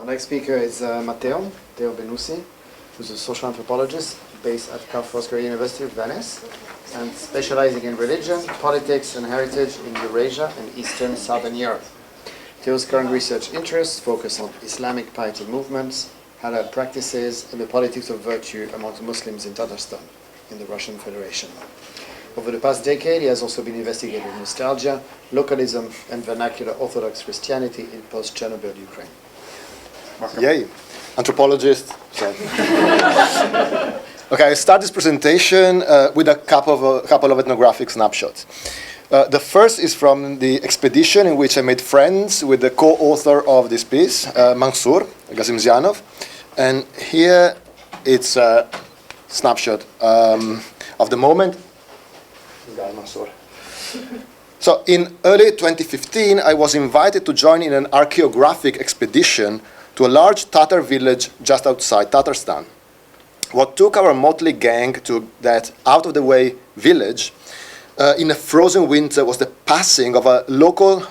next speaker is Matteo Benussi, who's a social anthropologist based at Ca' Foscari University of Venice and specializing in religion, politics, and heritage in Eurasia and Eastern Southern Europe. Theo's current research interests focus on Islamic piety movements, halal practices, and the politics of virtue among Muslims in Tatarstan, in the Russian Federation. Over the past decade, he has also been investigating nostalgia, localism, and vernacular Orthodox Christianity in post-Chernobyl Ukraine. Welcome. Yay, anthropologist. Okay, I start this presentation with a couple of ethnographic snapshots. The first is from the expedition in which I made friends with the co-author of this piece, Mansour Gazimzianov. And here it's a snapshot of the moment. So in early 2015, I was invited to join in an archaeographic expedition to a large Tatar village just outside Tatarstan. What took our motley gang to that out-of-the-way village in a frozen winter was the passing of a local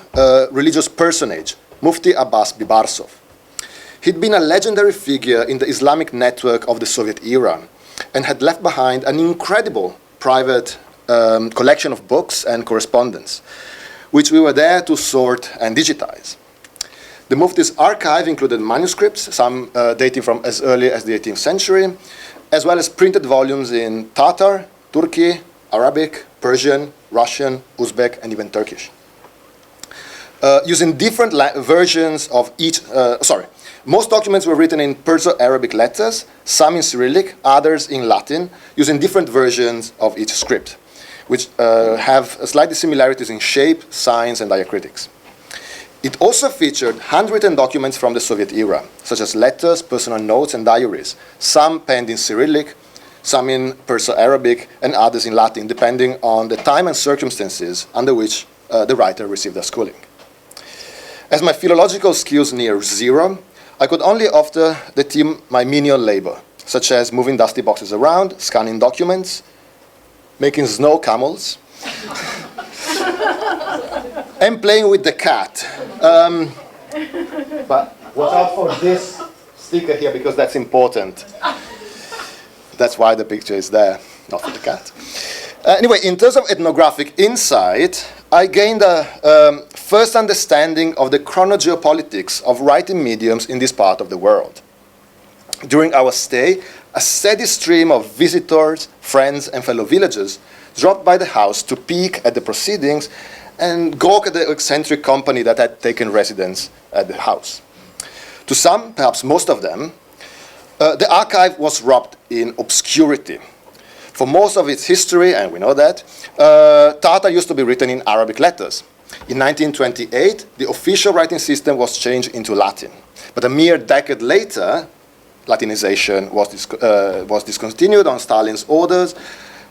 religious personage, Mufti Abbas Bibarsov. He'd been a legendary figure in the Islamic network of the Soviet era and had left behind an incredible private collection of books and correspondence, which we were there to sort and digitize. The Mufti's archive included manuscripts, some dating from as early as the 18th century, as well as printed volumes in Tatar, Turki, Arabic, Persian, Russian, Uzbek, and even Turkish. Using different versions of each, most documents were written in Perso-Arabic letters, some in Cyrillic, others in Latin, using different versions of each script, which have slight similarities in shape, signs, and diacritics. It also featured handwritten documents from the Soviet era, such as letters, personal notes, and diaries, some penned in Cyrillic, some in Perso-Arabic, and others in Latin, depending on the time and circumstances under which the writer received their schooling. As my philological skills near zero, I could only offer the team my menial labor, such as moving dusty boxes around, scanning documents, making snow camels, and playing with the cat. But watch out for this sticker here, because that's important. That's why the picture is there, not for the cat. Anyway, in terms of ethnographic insight, I gained a first understanding of the chronogeopolitics of writing mediums in this part of the world. During our stay, a steady stream of visitors, friends, and fellow villagers dropped by the house to peek at the proceedings and gawk at the eccentric company that had taken residence at the house. To some, perhaps most of them, the archive was wrapped in obscurity. For most of its history, and we know that, Tatar used to be written in Arabic letters. In 1928, the official writing system was changed into Latin. But a mere decade later, Latinization was discontinued on Stalin's orders,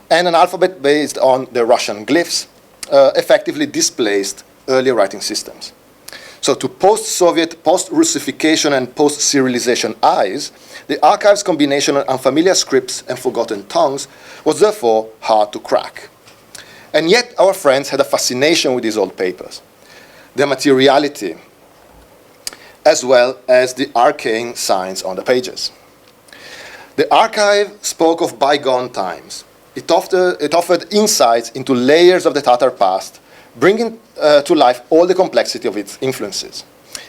and an alphabet based on the Russian glyphs effectively displaced earlier writing systems. So to post-Soviet, post-Russification, and post-Cyrilization eyes, the archive's combination of unfamiliar scripts and forgotten tongues was therefore hard to crack. And yet our friends had a fascination with these old papers, their materiality, as well as the arcane signs on the pages. The archive spoke of bygone times. It offered insights into layers of the Tatar past, bringing to life all the complexity of its influences.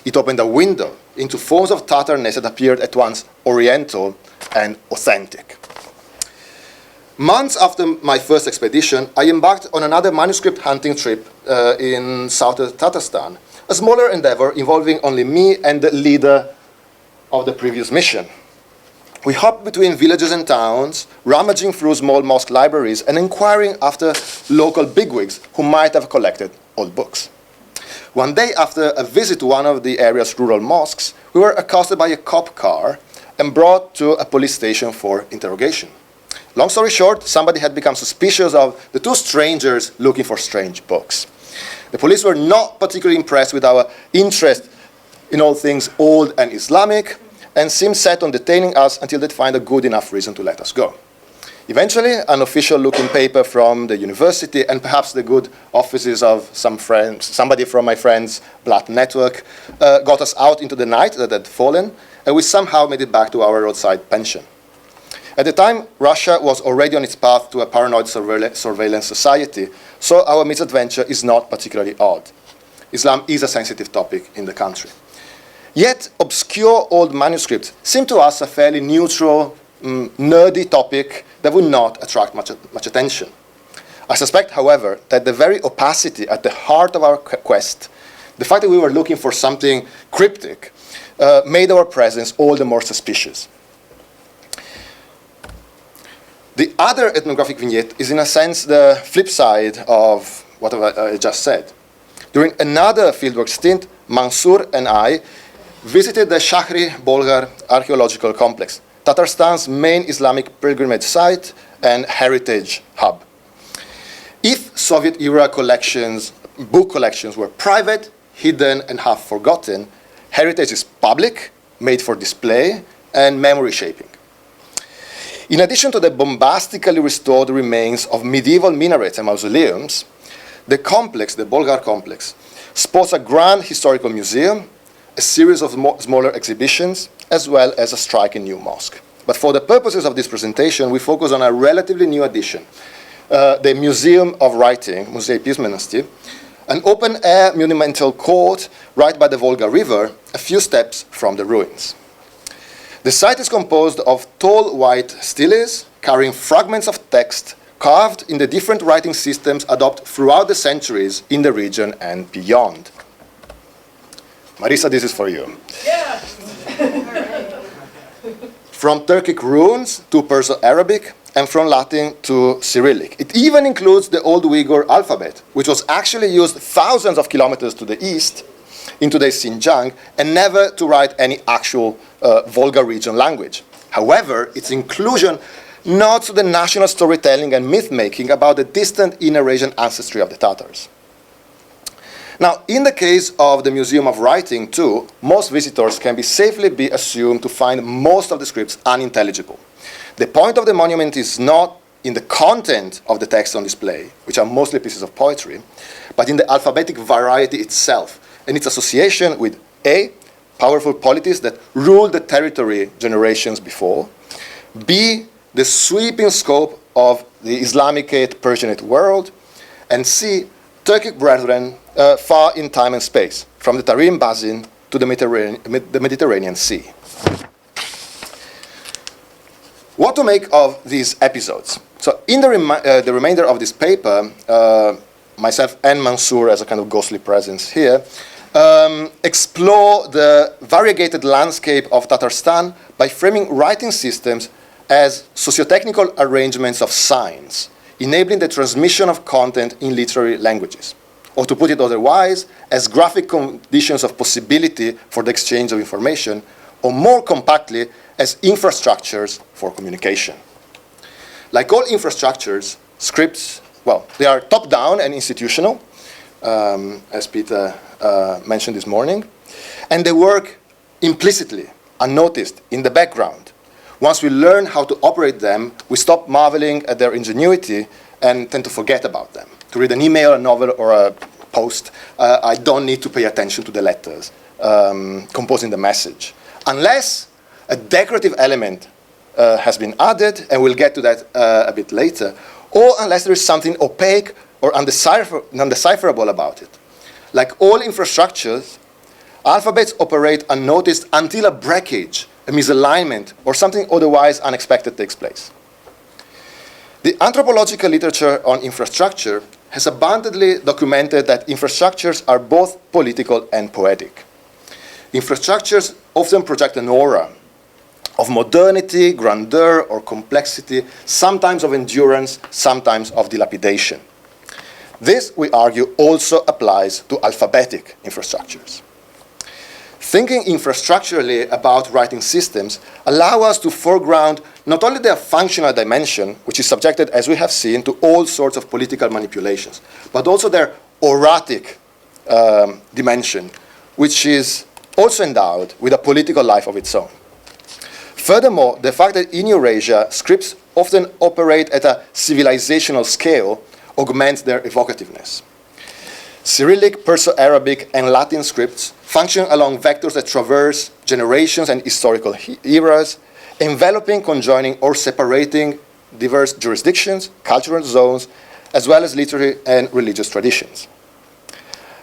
It opened a window into forms of Tatarness that appeared at once oriental and authentic. Months after my first expedition, I embarked on another manuscript hunting trip in southern Tatarstan, a smaller endeavor involving only me and the leader of the previous mission. We hopped between villages and towns, rummaging through small mosque libraries and inquiring after local bigwigs who might have collected old books. One day after a visit to one of the area's rural mosques, we were accosted by a cop car and brought to a police station for interrogation. Long story short, somebody had become suspicious of the two strangers looking for strange books. The police were not particularly impressed with our interest in all things old and Islamic, and seemed set on detaining us until they'd find a good enough reason to let us go. Eventually, an official-looking paper from the university and perhaps the good offices of somebody from my friend's Blatt network got us out into the night that had fallen, and we somehow made it back to our roadside pension. At the time, Russia was already on its path to a paranoid surveillance society, so our misadventure is not particularly odd. Islam is a sensitive topic in the country. Yet, obscure old manuscripts seem to us a fairly neutral, nerdy topic that would not attract much attention. I suspect, however, that the very opacity at the heart of our quest, the fact that we were looking for something cryptic, made our presence all the more suspicious. The other ethnographic vignette is, in a sense, the flip side of what I just said. During another fieldwork stint, Mansour and I visited the Shahri Bolgar archaeological complex, Tatarstan's main Islamic pilgrimage site and heritage hub. If Soviet-era book collections were private, hidden, and half forgotten, heritage is public, made for display, and memory shaping. In addition to the bombastically restored remains of medieval minarets and mausoleums, the complex, the Bolgar complex, sports a grand historical museum, a series of smaller exhibitions, as well as a striking new mosque. But for the purposes of this presentation, we focus on a relatively new addition, the Museum of Writing, Muzej Pismenosti, an open-air monumental court right by the Volga River, a few steps from the ruins. The site is composed of tall white steles carrying fragments of text carved in the different writing systems adopted throughout the centuries in the region and beyond. Marisa, this is for you. Yeah. From Turkic runes to Perso-Arabic, and from Latin to Cyrillic. It even includes the Old Uyghur alphabet, which was actually used thousands of kilometers to the east in today's Xinjiang, and never to write any actual Volga region language. However, its inclusion nods to the national storytelling and myth-making about the distant Inner-Asian ancestry of the Tatars. Now, in the case of the Museum of Writing, too, most visitors can safely be assumed to find most of the scripts unintelligible. The point of the monument is not in the content of the text on display, which are mostly pieces of poetry, but in the alphabetic variety itself and its association with A, powerful polities that ruled the territory generations before, B, the sweeping scope of the Islamicate, Persianate world, and C, Turkic brethren far in time and space, from the Tarim Basin to the Mediterranean Sea. What to make of these episodes? So in the remainder of this paper, myself and Mansour, as a kind of ghostly presence here, explore the variegated landscape of Tatarstan by framing writing systems as socio-technical arrangements of signs, enabling the transmission of content in literary languages. Or to put it otherwise, as graphic conditions of possibility for the exchange of information, or more compactly, as infrastructures for communication. Like all infrastructures, scripts, well, they are top-down and institutional, as Peter mentioned this morning, and they work implicitly, unnoticed, in the background. Once we learn how to operate them, we stop marveling at their ingenuity and tend to forget about them. To read an email, a novel, or a post, I don't need to pay attention to the letters composing the message, unless a decorative element has been added, and we'll get to that a bit later, or unless there is something opaque or undecipherable about it. Like all infrastructures, alphabets operate unnoticed until a breakage, a misalignment, or something otherwise unexpected takes place. The anthropological literature on infrastructure has abundantly documented that infrastructures are both political and poetic. Infrastructures often project an aura of modernity, grandeur, or complexity, sometimes of endurance, sometimes of dilapidation. This, we argue, also applies to alphabetic infrastructures. Thinking infrastructurally about writing systems allow us to foreground not only their functional dimension, which is subjected, as we have seen, to all sorts of political manipulations, but also their auratic dimension, which is also endowed with a political life of its own. Furthermore, the fact that in Eurasia, scripts often operate at a civilizational scale, augment their evocativeness. Cyrillic, Perso-Arabic, and Latin scripts function along vectors that traverse generations and historical eras, enveloping, conjoining, or separating diverse jurisdictions, cultural zones, as well as literary and religious traditions.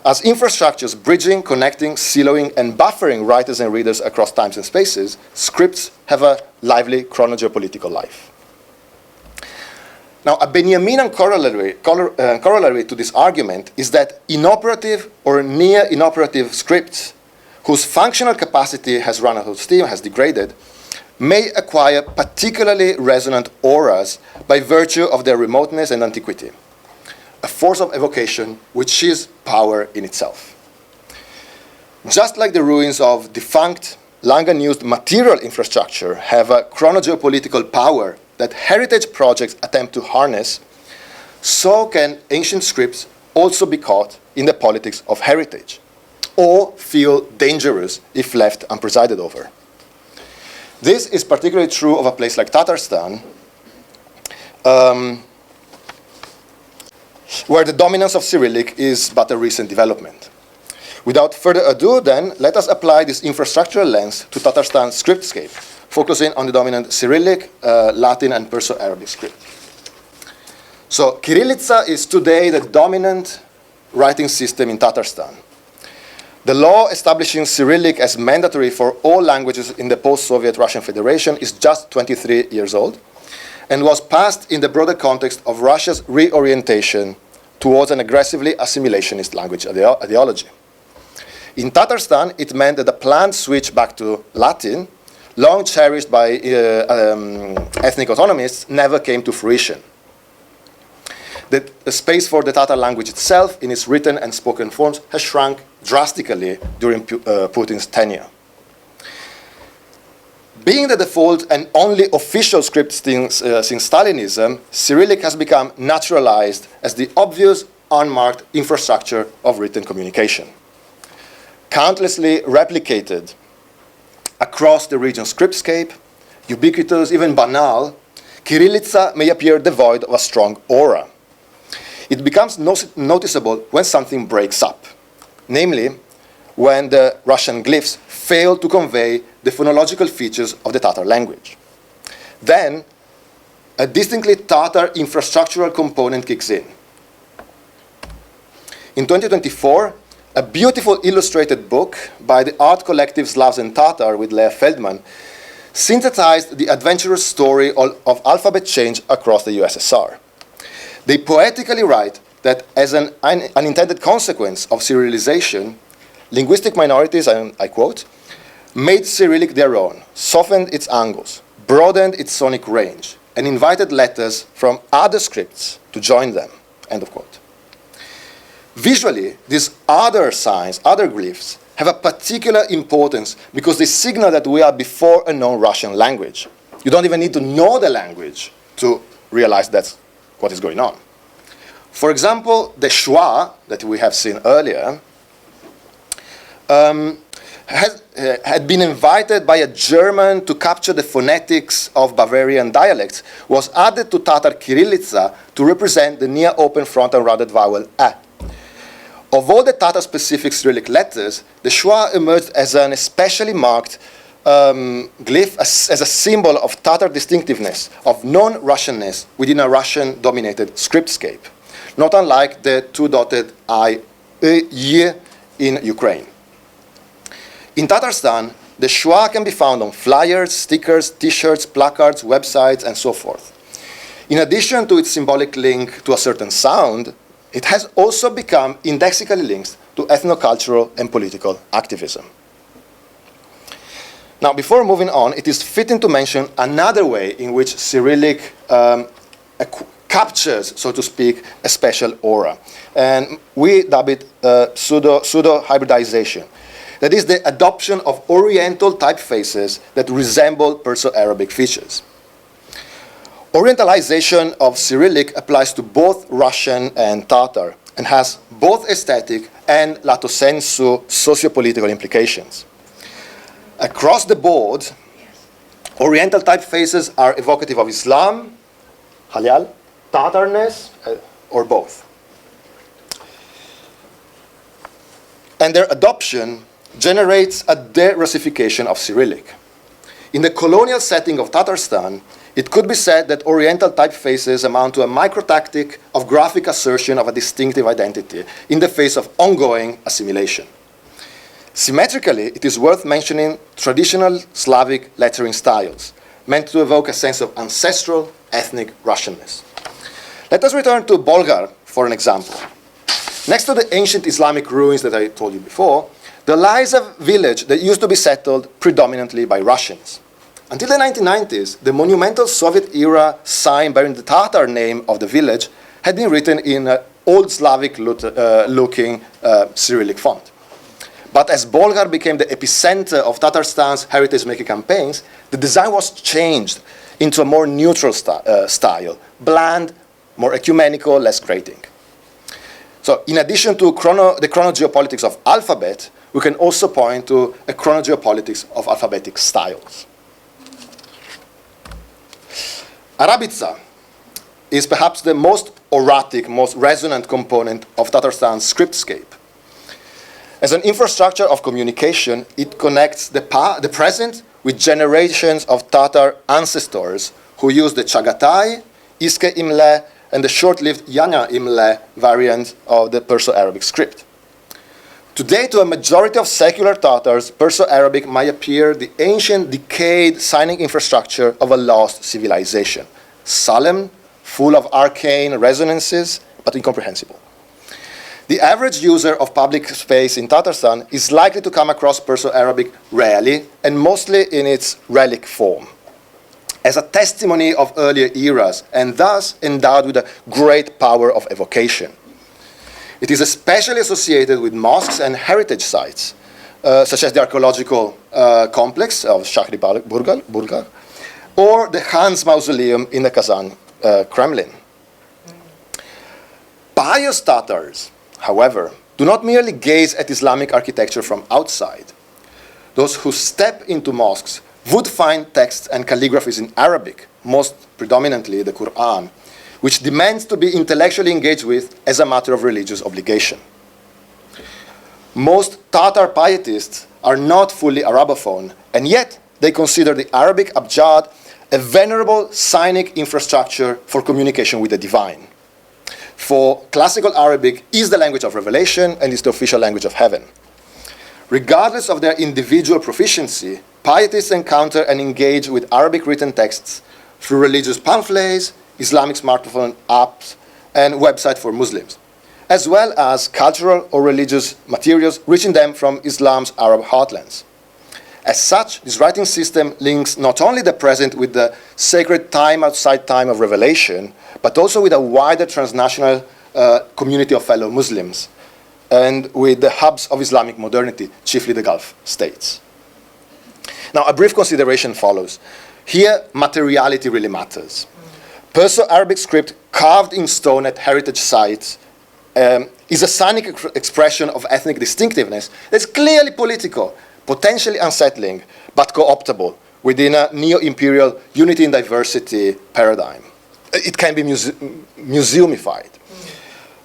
As infrastructures bridging, connecting, siloing, and buffering writers and readers across times and spaces, scripts have a lively chronogeopolitical life. Now, a Benjaminian corollary to this argument is that inoperative or near-inoperative scripts whose functional capacity has run out of steam, has degraded, may acquire particularly resonant auras by virtue of their remoteness and antiquity, a force of evocation which is power in itself. Just like the ruins of defunct, long-unused material infrastructure have a chronogeopolitical power that heritage projects attempt to harness, so can ancient scripts also be caught in the politics of heritage, or feel dangerous if left unpresided over. This is particularly true of a place like Tatarstan, where the dominance of Cyrillic is but a recent development. Without further ado, then, let us apply this infrastructural lens to Tatarstan's scriptscape, focusing on the dominant Cyrillic, Latin, and Perso-Arabic script. So, Kirillitsa is today the dominant writing system in Tatarstan. The law establishing Cyrillic as mandatory for all languages in the post-Soviet Russian Federation is just 23 years old and was passed in the broader context of Russia's reorientation towards an aggressively assimilationist language ideology. In Tatarstan, it meant that the planned switch back to Latin, long cherished by ethnic autonomists, never came to fruition. The space for the Tatar language itself, in its written and spoken forms, has shrunk drastically during Putin's tenure. Being the default and only official script since Stalinism, Cyrillic has become naturalized as the obvious, unmarked infrastructure of written communication. Countlessly replicated across the region's scriptscape, ubiquitous, even banal, Kirillitsa may appear devoid of a strong aura. It becomes noticeable when something breaks up, namely when the Russian glyphs fail to convey the phonological features of the Tatar language. Then, a distinctly Tatar infrastructural component kicks in. In 2024, a beautiful illustrated book by the art collective Slavs and Tatar with Leah Feldman synthesized the adventurous story of alphabet change across the USSR. They poetically write that as an unintended consequence of Cyrillicization, linguistic minorities, and I quote, made Cyrillic their own, softened its angles, broadened its sonic range, and invited letters from other scripts to join them, end of quote. Visually, these other signs, other glyphs, have a particular importance because they signal that we are before a known Russian language. You don't even need to know the language to realize that's what is going on. For example, the schwa that we have seen earlier had been invited by a German to capture the phonetics of Bavarian dialects, was added to Tatar Kirillitsa to represent the near open front and rounded vowel a. Of all the Tatar-specific Cyrillic letters, the schwa emerged as an especially marked glyph, as a symbol of Tatar distinctiveness, of non-Russianness within a Russian-dominated scriptscape, not unlike the two-dotted I, y in Ukraine. In Tatarstan, the schwa can be found on flyers, stickers, t-shirts, placards, websites, and so forth. In addition to its symbolic link to a certain sound, it has also become indexically linked to ethnocultural and political activism. Now, before moving on, it is fitting to mention another way in which Cyrillic captures, so to speak, a special aura. And we dub it pseudo-hybridization. That is the adoption of Oriental typefaces that resemble Perso-Arabic features. Orientalization of Cyrillic applies to both Russian and Tatar and has both aesthetic and lato sensu sociopolitical implications. Across the board, Oriental typefaces are evocative of Islam, Halal, Tatarness, or both. And their adoption generates a de-Russification of Cyrillic. In the colonial setting of Tatarstan, it could be said that Oriental typefaces amount to a microtactic of graphic assertion of a distinctive identity in the face of ongoing assimilation. Symmetrically, it is worth mentioning traditional Slavic lettering styles, meant to evoke a sense of ancestral ethnic Russianness. Let us return to Bolgar for an example. Next to the ancient Islamic ruins that I told you before, there lies a village that used to be settled predominantly by Russians. Until the 1990s, the monumental Soviet-era sign bearing the Tatar name of the village had been written in an Old Slavic-looking Cyrillic font. But as Bolgar became the epicenter of Tatarstan's heritage-making campaigns, the design was changed into a more neutral style, bland, more ecumenical, less grating. So in addition to the chronogeopolitics of alphabet, we can also point to a chronogeopolitics of alphabetic styles. Arabica is perhaps the most oratic, most resonant component of Tatarstan's scriptscape. As an infrastructure of communication, it connects the present with generations of Tatar ancestors who used the Chagatai, Iske Imle, and the short-lived Yana Imle variant of the Perso-Arabic script. Today, to a majority of secular Tatars, Perso-Arabic might appear the ancient, decayed signing infrastructure of a lost civilization, solemn, full of arcane resonances, but incomprehensible. The average user of public space in Tatarstan is likely to come across Perso-Arabic rarely, and mostly in its relic form, as a testimony of earlier eras, and thus endowed with a great power of evocation. It is especially associated with mosques and heritage sites, such as the archaeological complex of Shahri Burgar, or the Khan's mausoleum in the Kazan Kremlin. Pious Tatars, however, do not merely gaze at Islamic architecture from outside. Those who step into mosques would find texts and calligraphies in Arabic, most predominantly the Quran, which demands to be intellectually engaged with as a matter of religious obligation. Most Tatar pietists are not fully Arabophone, and yet they consider the Arabic Abjad a venerable signic infrastructure for communication with the divine. For classical Arabic is the language of revelation and is the official language of heaven. Regardless of their individual proficiency, pietists encounter and engage with Arabic written texts through religious pamphlets, Islamic smartphone apps, and websites for Muslims, as well as cultural or religious materials reaching them from Islam's Arab heartlands. As such, this writing system links not only the present with the sacred time outside time of revelation, but also with a wider transnational community of fellow Muslims, and with the hubs of Islamic modernity, chiefly the Gulf states. Now, a brief consideration follows. Here, materiality really matters. Perso-Arabic script carved in stone at heritage sites is a signic expression of ethnic distinctiveness that's clearly political, potentially unsettling, but co-optable within a neo-imperial unity in diversity paradigm. It can be museumified.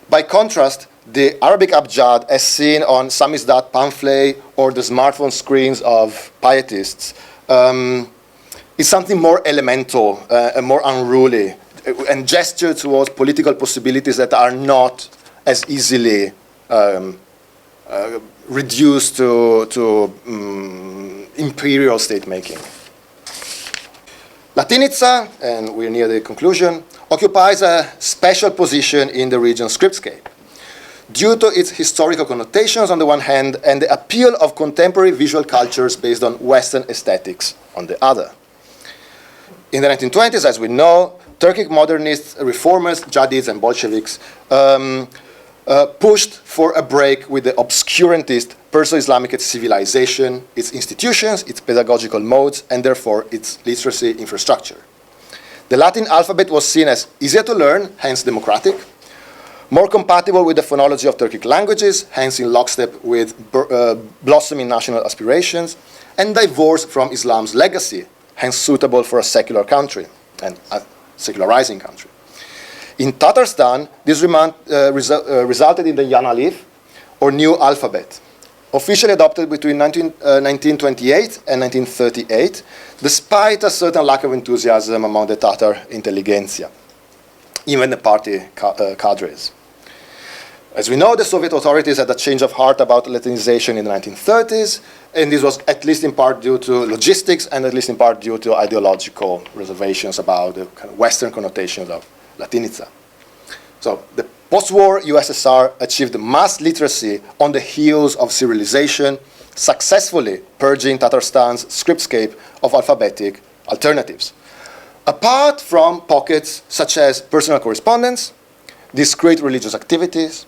By contrast, the Arabic Abjad, as seen on Samizdat pamphlet or the smartphone screens of pietists, is something more elemental and more unruly, and gesture towards political possibilities that are not as easily reduced to imperial state-making. Latinica, and we're near the conclusion, occupies a special position in the region's scriptscape due to its historical connotations on the one hand and the appeal of contemporary visual cultures based on Western aesthetics on the other. In the 1920s, as we know, Turkic modernists, reformers, Jadids, and Bolsheviks pushed for a break with the obscurantist Perso-Islamic civilization, its institutions, its pedagogical modes, and therefore its literacy infrastructure. The Latin alphabet was seen as easier to learn, hence democratic, more compatible with the phonology of Turkic languages, hence in lockstep with blossoming national aspirations, and divorced from Islam's legacy, hence suitable for a secular country and a secularizing country. In Tatarstan, this resulted in the Yana Alif, or new alphabet, officially adopted between 1928 and 1938, despite a certain lack of enthusiasm among the Tatar intelligentsia, even the party cadres. As we know, the Soviet authorities had a change of heart about Latinization in the 1930s, and this was at least in part due to logistics and at least in part due to ideological reservations about the kind of Western connotations of Latinica. So the post-war USSR achieved mass literacy on the heels of serialization, successfully purging Tatarstan's scriptscape of alphabetic alternatives. Apart from pockets such as personal correspondence, discrete religious activities,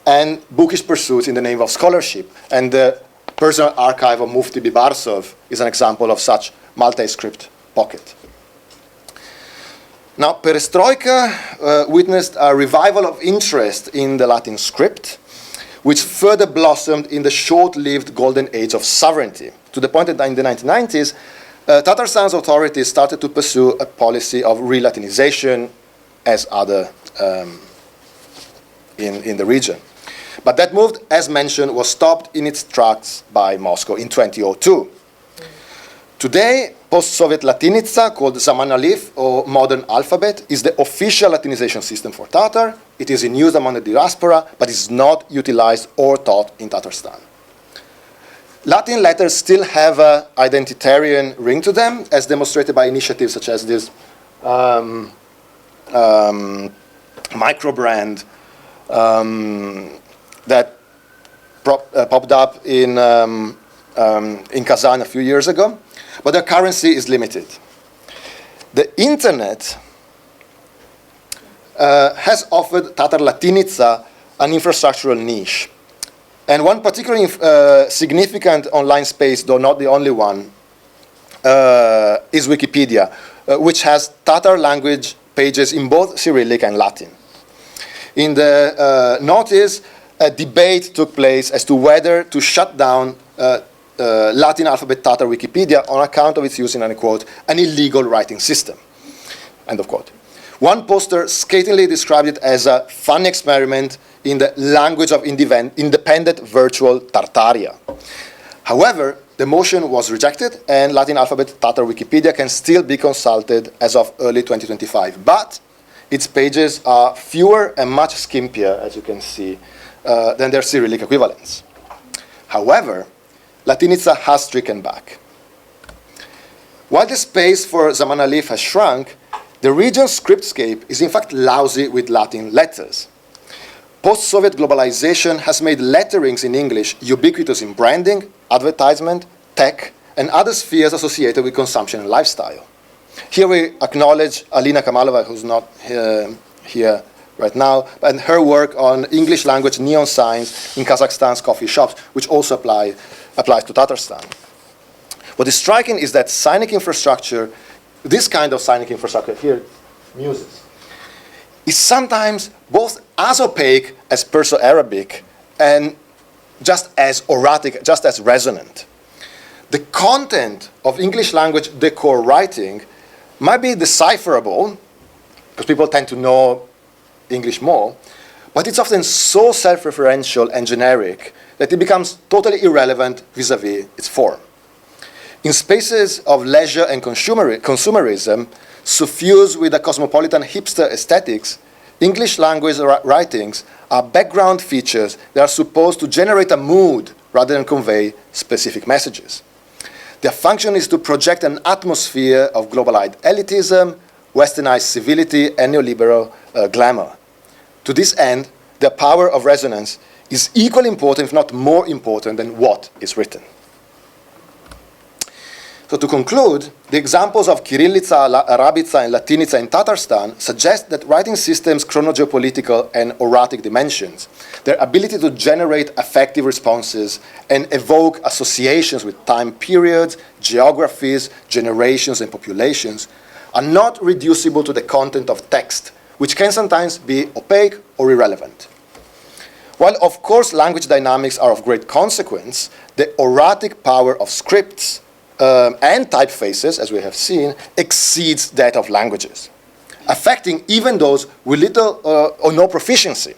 and bookish pursuits in the name of scholarship. And the personal archive of Mufti Bibarsov is an example of such multi-script pocket. Now, Perestroika witnessed a revival of interest in the Latin script, which further blossomed in the short-lived golden age of sovereignty, to the point that in the 1990s, Tatarstan's authorities started to pursue a policy of re-Latinization as other in the region. But that move, as mentioned, was stopped in its tracks by Moscow in 2002. Today, post-Soviet Latinica, called Zaman Alif, or modern alphabet, is the official Latinization system for Tatar. It is in use among the diaspora, but is not utilized or taught in Tatarstan. Latin letters still have an identitarian ring to them, as demonstrated by initiatives such as this microbrand that popped up in Kazan a few years ago, but their currency is limited. The internet has offered Tatar Latinica an infrastructural niche. And one particularly significant online space, though not the only one, is Wikipedia, which has Tatar language pages in both Cyrillic and Latin. In the noughties, a debate took place as to whether to shut down Latin alphabet Tatar Wikipedia on account of its use in, and I quote, an illegal writing system, end of quote. One poster scathingly described it as a fun experiment in the language of independent virtual Tartaria. However, the motion was rejected, and Latin alphabet Tatar Wikipedia can still be consulted as of early 2025. But its pages are fewer and much skimpier, as you can see, than their Cyrillic equivalents. However, Latinica has stricken back. While the space for Zaman Alif has shrunk, the region's scriptscape is in fact lousy with Latin letters. Post-Soviet globalization has made letterings in English ubiquitous in branding, advertisement, tech, and other spheres associated with consumption and lifestyle. Here we acknowledge Alina Kamalova, who's not here right now, and her work on English language neon signs in Kazakhstan's coffee shops, which also applies to Tatarstan. What is striking is that Sinic infrastructure, this kind of Sinic infrastructure, here, muses, is sometimes both as opaque as Perso-Arabic and just as oratic, just as resonant. The content of English language decor writing might be decipherable, because people tend to know English more, but it's often so self-referential and generic that it becomes totally irrelevant vis-a-vis its form. In spaces of leisure and consumerism, suffused with a cosmopolitan hipster aesthetics, English language writings are background features that are supposed to generate a mood rather than convey specific messages. Their function is to project an atmosphere of globalized elitism, westernized civility, and neoliberal glamour. To this end, their power of resonance is equally important, if not more important, than what is written. So to conclude, the examples of Kirillitsa, Arabica, and Latinica in Tatarstan suggest that writing systems' chronogeopolitical and oratic dimensions, their ability to generate affective responses and evoke associations with time periods, geographies, generations, and populations, are not reducible to the content of text, which can sometimes be opaque or irrelevant. While, of course, language dynamics are of great consequence, the oratic power of scripts and typefaces, as we have seen, exceeds that of languages. affecting even those with little or no proficiency.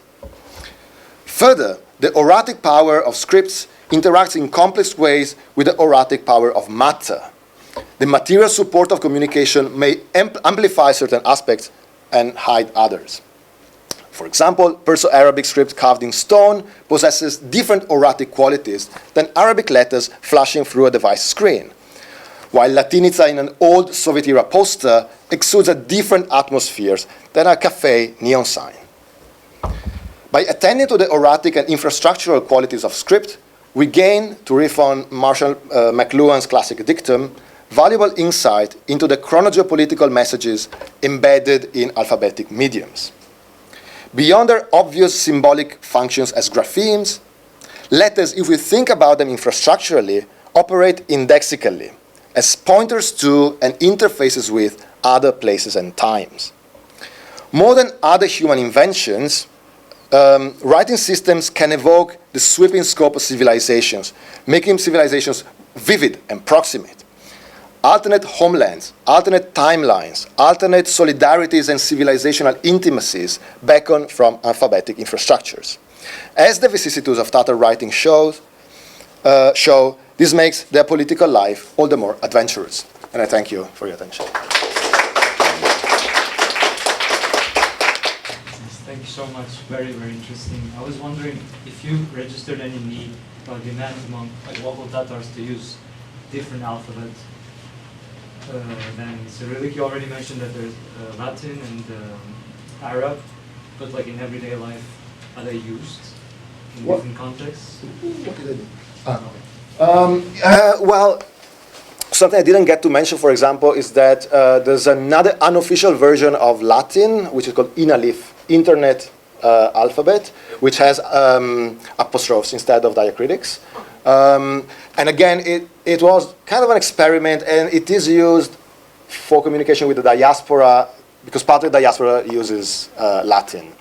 Further, the oratic power of scripts interacts in complex ways with the oratic power of matter. The material support of communication may amplify certain aspects and hide others. For example, Perso-Arabic script carved in stone possesses different oratic qualities than Arabic letters flashing through a device screen, while Latinica in an old Soviet-era poster exudes a different atmosphere than a cafe neon sign. By attending to the oratic and infrastructural qualities of script, we gain, to riff on Marshall McLuhan's classic dictum, valuable insight into the chronogeopolitical messages embedded in alphabetic mediums. Beyond their obvious symbolic functions as graphemes, letters, if we think about them infrastructurally, operate indexically as pointers to and interfaces with other places and times. More than other human inventions, writing systems can evoke the sweeping scope of civilizations, making civilizations vivid and proximate. Alternate homelands, alternate timelines, alternate solidarities and civilizational intimacies beckon from alphabetic infrastructures. As the vicissitudes of Tatar writing show, this makes their political life all the more adventurous. And I thank you for your attention. Thank you so much. Very, very interesting. I was wondering if you registered any need or demand among local Tatars to use different alphabets than Cyrillic. You already mentioned that there's Latin and Arab, but like in everyday life, are they used in different contexts? What did I do? Well, something I didn't get to mention, for example, is that there's another unofficial version of Latin, which is called Inalif, Internet alphabet, which has apostrophes instead of diacritics. And again, it was kind of an experiment, and it is used for communication with the diaspora, because part of the diaspora uses Latin.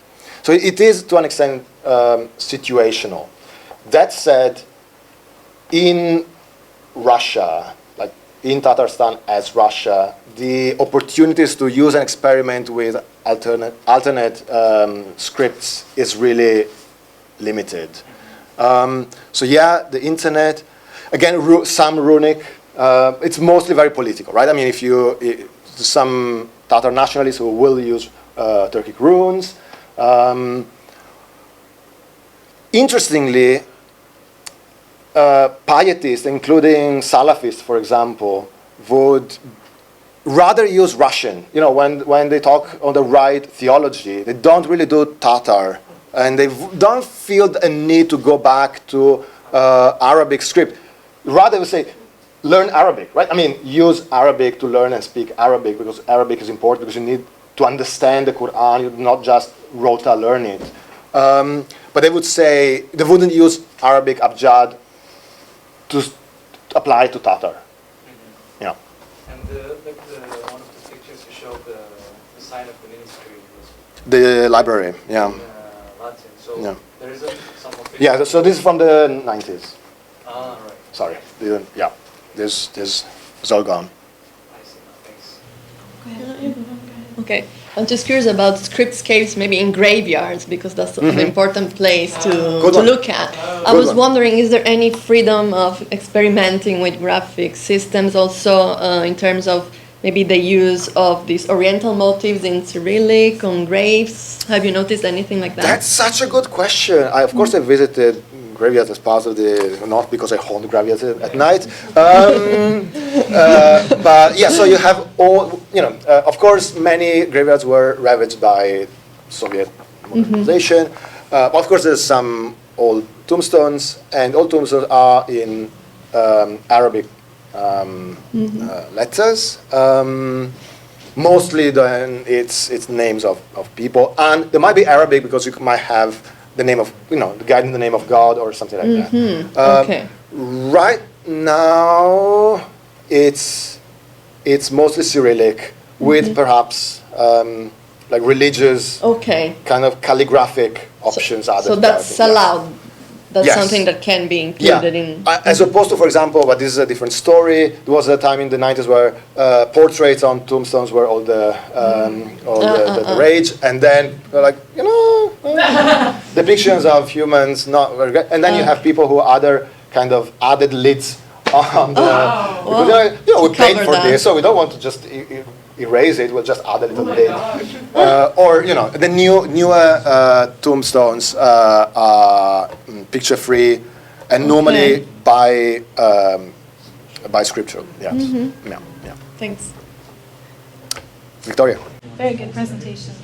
So it is, to an extent, situational. That said, in Russia, like in Tatarstan as Russia, the opportunities to use and experiment with alternate scripts is really limited. So yeah, the internet, again, some runic, it's mostly very political, right? I mean, some Tatar nationalists who will use Turkic runes. Interestingly, pietists, including Salafists, for example, would rather use Russian. You know, when they talk on the right theology, they don't really do Tatar, and they don't feel a need to go back to Arabic script. Rather, they say, learn Arabic, right? I mean, use Arabic to learn and speak Arabic, because Arabic is important, because you need to understand the Quran, you not just rota learn it. But they would say, they wouldn't use Arabic Abjad to apply to Tatar. Mm-hmm. Yeah. And one of the pictures you showed, the sign of the ministry was The library, yeah. in Latin. So Yeah. there isn't some official. Yeah, so this is from the 90s. Ah, right. Sorry, yeah. This is all gone. I see. Thanks. Okay, I'm just curious about scriptscapes, maybe in graveyards, because that's an important place to one. look at. I Good was one. wondering, is there any freedom of experimenting with graphic systems also in terms of maybe the use of these Oriental motifs in Cyrillic on graves? Have you noticed anything like that? That's such a good question. Of course, I visited graveyards as part of the, not because I haunt graveyards at night. But yeah, so you have all, of course, many graveyards were ravaged by Soviet modernization. But of course, there's some old tombstones, and old tombstones are in Arabic letters. Mostly then it's names of people, and there might be Arabic because you might have the name of, the guy in the name of God or something like that. Okay. Right now, it's mostly Cyrillic with perhaps like religious Okay. kind of calligraphic options. So that's allowed. that's Yes. something that can be Yeah, included in. as opposed to, for example, but this is a different story. There was a time in the 90s where portraits on tombstones were all the rage, and then they're like, depictions of humans not very good. And then you have people who other kind of added lids on the. Because they're like, we paid Cover for that. this, so we don't want to just erase it. We'll just add a little lid. Or the newer tombstones are picture free, and normally by scripture. Yes. Yeah. Yeah. Thanks. Victoria. Very good presentation.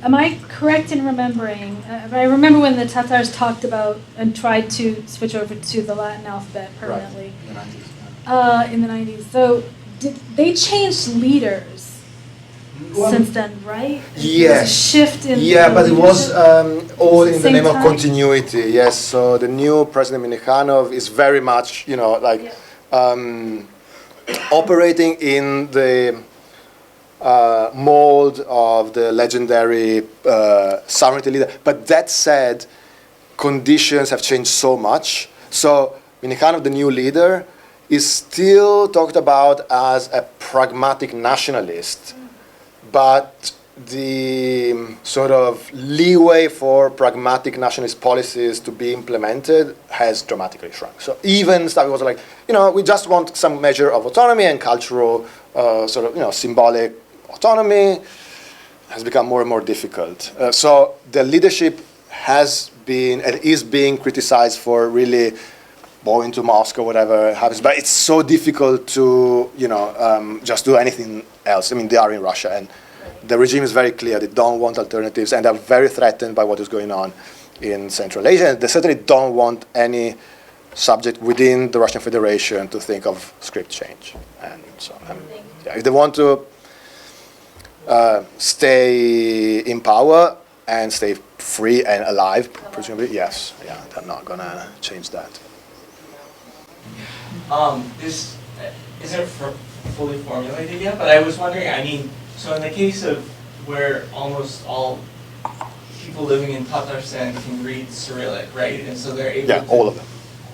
Am I correct in remembering? I remember when the Tatars talked about and tried to switch over to the Latin alphabet permanently in the 90s. So they changed leaders since then, right? There was a shift in. Yeah, but it was all in the Same name of time? continuity. Yes. So the new President Minekhanov is very much, operating in the mold of the legendary sovereignty leader. But that said, conditions have changed so much. So Minekhanov, the new leader, is still talked about as a pragmatic nationalist, but the sort of leeway for pragmatic nationalist policies to be implemented has dramatically shrunk. So even stuff was like, we just want some measure of autonomy and cultural, symbolic autonomy has become more and more difficult. So the leadership has been and is being criticized for really going to Moscow, whatever happens. But it's so difficult to, just do anything else. I mean, they are in Russia, and the regime is very clear. They don't want alternatives, and they're very threatened by what is going on in Central Asia. And they certainly don't want any subject within the Russian Federation to think of script change. And so, if they want to stay in power and stay free and alive, presumably, yes. Yeah, they're not going to change that. This isn't fully formulated yet, but I was wondering, so in the case of where almost all people living in Tatarstan can read Cyrillic, right? And so they're able to all of them.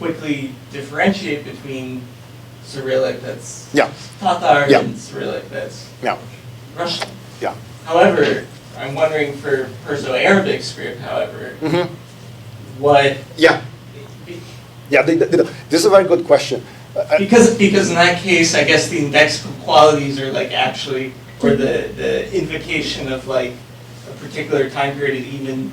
quickly differentiate between Cyrillic that's Yeah. Tatar Yeah. and Cyrillic that's Yeah. Russian. Yeah. However, I'm wondering for Perso-Arabic script, however, what... Yeah. Yeah, this is a very good question. Because in that case, I guess the indexical qualities are like actually, or the invocation of like a particular time period is even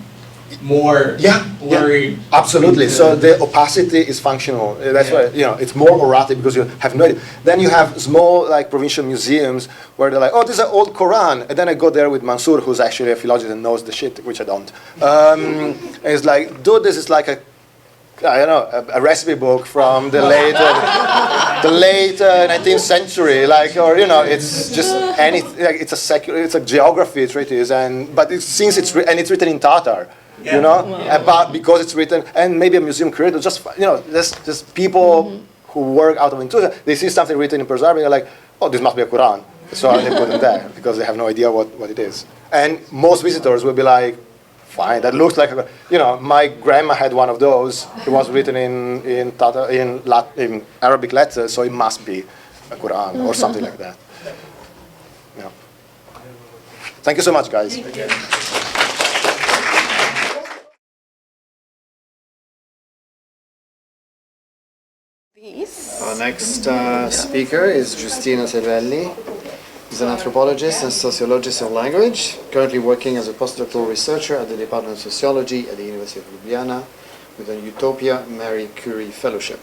more blurry. Absolutely. So the opacity is functional. That's why it's more erratic because you have no idea. Then you have small like provincial museums where they're like, oh, this is an old Quran, and then I go there with Mansour, who's actually a philologist and knows the shit, which I don't. And it's like, dude, this is like a recipe book from the late 19th century, it's just anything. Like, it's a geography treatise, but since it's written in Tatar, but because it's written, and maybe a museum curator, there's people who work out of Intuition, they see something written in Perso-Arabic, they're like, oh, this must be a Quran, so they put it there because they have no idea what it is. And most visitors will be like, fine, that looks like my grandma had one of those. It was written in Arabic letters, so it must be a Quran or something like that. Yeah. Thank you so much, guys. Thank you. Our next speaker is Giustina Cervelli. He's an anthropologist and sociologist of language, currently working as a postdoctoral researcher at the Department of Sociology at the University of Ljubljana with a Utopia Marie Curie Fellowship.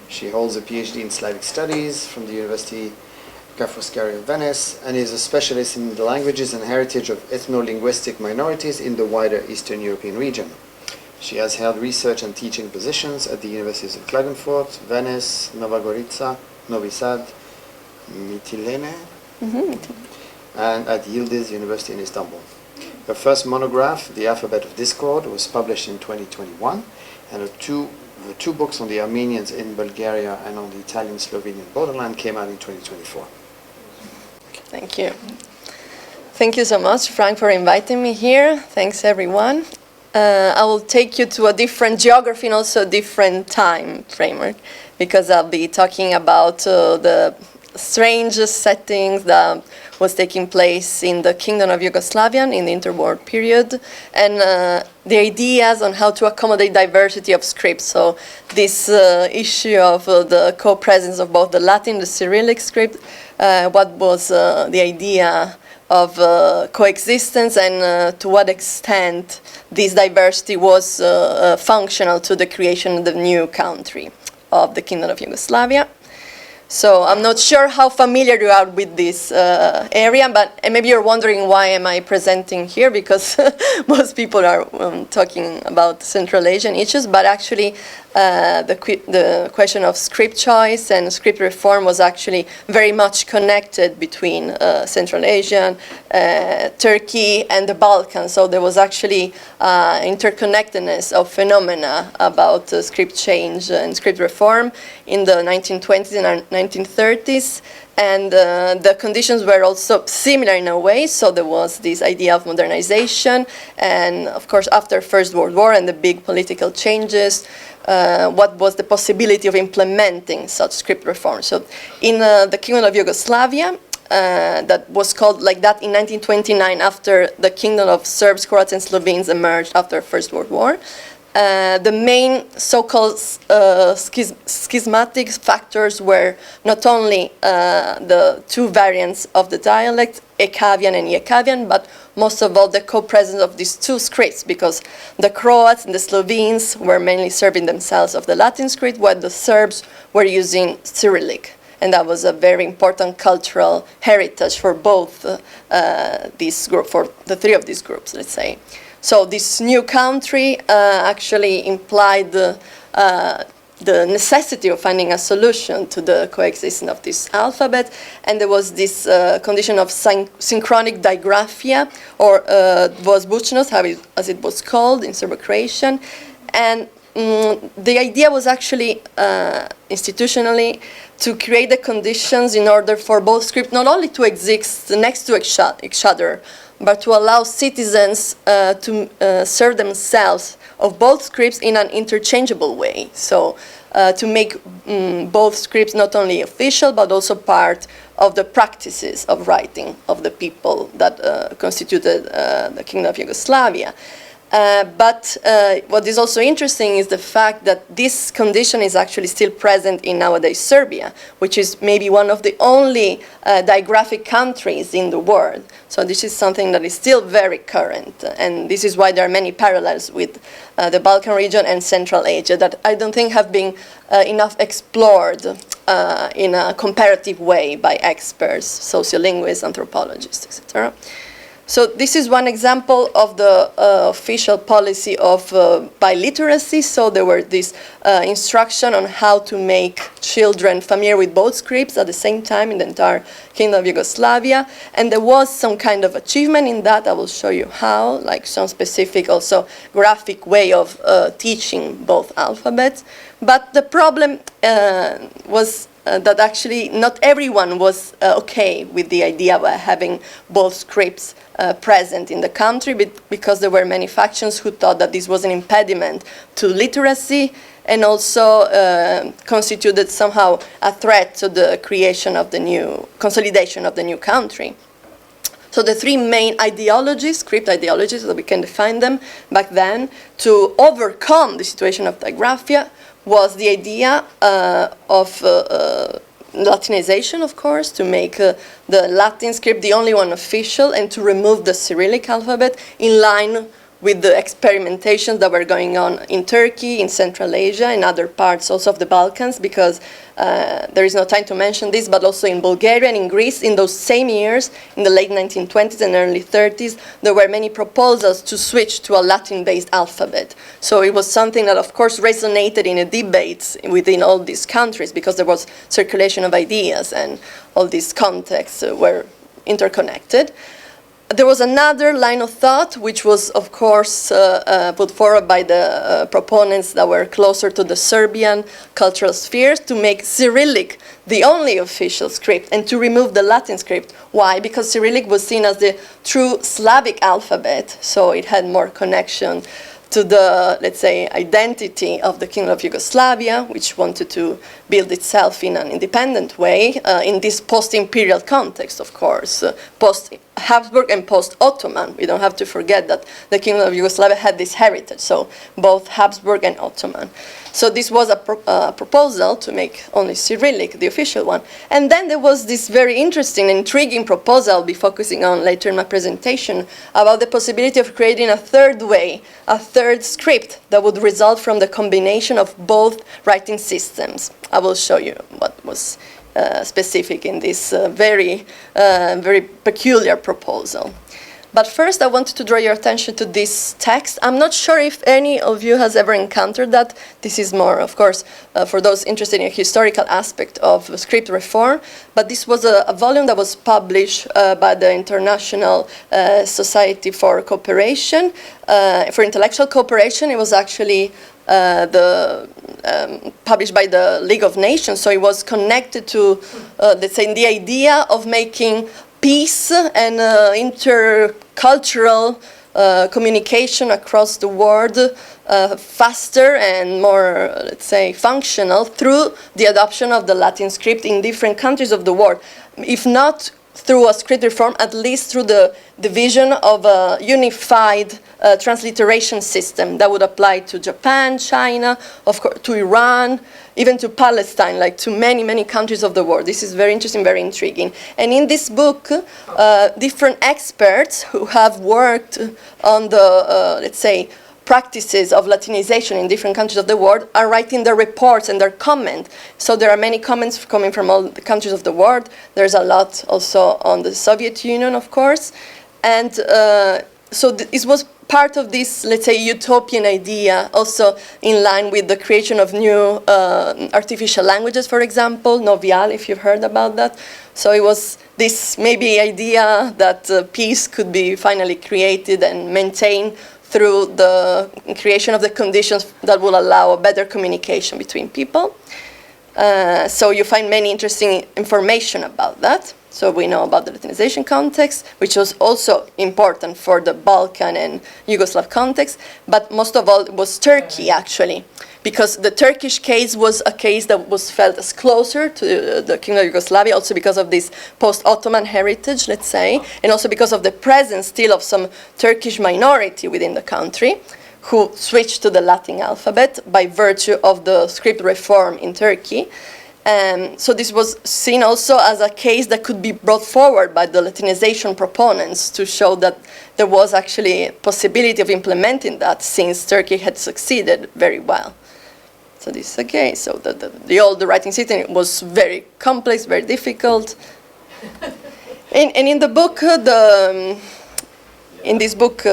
She holds a PhD in Slavic Studies from the University Ca' Foscari of Venice and is a specialist in the languages and heritage of ethno-linguistic minorities in the wider Eastern European region. She has held research and teaching positions at the Universities of Klagenfurt, Venice, Nova Gorica, Novi Sad, Mytilene, and at Yildiz University in Istanbul. Her first monograph, The Alphabet of Discord, was published in 2021, and her two books on the Armenians in Bulgaria and on the Italian-Slovenian borderland came out in 2024. Thank you. Thank you so much, Frank, for inviting me here. Thanks, everyone. I will take you to a different geography and also a different time framework, because I'll be talking about the strange settings that was taking place in the Kingdom of Yugoslavia in the interwar period, and the ideas on how to accommodate diversity of scripts. So this issue of the co-presence of both the Latin and the Cyrillic script, what was the idea of coexistence, and to what extent this diversity was functional to the creation of the new country of the Kingdom of Yugoslavia. So I'm not sure how familiar you are with this area, but maybe you're wondering why am I presenting here, because most people are talking about Central Asian issues, but actually the question of script choice and script reform was actually very much connected between Central Asia, Turkey, and the Balkans. So there was actually interconnectedness of phenomena about script change and script reform in the 1920s and 1930s. And the conditions were also similar in a way. So there was this idea of modernization. And of course, after First World War and the big political changes, what was the possibility of implementing such script reform? So in the Kingdom of Yugoslavia, that was called like that in 1929, after the Kingdom of Serbs, Croats, and Slovenes emerged after First World War. The main so-called schismatic factors were not only the two variants of the dialect, Ekavian and Yekavian, but most of all the co-presence of these two scripts, because the Croats and the Slovenes were mainly serving themselves of the Latin script, while the Serbs were using Cyrillic. And that was a very important cultural heritage for both these groups, for the three of these groups, let's say. So this new country actually implied the necessity of finding a solution to the coexistence of this alphabet, and there was this condition of synchronic digraphia, or dvozbučnost, as it was called in Serbo-Croatian, and the idea was actually institutionally to create the conditions in order for both scripts not only to exist next to each other, but to allow citizens to serve themselves of both scripts in an interchangeable way. So to make both scripts not only official, but also part of the practices of writing of the people that constituted the Kingdom of Yugoslavia. But what is also interesting is the fact that this condition is actually still present in nowadays Serbia, which is maybe one of the only digraphic countries in the world. So this is something that is still very current, and this is why there are many parallels with the Balkan region and Central Asia that I don't think have been enough explored in a comparative way by experts, sociolinguists, anthropologists, etc. So this is one example of the official policy of biliteracy. So there were this instruction on how to make children familiar with both scripts at the same time in the entire Kingdom of Yugoslavia. And there was some kind of achievement in that. I will show you how, like some specific also graphic way of teaching both alphabets. But the problem was that actually not everyone was okay with the idea of having both scripts present in the country, because there were many factions who thought that this was an impediment to literacy and also constituted somehow a threat to the creation of the new, consolidation of the new country. So the three main ideologies, script ideologies, that we can define them back then, to overcome the situation of digraphia was the idea of Latinization, of course, to make the Latin script the only one official, and to remove the Cyrillic alphabet in line with the experimentations that were going on in Turkey, in Central Asia, and other parts also of the Balkans, because there is no time to mention this, but also in Bulgaria and in Greece, in those same years, in the late 1920s and early 30s, there were many proposals to switch to a Latin-based alphabet. So it was something that, of course, resonated in the debates within all these countries, because there was circulation of ideas and all these contexts were interconnected. There was another line of thought, which was, of course, put forward by the proponents that were closer to the Serbian cultural spheres, to make Cyrillic the only official script and to remove the Latin script. Why? Because Cyrillic was seen as the true Slavic alphabet, so it had more connection to the, let's say, identity of the Kingdom of Yugoslavia, which wanted to build itself in an independent way in this post-imperial context, of course, post-Habsburg and post-Ottoman. We don't have to forget that the Kingdom of Yugoslavia had this heritage, so both Habsburg and Ottoman. So this was a proposal to make only Cyrillic, the official one. And then there was this very interesting, intriguing proposal I'll be focusing on later in my presentation about the possibility of creating a third way, a third script that would result from the combination of both writing systems. I will show you what was specific in this very peculiar proposal. But first, I wanted to draw your attention to this text. I'm not sure if any of you has ever encountered that. This is more, of course, for those interested in a historical aspect of script reform. But this was a volume that was published by the International Society for Cooperation, for Intellectual Cooperation. It was actually published by the League of Nations, so it was connected to, let's say, the idea of making peace and intercultural communication across the world faster and more, let's say, functional through the adoption of the Latin script in different countries of the world. If not through a script reform, at least through the division of a unified transliteration system that would apply to Japan, China, of course, to Iran, even to Palestine, like to many, many countries of the world. This is very interesting, very intriguing. And in this book, different experts who have worked on the, let's say, practices of Latinization in different countries of the world are writing their reports and their comment. So there are many comments coming from all the countries of the world. There's a lot also on the Soviet Union, of course. And so this was part of this, let's say, utopian idea, also in line with the creation of new artificial languages, for example, Novial, if you've heard about that. So it was this maybe idea that peace could be finally created and maintained through the creation of the conditions that will allow a better communication between people. So you find many interesting information about that. So we know about the Latinization context, which was also important for the Balkan and Yugoslav context, but most of all it was Turkey, actually, because the Turkish case was a case that was felt as closer to the Kingdom of Yugoslavia, also because of this post-Ottoman heritage, let's say, and also because of the presence still of some Turkish minority within the country, who switched to the Latin alphabet by virtue of the script reform in Turkey. So this was seen also as a case that could be brought forward by the Latinization proponents to show that there was actually a possibility of implementing that, since Turkey had succeeded very well. So this is a case. So the old writing system was very complex, very difficult. And in the book, in this book,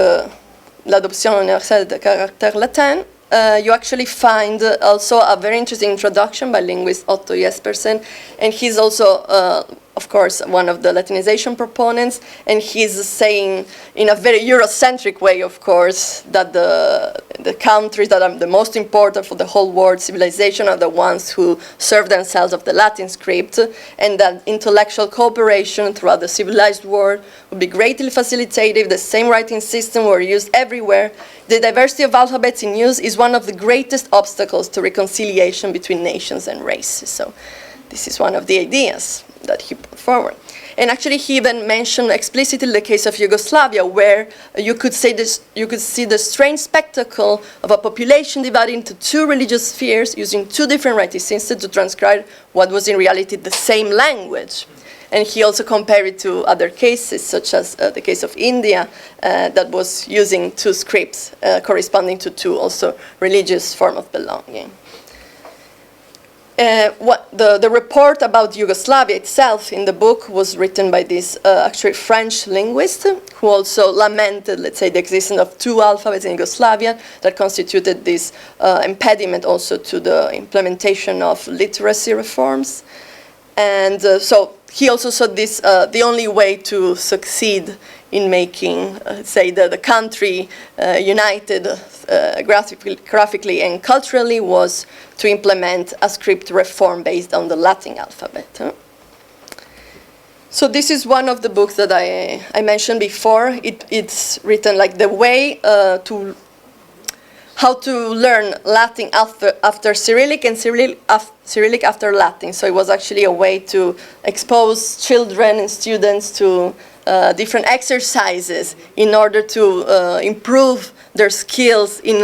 L'adoption universelle de caractère latin, you actually find also a very interesting introduction by linguist Otto Jespersen, and he's also, of course, one of the Latinization proponents, and he's saying in a very Eurocentric way, of course, that the countries that are the most important for the whole world civilization are the ones who serve themselves of the Latin script, and that intellectual cooperation throughout the civilized world would be greatly facilitated if the same writing system were used everywhere. The diversity of alphabets in use is one of the greatest obstacles to reconciliation between nations and races. So this is one of the ideas that he put forward. And actually he even mentioned explicitly the case of Yugoslavia, where you could see the strange spectacle of a population divided into two religious spheres using two different writing systems to transcribe what was in reality the same language. And he also compared it to other cases, such as the case of India, that was using two scripts corresponding to two also religious forms of belonging. The report about Yugoslavia itself in the book was written by this actually French linguist, who also lamented, let's say, the existence of two alphabets in Yugoslavia that constituted this impediment also to the implementation of literacy reforms. And so he also saw this the only way to succeed in making, say, the country united graphically and culturally was to implement a script reform based on the Latin alphabet. So this is one of the books that I mentioned before. It's written like the way to how to learn Latin after Cyrillic and Cyrillic after Latin. So it was actually a way to expose children and students to different exercises in order to improve their skills in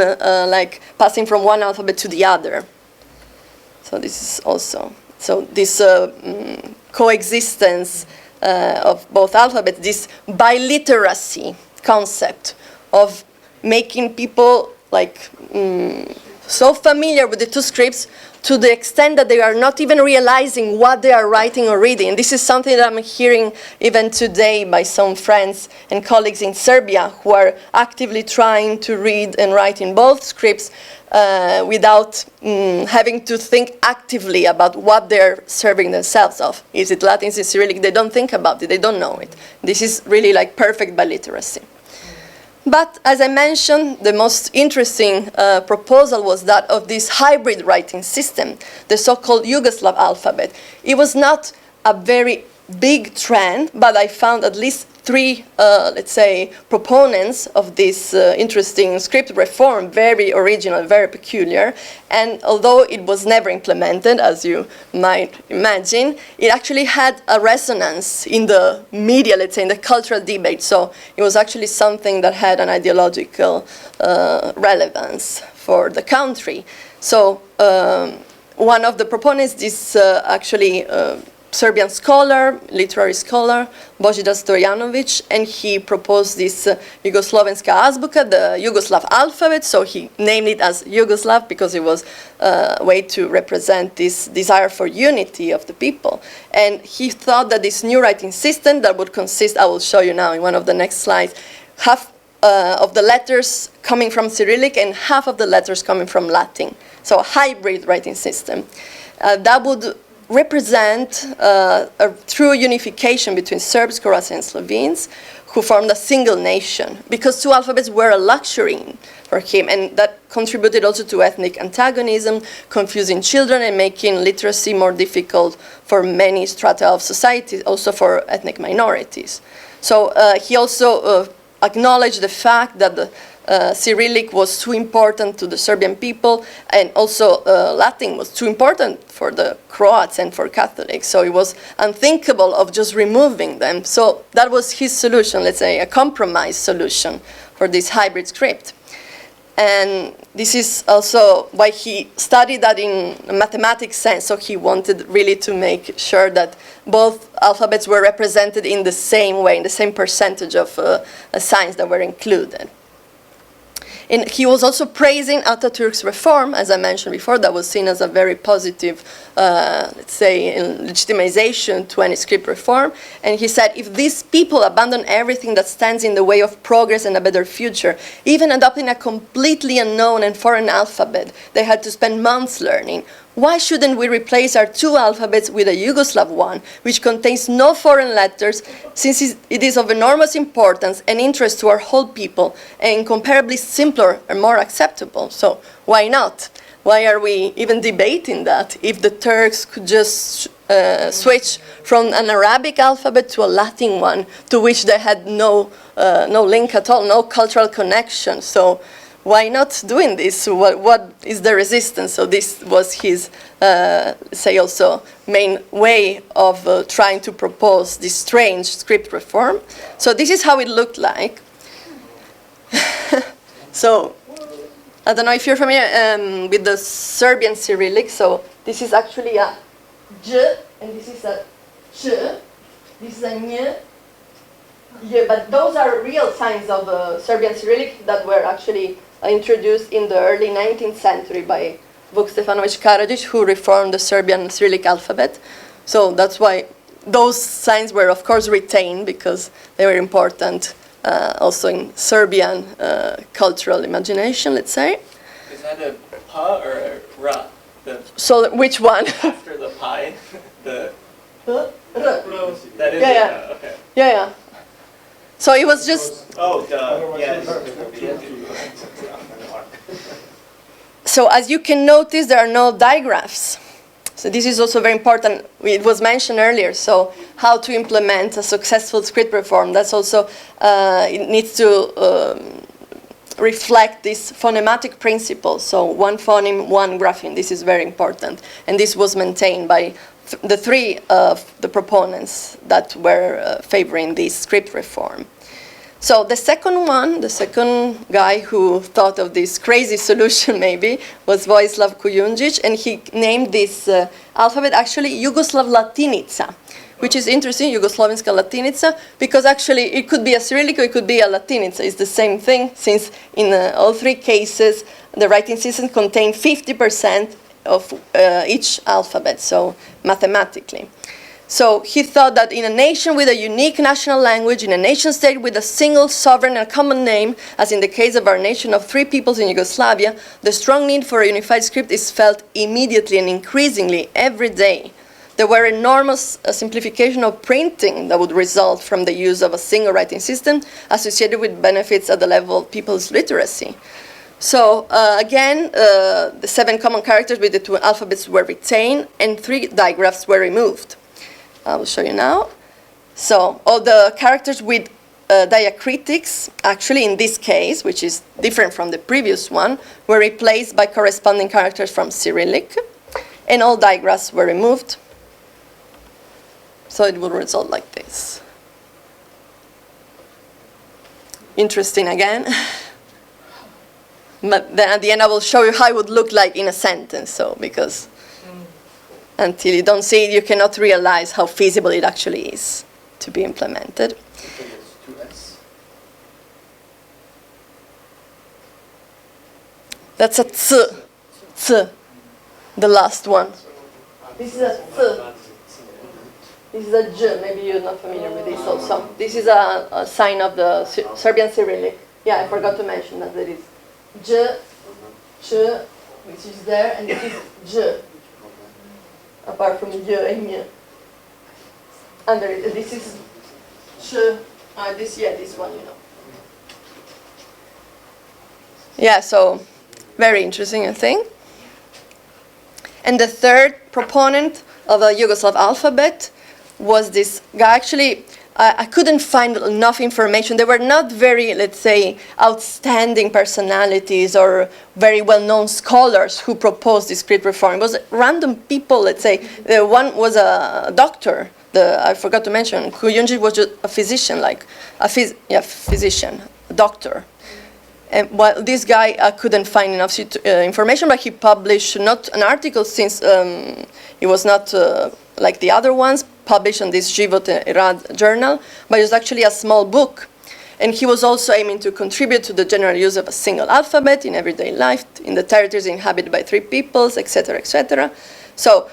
like passing from one alphabet to the other. So this is also, so this coexistence of both alphabets, this biliteracy concept of making people like so familiar with the two scripts to the extent that they are not even realizing what they are writing or reading. This is something that I'm hearing even today by some friends and colleagues in Serbia who are actively trying to read and write in both scripts without having to think actively about what they're serving themselves of. Is it Latin, is it Cyrillic? They don't think about it, they don't know it. This is really like perfect biliteracy. But as I mentioned, the most interesting proposal was that of this hybrid writing system, the so-called Yugoslav alphabet. It was not a very big trend, but I found at least three, let's say, proponents of this interesting script reform, very original, very peculiar. And although it was never implemented, as you might imagine, it actually had a resonance in the media, let's say, in the cultural debate. So it was actually something that had an ideological relevance for the country. So one of the proponents is actually Serbian scholar, literary scholar, Božidar Stojanović, and he proposed this Jugoslovenska azbuka, the Yugoslav alphabet, so he named it as Yugoslav because it was a way to represent this desire for unity of the people. And he thought that this new writing system that would consist, I will show you now in one of the next slides, half of the letters coming from Cyrillic and half of the letters coming from Latin. So a hybrid writing system. That would represent a true unification between Serbs, Croats, and Slovenes, who formed a single nation, because two alphabets were a luxury for him, and that contributed also to ethnic antagonism, confusing children and making literacy more difficult for many strata of society, also for ethnic minorities. So he also acknowledged the fact that the Cyrillic was too important to the Serbian people, and also Latin was too important for the Croats and for Catholics. So it was unthinkable of just removing them. So that was his solution, let's say, a compromise solution for this hybrid script. And this is also why he studied that in a mathematics sense. So he wanted really to make sure that both alphabets were represented in the same way, in the same percentage of signs that were included. And he was also praising Ataturk's reform, as I mentioned before, that was seen as a very positive, let's say, legitimization to any script reform. And he said, if these people abandon everything that stands in the way of progress and a better future, even adopting a completely unknown and foreign alphabet they had to spend months learning, why shouldn't we replace our two alphabets with a Yugoslav one, which contains no foreign letters, since it is of enormous importance and interest to our whole people, and incomparably simpler and more acceptable? So why not? Why are we even debating that? If the Turks could just switch from an Arabic alphabet to a Latin one, to which they had no link at all, no cultural connection. So why not doing this? What is the resistance? So this was his, say also, main way of trying to propose this strange script reform. So this is how it looked like. So I don't know if you're familiar with the Serbian Cyrillic. So this is actually a J, and this is a Ch. This is a Ñ. Yeah, but those are real signs of Serbian Cyrillic that were actually introduced in the early 19th century by Vuk Stefanović Karadžić, who reformed the Serbian Cyrillic alphabet. So that's why those signs were, of course, retained, because they were important also in Serbian cultural imagination, let's say. Is that a pa or a ra? So which one? After the pi, the R. that is Yeah. okay. Yeah. So it was just. Oh, duh. Yes. So as you can notice, there are no digraphs. So this is also very important. It was mentioned earlier. So how to implement a successful script reform? That's also it needs to reflect this phonematic principle. So one phoneme, one grapheme. This is very important. And this was maintained by the three of the proponents that were favoring this script reform. So the second one, the second guy who thought of this crazy solution maybe, was Vojislav Kujundžić, and he named this alphabet actually Yugoslav Latinica, which is interesting, Jugoslavenska Latinica, because actually it could be a Cyrillic or it could be a Latinica. It's the same thing, since in all three cases the writing system contained 50% of each alphabet, so mathematically. So he thought that in a nation with a unique national language, in a nation state with a single sovereign and common name, as in the case of our nation of three peoples in Yugoslavia, the strong need for a unified script is felt immediately and increasingly every day. There were enormous simplification of printing that would result from the use of a single writing system associated with benefits at the level of people's literacy. So again, the 7 common characters with the 2 alphabets were retained and 3 digraphs were removed. I will show you now. So all the characters with diacritics, actually in this case, which is different from the previous one, were replaced by corresponding characters from Cyrillic, and all digraphs were removed. So it will result like this. Interesting again. But then at the end I will show you how it would look like in a sentence, so because until you don't see it, you cannot realize how feasible it actually is to be implemented. That's a ts, the last one. This is a ts. This is a j. Maybe you're not familiar with this also. This is a sign of the Serbian Cyrillic. Yeah, I forgot to mention that there is j, ch, which is there, and this is j. Apart from j and j. And this is ch. This one, you know. Yeah, so very interesting, I think. And the third proponent of the Yugoslav alphabet was this guy. Actually, I couldn't find enough information. There were not very, let's say, outstanding personalities or very well-known scholars who proposed this script reform. It was random people, let's say. One was a doctor. I forgot to mention, Kujundžić was a physician, like a physician, a doctor. And while this guy, I couldn't find enough information, but he published not an article, since it was not like the other ones, published on this Život i Rad journal, but it was actually a small book. And he was also aiming to contribute to the general use of a single alphabet in everyday life, in the territories inhabited by 3 peoples, etc., etc. So,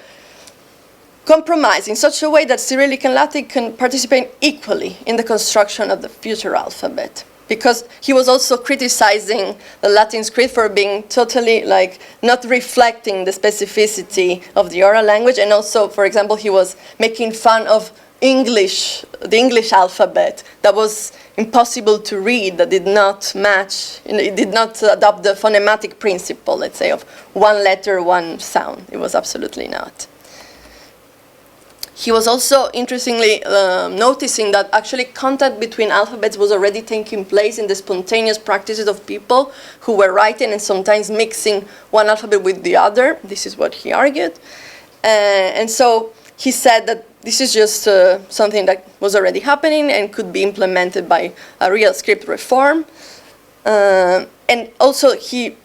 compromise in such a way that Cyrillic and Latin can participate equally in the construction of the future alphabet. Because he was also criticizing the Latin script for being totally like not reflecting the specificity of the oral language, and also, for example, he was making fun of English, the English alphabet that was impossible to read, that did not match, it did not adopt the phonematic principle, let's say, of 1 letter, 1 sound. It was absolutely not. He was also, interestingly, noticing that actually contact between alphabets was already taking place in the spontaneous practices of people who were writing and sometimes mixing one alphabet with the other. This is what he argued. And so he said that this is just something that was already happening and could be implemented by a real script reform. And also he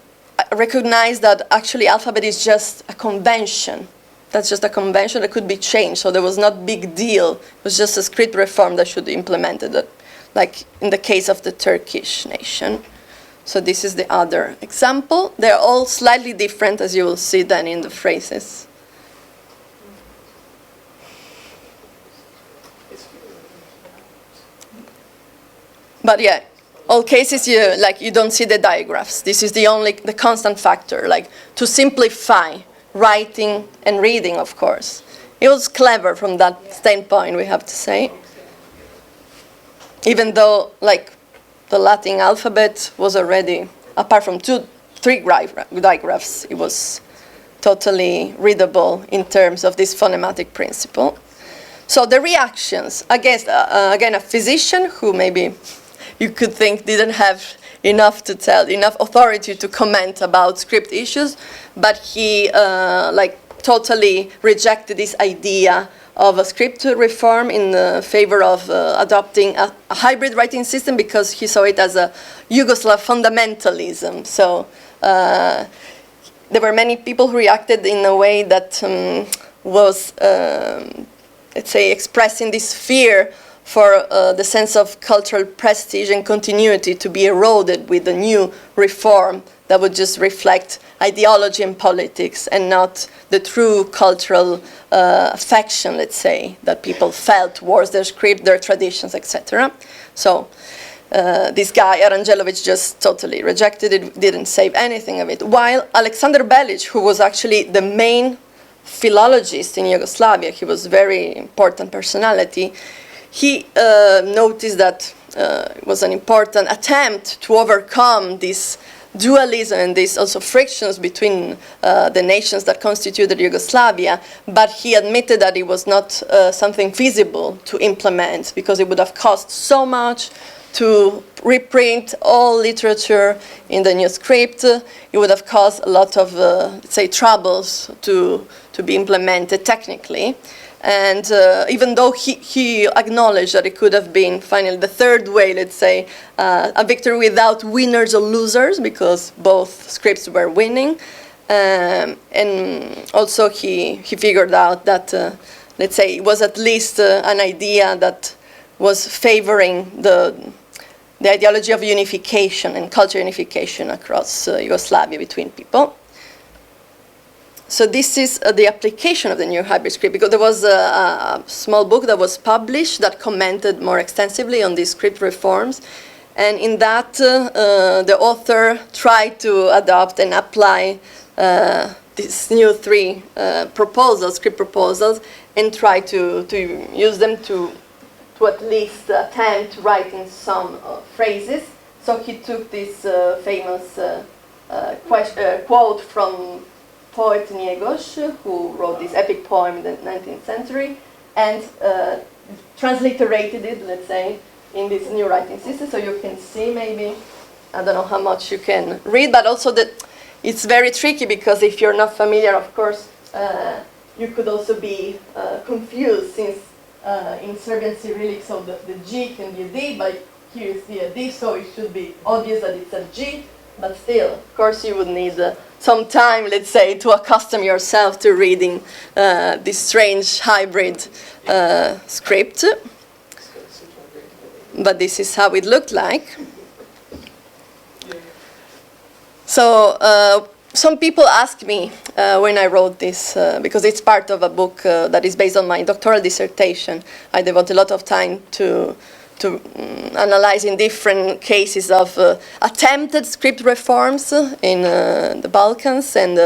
recognized that actually alphabet is just a convention. That's just a convention that could be changed, so there was not big deal. It was just a script reform that should be implemented, like in the case of the Turkish nation. So this is the other example. They're all slightly different, as you will see then in the phrases. But yeah, all cases you don't see the digraphs. This is the constant factor, like to simplify writing and reading, of course. It was clever from that standpoint, we have to say. Even though, like, the Latin alphabet was already, apart from 2-3 digraphs, it was totally readable in terms of this phonematic principle. So the reactions against, again, a physician who maybe you could think didn't have enough to tell, enough authority to comment about script issues, but he totally rejected this idea of a script reform in favor of adopting a hybrid writing system because he saw it as a Yugoslav fundamentalism. So there were many people who reacted in a way that was, let's say, expressing this fear for the sense of cultural prestige and continuity to be eroded with a new reform that would just reflect ideology and politics and not the true cultural affection, let's say, that people felt towards their script, their traditions, etc. So this guy, Aranđelović, just totally rejected it, didn't save anything of it. While Aleksandar Belić, who was actually the main philologist in Yugoslavia, he was a very important personality, he noticed that it was an important attempt to overcome this dualism and these also frictions between the nations that constituted Yugoslavia, but he admitted that it was not something feasible to implement because it would have cost so much to reprint all literature in the new script. It would have caused a lot of, let's say, troubles to be implemented technically. And even though he acknowledged that it could have been finally the third way, let's say, a victory without winners or losers, because both scripts were winning. And also he figured out that, let's say, it was at least an idea that was favoring the ideology of unification and cultural unification across Yugoslavia between people. So this is the application of the new hybrid script, because there was a small book that was published that commented more extensively on these script reforms. And in that, the author tried to adopt and apply these new three script proposals, and try to use them to at least attempt writing some phrases. So he took this famous quote from poet Njegoš, who wrote this epic poem in the 19th century, and transliterated it, let's say, in this new writing system. So you can see maybe, I don't know how much you can read, but also that it's very tricky because if you're not familiar, of course, you could also be confused since in Serbian Cyrillic, so the G can be a D, but here you see a D, so it should be obvious that it's a G, but still, of course, you would need some time, let's say, to accustom yourself to reading this strange hybrid script. But this is how it looked like. So some people ask me when I wrote this, because it's part of a book that is based on my doctoral dissertation. I devote a lot of time to analyzing different cases of attempted script reforms in the Balkans and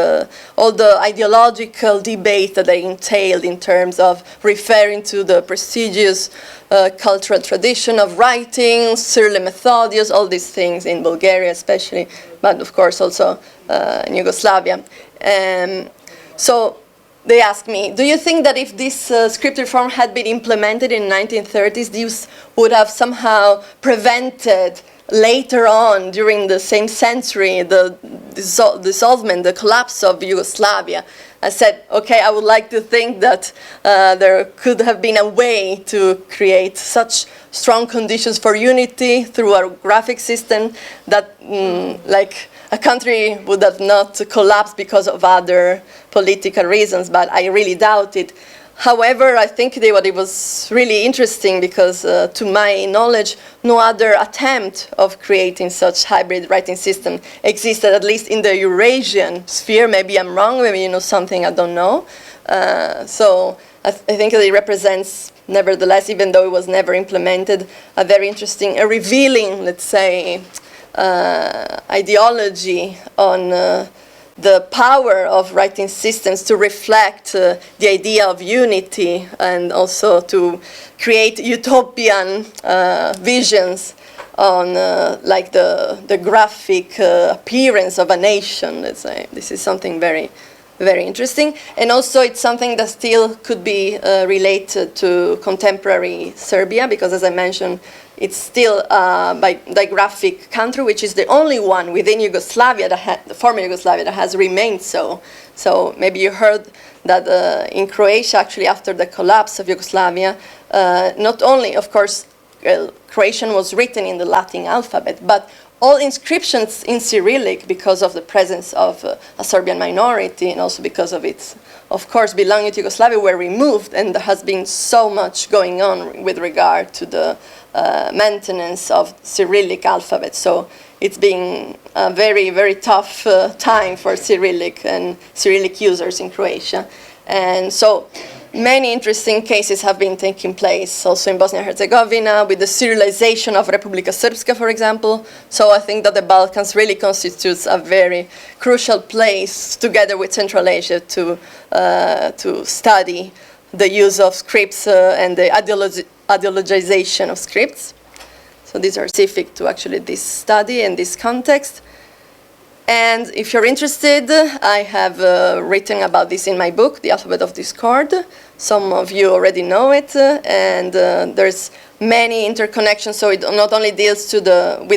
all the ideological debate that they entailed in terms of referring to the prestigious cultural tradition of writing, Cyril and Methodius, all these things in Bulgaria especially, but of course also in Yugoslavia. So they ask me, do you think that if this script reform had been implemented in the 1930s, this would have somehow prevented later on, during the same century, the dissolvement, the collapse of Yugoslavia? I said, okay, I would like to think that there could have been a way to create such strong conditions for unity through a graphic system that, like, a country would have not collapsed because of other political reasons, but I really doubt it. However, I think what it was really interesting because, to my knowledge, no other attempt of creating such hybrid writing system existed, at least in the Eurasian sphere. Maybe I'm wrong, maybe you know something I don't know. So I think that it represents, nevertheless, even though it was never implemented, a very interesting, a revealing, let's say, ideology on the power of writing systems to reflect the idea of unity and also to create utopian visions on like the graphic appearance of a nation, let's say. This is something very, very interesting. And also it's something that still could be related to contemporary Serbia, because as I mentioned, it's still a digraphic country, which is the only one within Yugoslavia, the former Yugoslavia, that has remained so. So maybe you heard that in Croatia, actually after the collapse of Yugoslavia, not only, of course, Croatian was written in the Latin alphabet, but all inscriptions in Cyrillic, because of the presence of a Serbian minority and also because of its, of course, belonging to Yugoslavia, were removed, and there has been so much going on with regard to the maintenance of Cyrillic alphabet. So it's been a very, very tough time for Cyrillic and Cyrillic users in Croatia. And so many interesting cases have been taking place also in Bosnia and Herzegovina with the Cyrilization of Republika Srpska, for example. So I think that the Balkans really constitutes a very crucial place, together with Central Asia, to study the use of scripts and the ideologization of scripts. So these are specific to actually this study and this context. And if you're interested, I have written about this in my book, The Alphabet of Discord. Some of you already know it, and there's many interconnections. So it not only deals with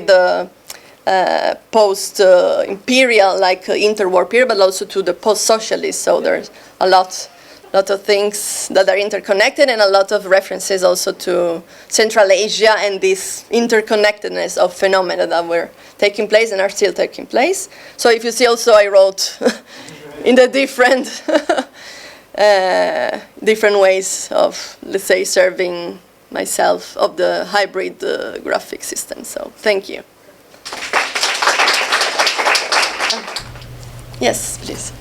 the post-imperial, like interwar period, but also to the post-socialist. So there's a lot of things that are interconnected, and a lot of references also to Central Asia and this interconnectedness of phenomena that were taking place and are still taking place. So if you see also, I wrote in the different different ways of, let's say, serving myself of the hybrid graphic system. So thank you. Yes, please.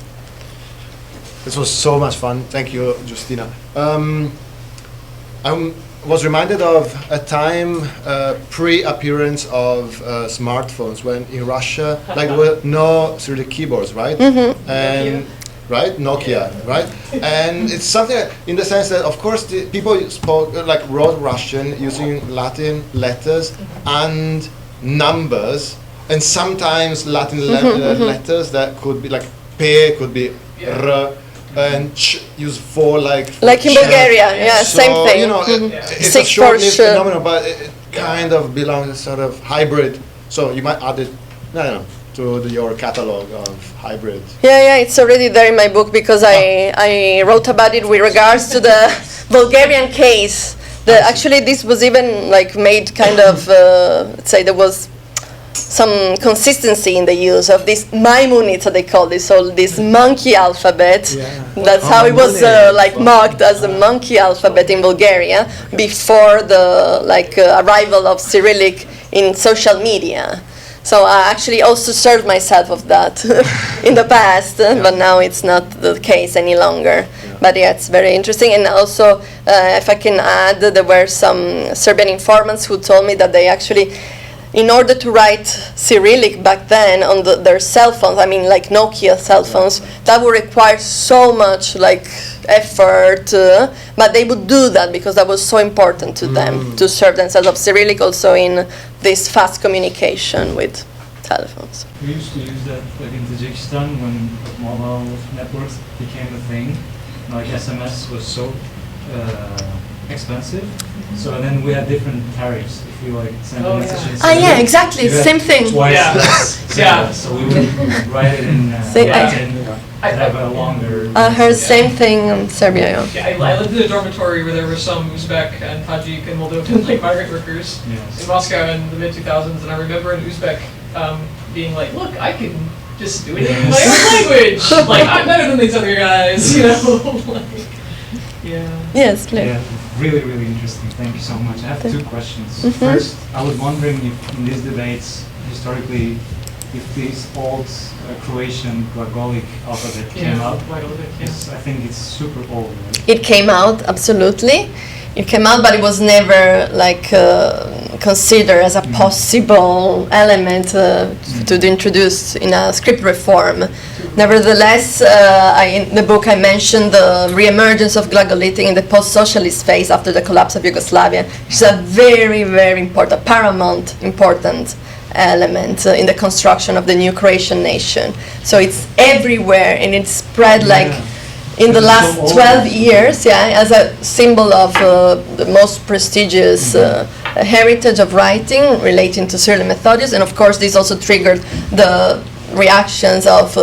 This was so much fun. Thank you, Justina. I was reminded of a time pre-appearance of smartphones, when in Russia, like, there were no Cyrillic keyboards, right? Mm-hmm. And right, Nokia, right? And it's something in the sense that, of course, the people wrote Russian using Latin letters and numbers, and sometimes Latin letters that could be like P, could be R, and Ch use for like in Bulgaria, yeah, so, same thing. You know, it's a short-lived phenomenon, but it kind of belongs sort of hybrid. So you might add it, to your catalog of hybrid. Yeah, it's already there in my book, because I wrote about it with regards to the Bulgarian case. Actually, this was even like made kind of, let's say there was some consistency in the use of this Maimunita, they call this, so this monkey alphabet. Yeah. That's how it was marked as a monkey alphabet in Bulgaria before the arrival of Cyrillic in social media. So I actually also served myself of that in the past, but now it's not the case any longer. Yeah. But yeah, it's very interesting. And also, if I can add, there were some Serbian informants who told me that they actually, in order to write Cyrillic back then on their cell phones, I mean like Nokia cell phones, that would require so much effort, but they would do that because that was so important to them to serve themselves of Cyrillic also in this fast communication with telephones. We used to use that in Tajikistan when mobile networks became a thing. SMS was so expensive. So then we had different tariffs. If you send a message in Cyrillic, yeah, exactly, same thing. Twice less. Yeah. So we would write it in Latin. Have a longer. I heard same thing in Serbia. Yeah, I lived in a dormitory where there were some Uzbek and Tajik and Moldovan migrant workers in Moscow in the mid 2000s, and I remember an Uzbek being like, "Look, I can just do it in my own language. I'm better than these other guys, Yeah. Yes, please. Yeah, really, really interesting. Thank you so much. I have two questions. First, I was wondering if in these debates, historically, if this old Croatian Glagolic alphabet came out. Yes, I think it's super old. Right? It came out, absolutely. It came out, but it was never considered as a possible element to introduce in a script reform. Nevertheless, in the book I mentioned the re-emergence of Glagolitic in the post-socialist phase after the collapse of Yugoslavia, which is a very, very important, paramount important element in the construction of the new Croatian nation. So it's everywhere, and it's spread like in the last 12 years, as a symbol of the most prestigious heritage of writing relating to Cyril and Methodius. And of course, this also triggered the reactions of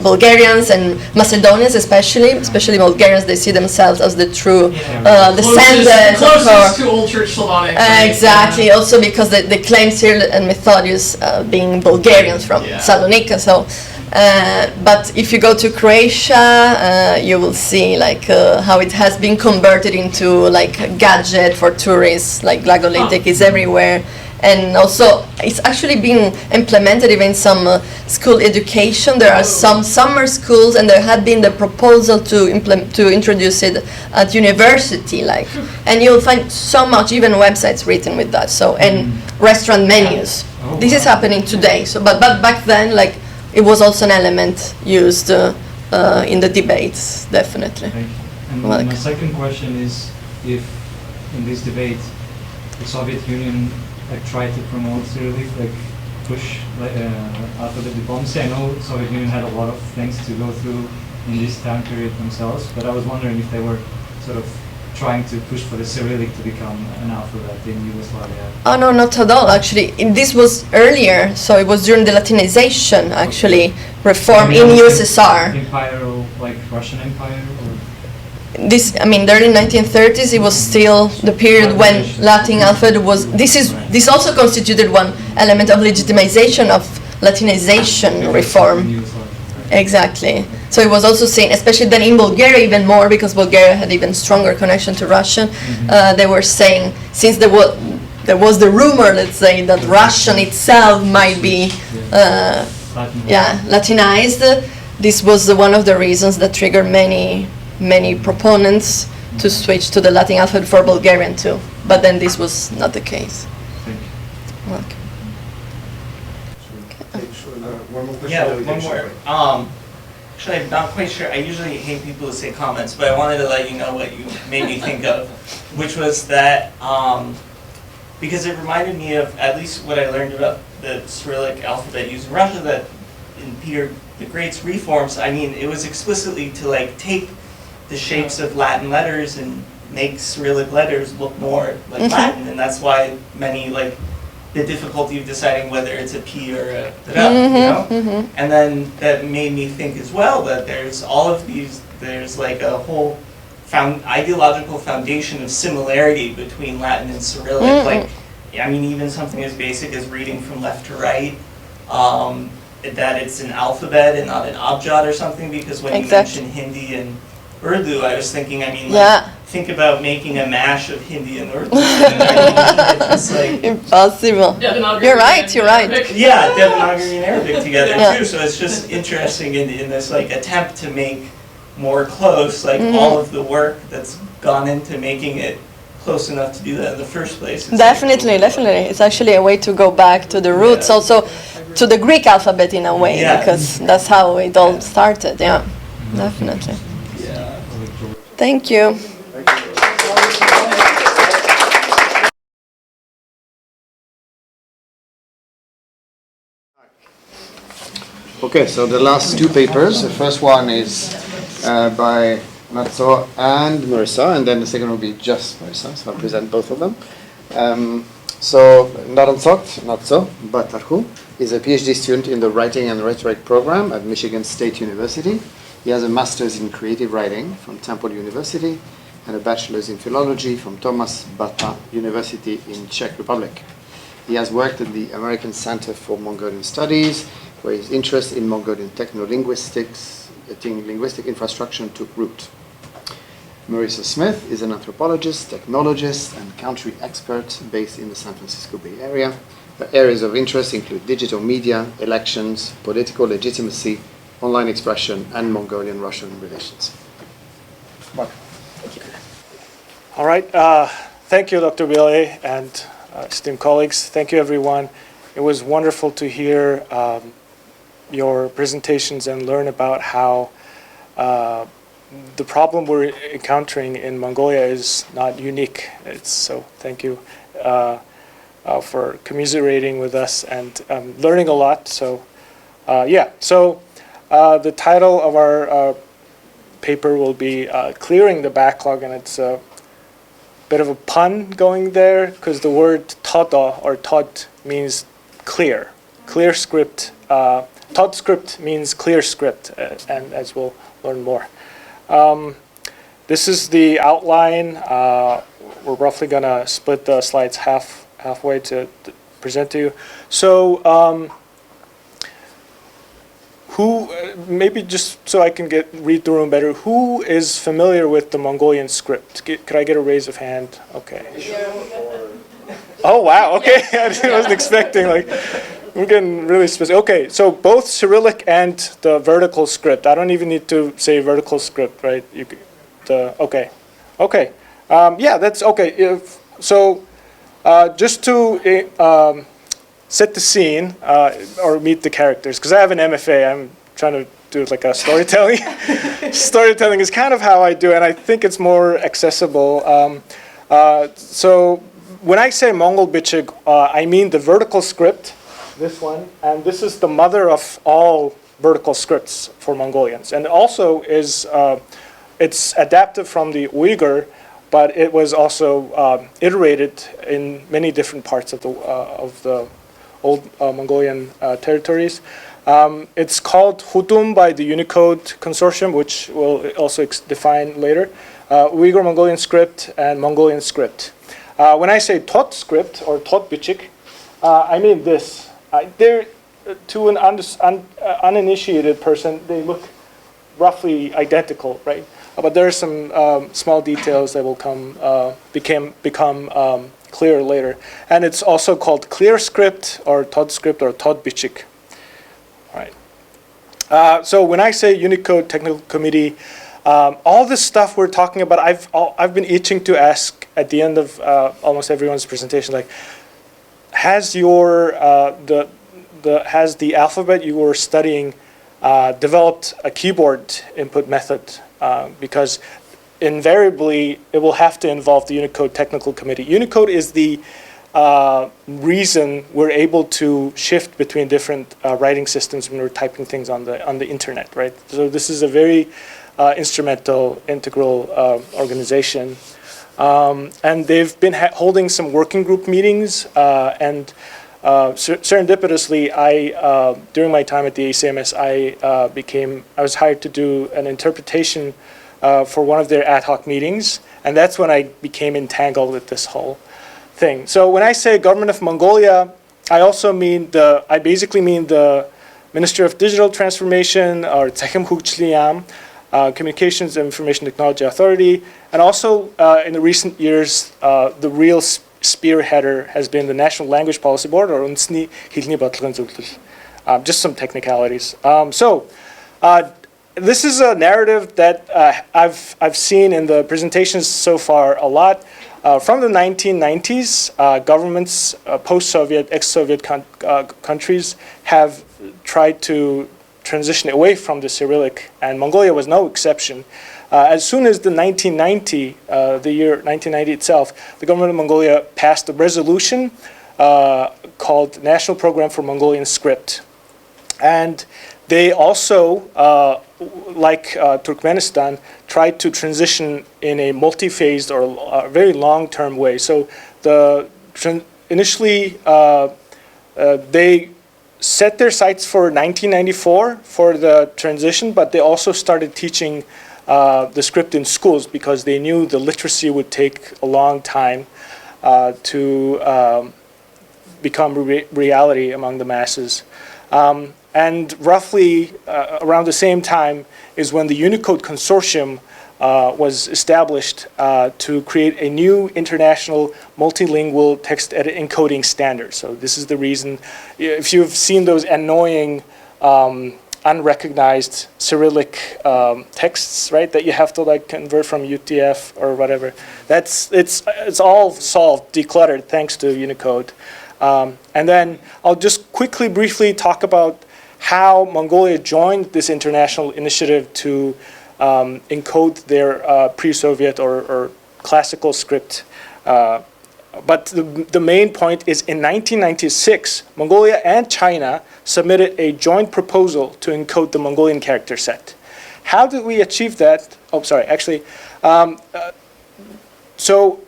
Bulgarians and Macedonians, especially Bulgarians. They see themselves as the true descendants closest to Old Church Slavonic. Exactly. Also because they claim Cyril and Methodius being Bulgarians from Salonika. So, but if you go to Croatia, you will see like how it has been converted into like a gadget for tourists. Like Glagolitic is everywhere. And also, it's actually being implemented even in some school education. There are some summer schools, and there had been the proposal to introduce it at university. And you'll find so much, even websites written with that. So, and restaurant menus. This is happening today. So, but back then, like it was also an element used in the debates, definitely. And my second question is, if in this debate, the Soviet Union tried to promote Cyrillic, push alphabet diplomacy. I know the Soviet Union had a lot of things to go through in this time period themselves, but I was wondering if they were sort of trying to push for the Cyrillic to become an alphabet in Yugoslavia. Oh no, not at all. Actually, this was earlier, so it was during the Latinization, actually, reform in USSR. Imperial, like Russian Empire, or? This, I mean, the early 1930s, it was still the period when Latin alphabet was. This also constituted one element of legitimization of Latinization reform. Exactly. So it was also seen, especially then in Bulgaria, even more because Bulgaria had even stronger connection to Russian. They were saying, since there was the rumor, let's say, that Russian itself might be, Latinized. This was one of the reasons that triggered many proponents to switch to the Latin alphabet for Bulgarian too, but then this was not the case. Okay. One more question. Yeah, one more. Actually, I'm not quite sure. I usually hate people who say comments, but I wanted to let you know what you made me think of, which was that because it reminded me of at least what I learned about the Cyrillic alphabet used in Russia, that in Peter the Great's reforms, I mean, it was explicitly to like take the shapes of Latin letters and make Cyrillic letters look more like Latin, and that's why many like the difficulty of deciding whether it's a P or a da, you know? And then that made me think as well that there's all of these, there's like a whole ideological foundation of similarity between Latin and Cyrillic. Like, I mean, even something as basic as reading from left to right, that it's an alphabet and not an abjad or something, because when you mention Hindi and Urdu, I was thinking, I mean, like, think about making a mash of Hindi and Urdu. It's like impossible. You're right. Yeah, Devanagari and Arabic together too. So it's just interesting in this like attempt to make more close, like all of the work that's gone into making it close enough to do that in the first place. Definitely. It's actually a way to go back to the roots, also to the Greek alphabet in a way, because that's how it all started. Yeah, definitely. Thank you. Okay, so the last two papers. The first one is by Natso and Marissa, and then the second will be just Marissa, so I'll present both of them. So Natso Batarhu is a PhD student in the Writing and Rhetoric program at Michigan State University. He has a master's in creative writing from Temple University and a bachelor's in philology from Thomas Bata University in Czech Republic. He has worked at the American Center for Mongolian Studies, where his interest in Mongolian linguistic infrastructure took root. Marissa Smith is an anthropologist, technologist, and country expert based in the San Francisco Bay Area. Her areas of interest include digital media, elections, political legitimacy, online expression, and Mongolian-Russian relations. Mark. All right. Thank you, Dr. Billy, and esteemed colleagues. Thank you, everyone. It was wonderful to hear your presentations and learn about how the problem we're encountering in Mongolia is not unique. So thank you for commiserating with us and learning a lot. So yeah, so the title of our paper will be Clearing the Backlog, and it's a bit of a pun going there because the word Toda or Tod means clear script. Tod script means clear script, and as we'll learn more. This is the outline. We're roughly gonna split the slides halfway to present to you. So maybe just so I can read the room better, who is familiar with the Mongolian script? Could I get a raise of hand? Okay. Oh wow, okay. I wasn't expecting, like, we're getting really specific. Okay, so both Cyrillic and the vertical script. I don't even need to say vertical script, right? Okay. Yeah, that's okay. So just to set the scene or meet the characters, because I have an MFA, I'm trying to do like a storytelling. Storytelling is kind of how I do it, and I think it's more accessible. So when I say Mongol Bichig, I mean the vertical script, this one, and this is the mother of all vertical scripts for Mongolians, and also is it's adapted from the Uyghur, but it was also iterated in many different parts of the old Mongolian territories. It's called Hudum by the Unicode Consortium, which we'll also define later. Uyghur Mongolian script and Mongolian script. When I say Tot script or Tot Bichik, I mean this. They're, to an uninitiated person, they look roughly identical, right? But there are some small details that will become clear later. And it's also called clear script or Tod script or Tod Bichik. All right. So when I say Unicode Technical Committee, all this stuff we're talking about, I've been itching to ask at the end of almost everyone's presentation, like, has your has the alphabet you were studying developed a keyboard input method? Because invariably it will have to involve the Unicode Technical Committee. Unicode is the reason we're able to shift between different writing systems when we're typing things on the internet, right? So this is a very instrumental, integral organization. And they've been holding some working group meetings, and serendipitously, during my time at the ACMS, I was hired to do an interpretation for one of their ad hoc meetings, and that's when I became entangled with this whole thing. So when I say Government of Mongolia, I basically mean the Ministry of Digital Transformation, or Tsekhim Hukchliam, Communications and Information Technology Authority, and also in the recent years, the real spearheader has been the National Language Policy Board, or UNSNI Hilni Batlgan Zultul. Just some technicalities. This is a narrative that I've seen in the presentations so far a lot. From the 1990s, governments, post-Soviet, ex-Soviet countries have tried to transition away from the Cyrillic, and Mongolia was no exception. As soon as the 1990, the year 1990 itself, the government of Mongolia passed a resolution called National Program for Mongolian Script. And they also, like Turkmenistan, tried to transition in a multi-phased or very long-term way. So initially, they set their sights for 1994 for the transition, but they also started teaching the script in schools because they knew the literacy would take a long time to become reality among the masses. And roughly around the same time is when the Unicode Consortium was established to create a new international multilingual text edit encoding standard. So this is the reason, if you've seen those annoying unrecognized Cyrillic texts, right, that you have to like convert from UTF or whatever, it's all solved, decluttered, thanks to Unicode. And then I'll just briefly talk about how Mongolia joined this international initiative to encode their pre-Soviet or classical script. But the main point is in 1996, Mongolia and China submitted a joint proposal to encode the Mongolian character set. How did we achieve that? Oh, sorry, actually. So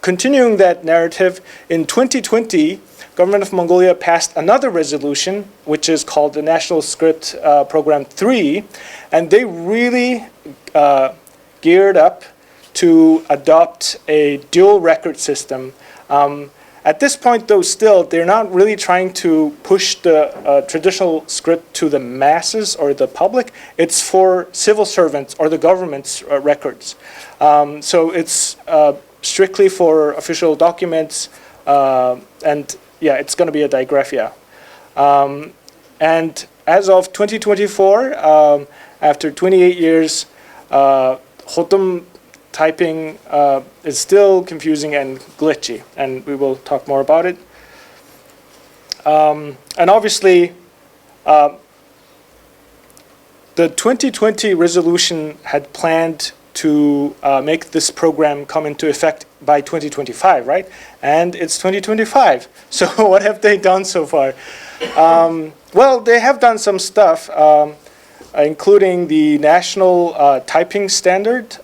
continuing that narrative, in 2020, Government of Mongolia passed another resolution, which is called the National Script Program 3, and they really geared up to adopt a dual record system. At this point, though, still, they're not really trying to push the traditional script to the masses or the public. It's for civil servants or the government's records. So it's strictly for official documents, and yeah, it's going to be a digraphia. And as of 2024, after 28 years, Khotum typing is still confusing and glitchy, and we will talk more about it. And obviously, the 2020 resolution had planned to make this program come into effect by 2025, right? And it's 2025. So what have they done so far? Well, they have done some stuff, including the national typing standard.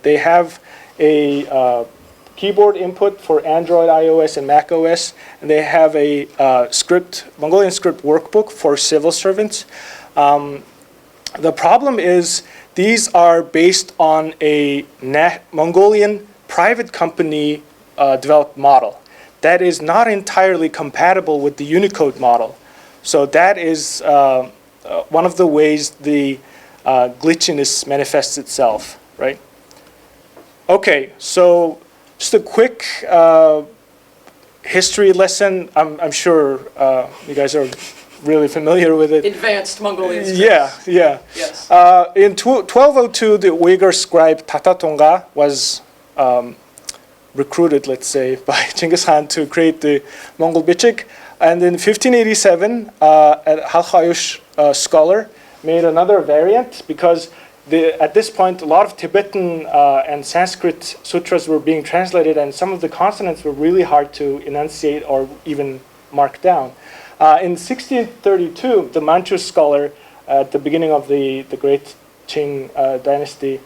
They have a keyboard input for Android, iOS, and Mac OS, and they have a Mongolian script workbook for civil servants. The problem is these are based on a Mongolian private company developed model that is not entirely compatible with the Unicode model. So that is one of the ways the glitchiness manifests itself, right? Okay, so just a quick history lesson. I'm sure you guys are really familiar with it. Advanced Mongolian scripts. Yeah. Yes. In 1202, the Uyghur scribe Tatatonga was recruited, let's say, by Genghis Khan to create the Mongol Bichik. And in 1587, a Halkhayush scholar made another variant because at this point, a lot of Tibetan and Sanskrit sutras were being translated, and some of the consonants were really hard to enunciate or even mark down. In 1632, the Manchu scholar at the beginning of the Great Qing dynasty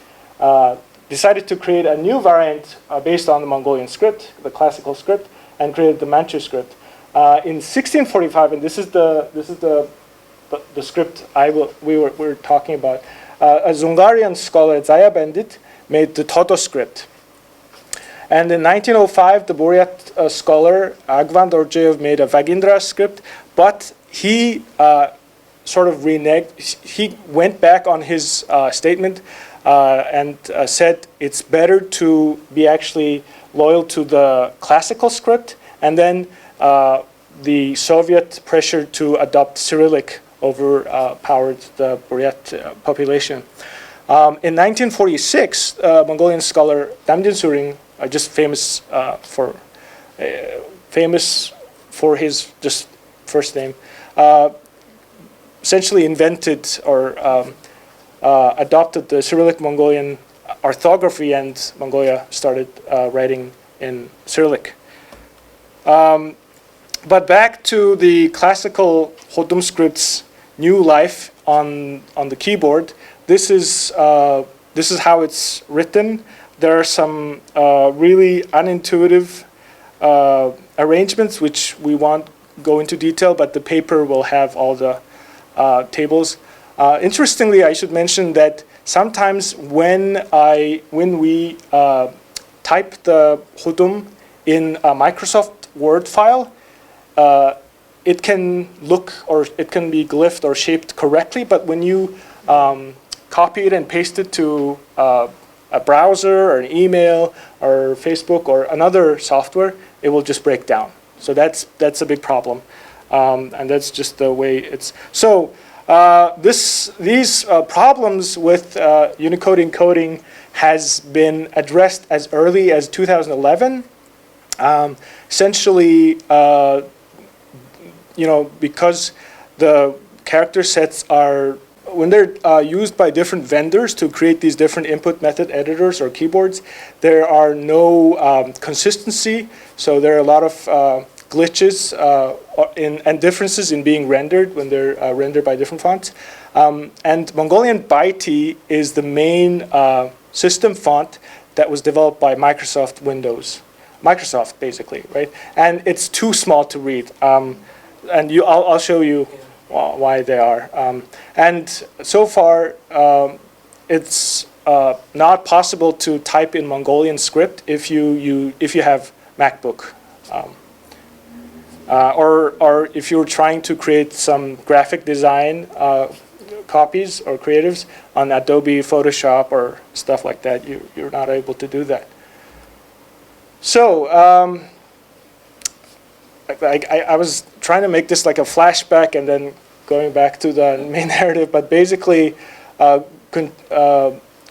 decided to create a new variant based on the Mongolian script, the classical script, and created the Manchu script. In 1645, and this is the script we were talking about. A Zungarian scholar, Zaya Bandit, made the Toto script. And in 1905, the Buryat scholar Agvan Dorjeev made a Vagindra script, but he sort of reneged. He went back on his statement and said it's better to be actually loyal to the classical script, and then the Soviet pressure to adopt Cyrillic overpowered the Buryat population. In 1946, Mongolian scholar Damjin Suring, just famous for his just first name, essentially invented or adopted the Cyrillic Mongolian orthography, and Mongolia started writing in Cyrillic. But back to the classical Khotum script's new life on the keyboard. This is how it's written. There are some really unintuitive arrangements which we won't go into detail, but the paper will have all the tables. Interestingly, I should mention that sometimes when we type the Khotum in a Microsoft Word file, it can look or it can be glyphed or shaped correctly, but when you copy it and paste it to a browser or an email or Facebook or another software, it will just break down. So that's a big problem, and that's just the way it's. So these problems with Unicode encoding has been addressed as early as 2011. Essentially, because the character sets are, when they're used by different vendors to create these different input method editors or keyboards, there are no consistency. So there are a lot of glitches and differences in being rendered when they're rendered by different fonts. And Mongolian BaiTi is the main system font that was developed by Microsoft Windows. Microsoft, basically, right? And it's too small to read. And I'll show you why they are. And so far, it's not possible to type in Mongolian script if you have MacBook. Or if you're trying to create some graphic design copies or creatives on Adobe Photoshop or stuff like that, you're not able to do that. So I was trying to make this like a flashback and then going back to the main narrative, but basically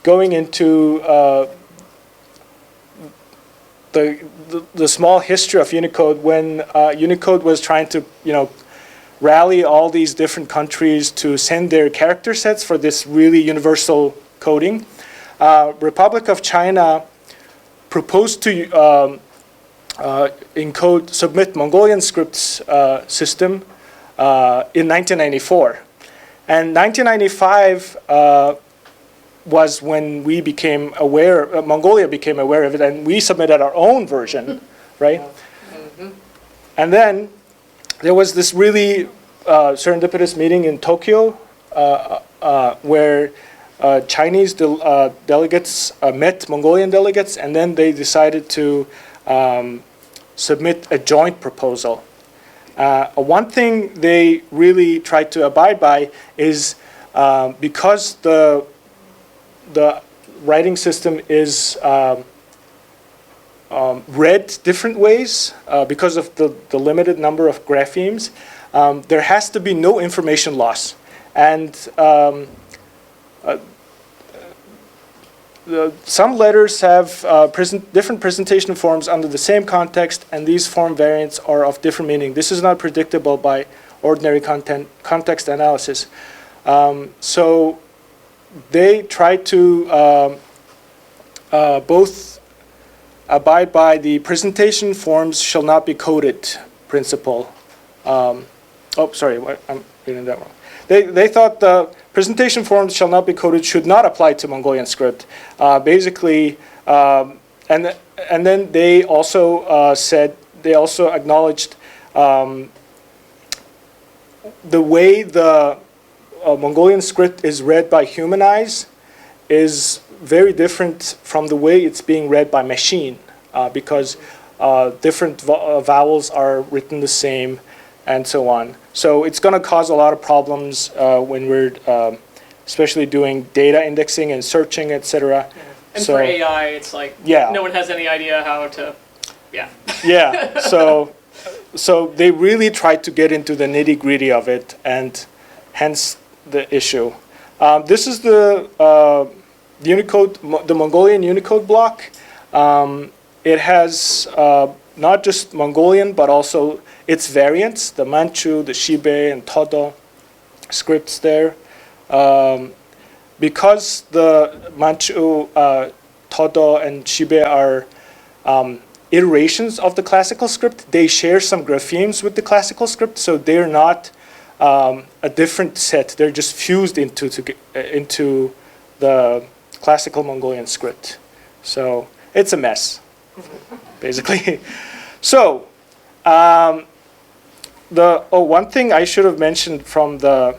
going into the small history of Unicode when Unicode was trying to rally all these different countries to send their character sets for this really universal coding. Republic of China proposed to submit Mongolian scripts system in 1994. And 1995 was when we became aware, Mongolia became aware of it, and we submitted our own version, right? Mm-hmm. And then there was this really serendipitous meeting in Tokyo where Chinese delegates met Mongolian delegates, and then they decided to submit a joint proposal. One thing they really tried to abide by is because the writing system is read different ways because of the limited number of graphemes, there has to be no information loss. And some letters have different presentation forms under the same context, and these form variants are of different meaning. This is not predictable by ordinary context analysis. So they try to both abide by the presentation forms shall not be coded principle. I'm reading that wrong. They thought the presentation forms shall not be coded should not apply to Mongolian script. Basically, and then they also acknowledged the way the Mongolian script is read by human eyes is very different from the way it's being read by machine because different vowels are written the same and so on. So it's going to cause a lot of problems when we're especially doing data indexing and searching, etc. Yeah. And for AI, it's like no one has any idea how to, Yeah, so they really tried to get into the nitty-gritty of it, and hence the issue. This is the Unicode, the Mongolian Unicode block. It has not just Mongolian, but also its variants, the Manchu, the Shibe, and Todo scripts there. Because the Manchu, Todo, and Shibe are iterations of the classical script, they share some graphemes with the classical script, so they're not a different set. They're just fused into the classical Mongolian script. So it's a mess, basically. So one thing I should have mentioned from the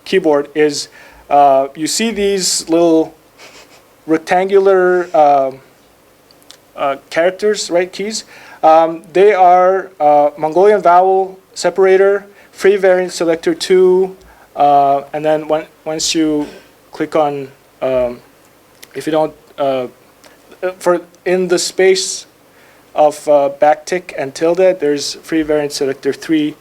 keyboard is you see these little rectangular characters, right, keys? They are Mongolian vowel separator, free variant selector 2, and then once you click on, if you don't, in the space of backtick and tilde, there's free variant selector 3,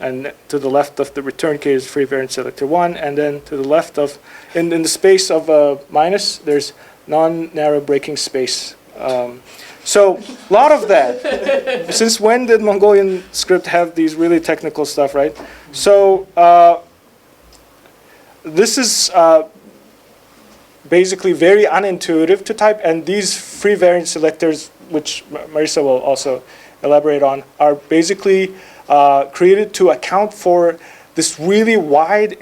and to the left of the return key is free variant selector 1, and then to the left of, in the space of minus, there's non-narrow breaking space. So a lot of that. Since when did Mongolian script have these really technical stuff, right? So this is basically very unintuitive to type, and these free variant selectors, which Marisa will also elaborate on, are basically created to account for this really wide,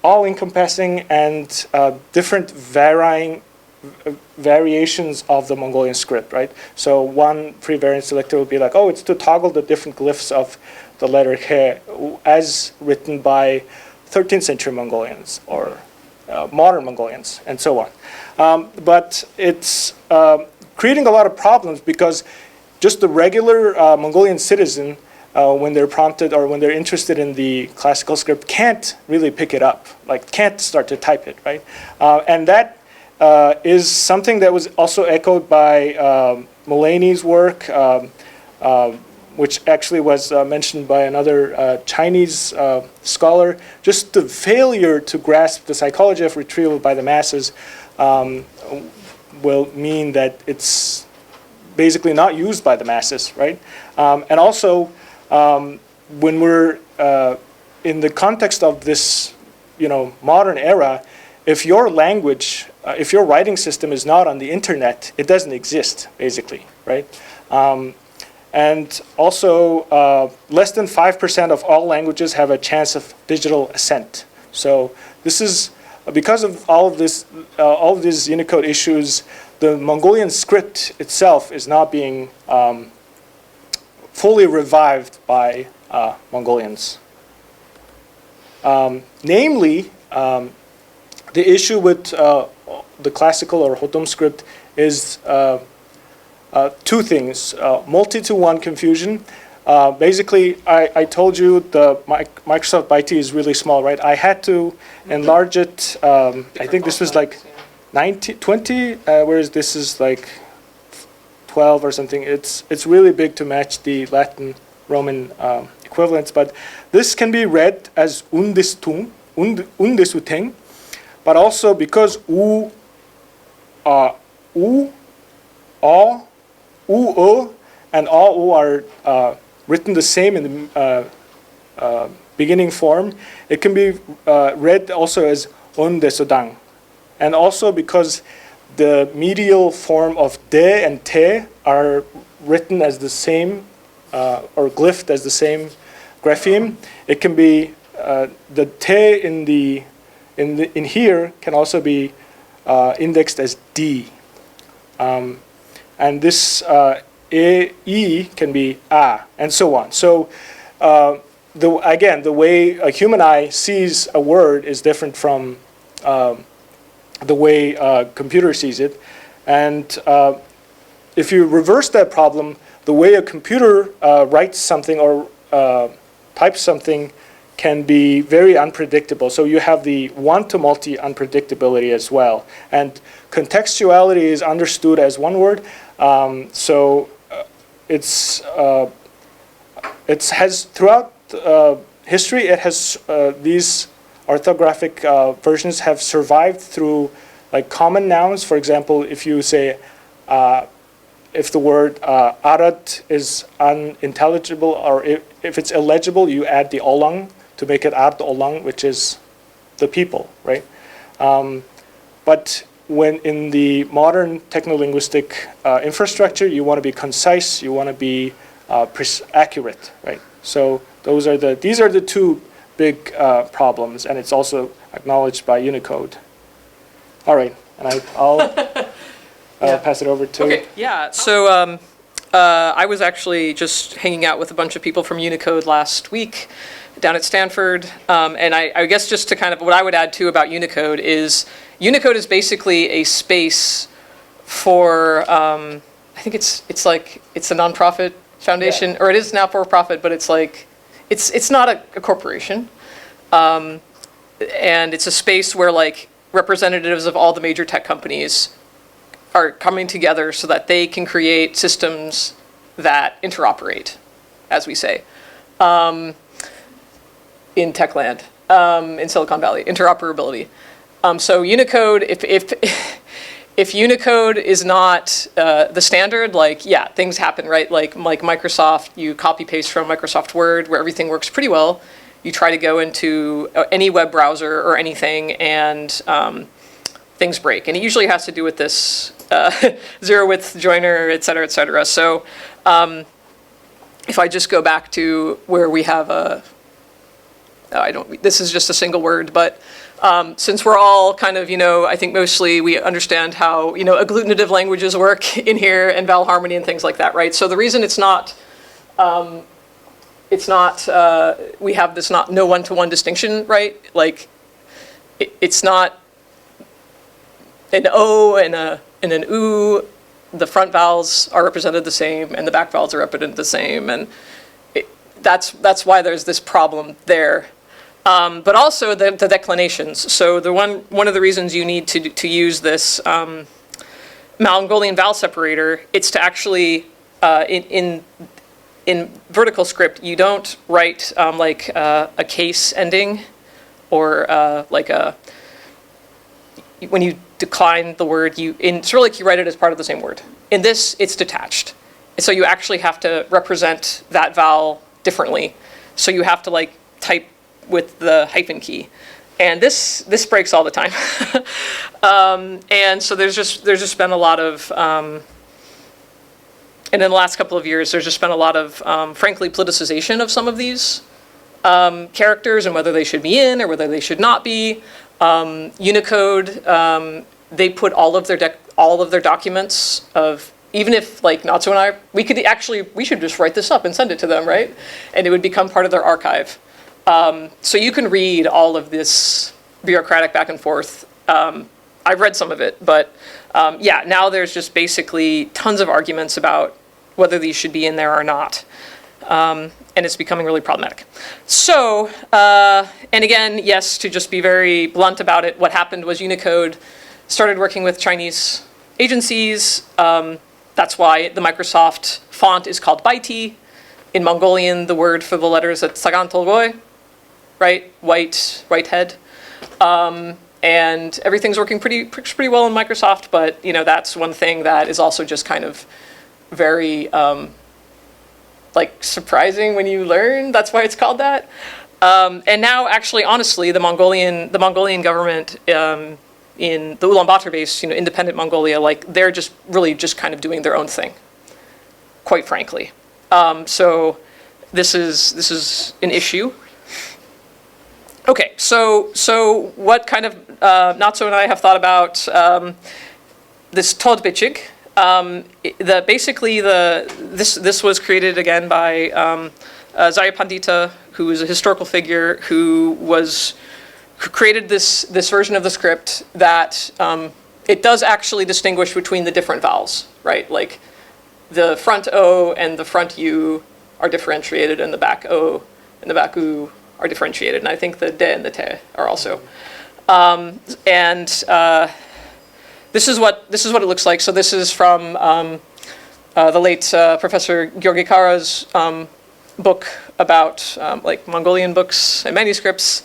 all-encompassing and different varying variations of the Mongolian script, right? So one free variant selector would be like, oh, it's to toggle the different glyphs of the letter He as written by 13th century Mongolians or modern Mongolians and so on. But it's creating a lot of problems because just the regular Mongolian citizen, when they're prompted or when they're interested in the classical script, can't really pick it up, like can't start to type it, right? And that is something that was also echoed by Mulaney's work, which actually was mentioned by another Chinese scholar. Just the failure to grasp the psychology of retrieval by the masses will mean that it's basically not used by the masses, right? And also, when we're in the context of this, modern era, if your language, if your writing system is not on the internet, it doesn't exist, basically, right? And also, less than 5% of all languages have a chance of digital ascent. So this is, because of all of this, all of these Unicode issues, the Mongolian script itself is not being fully revived by Mongolians. Namely, the issue with the classical or Hotom script is two things. Multi-to-one confusion. Basically, I told you the Microsoft ByteDance is really small, right? I had to enlarge it. I think this was like 20, whereas this is like 12 or something. It's really big to match the Latin Roman equivalents, but this can be read as undisuteng, but also because u, a, u, and a, u are written the same in the beginning form, it can be read also as undesodang. And also because the medial form of de and te are written as the same, or glyphed as the same grapheme, it can be the te in here can also be indexed as d, and this e can be a, and so on. So again, the way a human eye sees a word is different from the way a computer sees it, and if you reverse that problem, the way a computer writes something or types something can be very unpredictable. So you have the one-to-multi unpredictability as well. And contextuality is understood as one word. So it has throughout history, it has these orthographic versions have survived through like common nouns. For example, if you say if the word arat is unintelligible, or if it's illegible, you add the olang to make it art olang, which is the people, right? But when in the modern technolinguistic infrastructure, you want to be concise, you want to be accurate, right? So these are the two big problems, and it's also acknowledged by Unicode. All right, and I'll pass it over to. Okay, yeah. So I was actually just hanging out with a bunch of people from Unicode last week down at Stanford, and I guess just to kind of what I would add too about Unicode is basically a space for I think it's a nonprofit foundation, or it is now for profit, but it's like it's not a corporation, and it's a space where like representatives of all the major tech companies are coming together so that they can create systems that interoperate, as we say, in tech land, in Silicon Valley, interoperability. So Unicode, if if Unicode is not the standard, like, yeah, things happen, right? Like Microsoft, you copy paste from Microsoft Word, where everything works pretty well. You try to go into any web browser or anything, and things break. And it usually has to do with this zero width joiner, et cetera, et cetera. So if I just go back to where we have this is just a single word, but since we're all kind of, I think mostly we understand how, agglutinative languages work in here, and vowel harmony and things like that, right? So the reason we have this no one-to-one distinction, right? Like, it's not an O and an U, the front vowels are represented the same, and the back vowels are represented the same, and that's why there's this problem there. But also the declinations. So one of the reasons you need to use this Mongolian vowel separator, it's to actually in vertical script, you don't write like a case ending, or when you decline the word, it's really like you write it as part of the same word. In this, it's detached. And so you actually have to represent that vowel differently. So you have to like type with the hyphen key. And this breaks all the time. And so there's just been a lot of, and in the last couple of years, there's just been a lot of, frankly, politicization of some of these characters, and whether they should be in or whether they should not be. Unicode, they put all of their documents of, even if like Natsu and I, we should just write this up and send it to them, right? And it would become part of their archive. So you can read all of this bureaucratic back and forth. I've read some of it, but yeah, now there's just basically tons of arguments about whether these should be in there or not. And it's becoming really problematic. So, and again, yes, to just be very blunt about it, what happened was Unicode started working with Chinese agencies. That's why the Microsoft font is called Baiti. In Mongolian, the word for the letters is Sagan Tolgoi, right? White head. And everything's working pretty well in Microsoft, but that's one thing that is also just kind of very like surprising when you learn. That's why it's called that. And now, actually, honestly, the Mongolian government in the Ulaanbaatar base, independent Mongolia, like they're just really just kind of doing their own thing, quite frankly. So this is an issue. Okay, so what kind of Natsu and I have thought about this Todbichig. This was created again by Zaya Pandita, who is a historical figure who created this version of the script that it does actually distinguish between the different vowels, right? Like the front O and the front U are differentiated, and the back O and the back U are differentiated, and I think the de and the te are also. This is what it looks like. So this is from the late Professor Georgi Kara's book about like Mongolian books and manuscripts,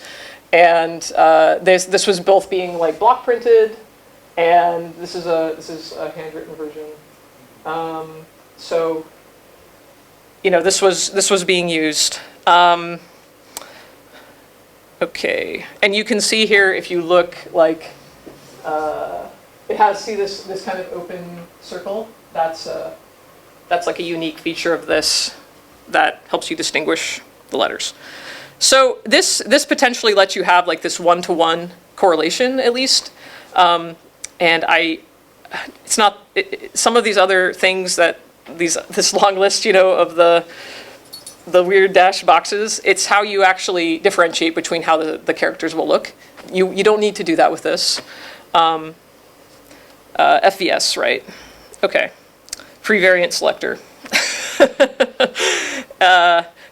and this was both being like block printed, and this is a handwritten version. So this was being used. Okay, and you can see here if you look like it has this kind of open circle. That's like a unique feature of this that helps you distinguish the letters. So this potentially lets you have like this one-to-one correlation at least, and it's not some of these other things that this long list of the weird dash boxes. It's how you actually differentiate between how the characters will look. You don't need to do that with this. FVS, right? Okay. Free variant selector.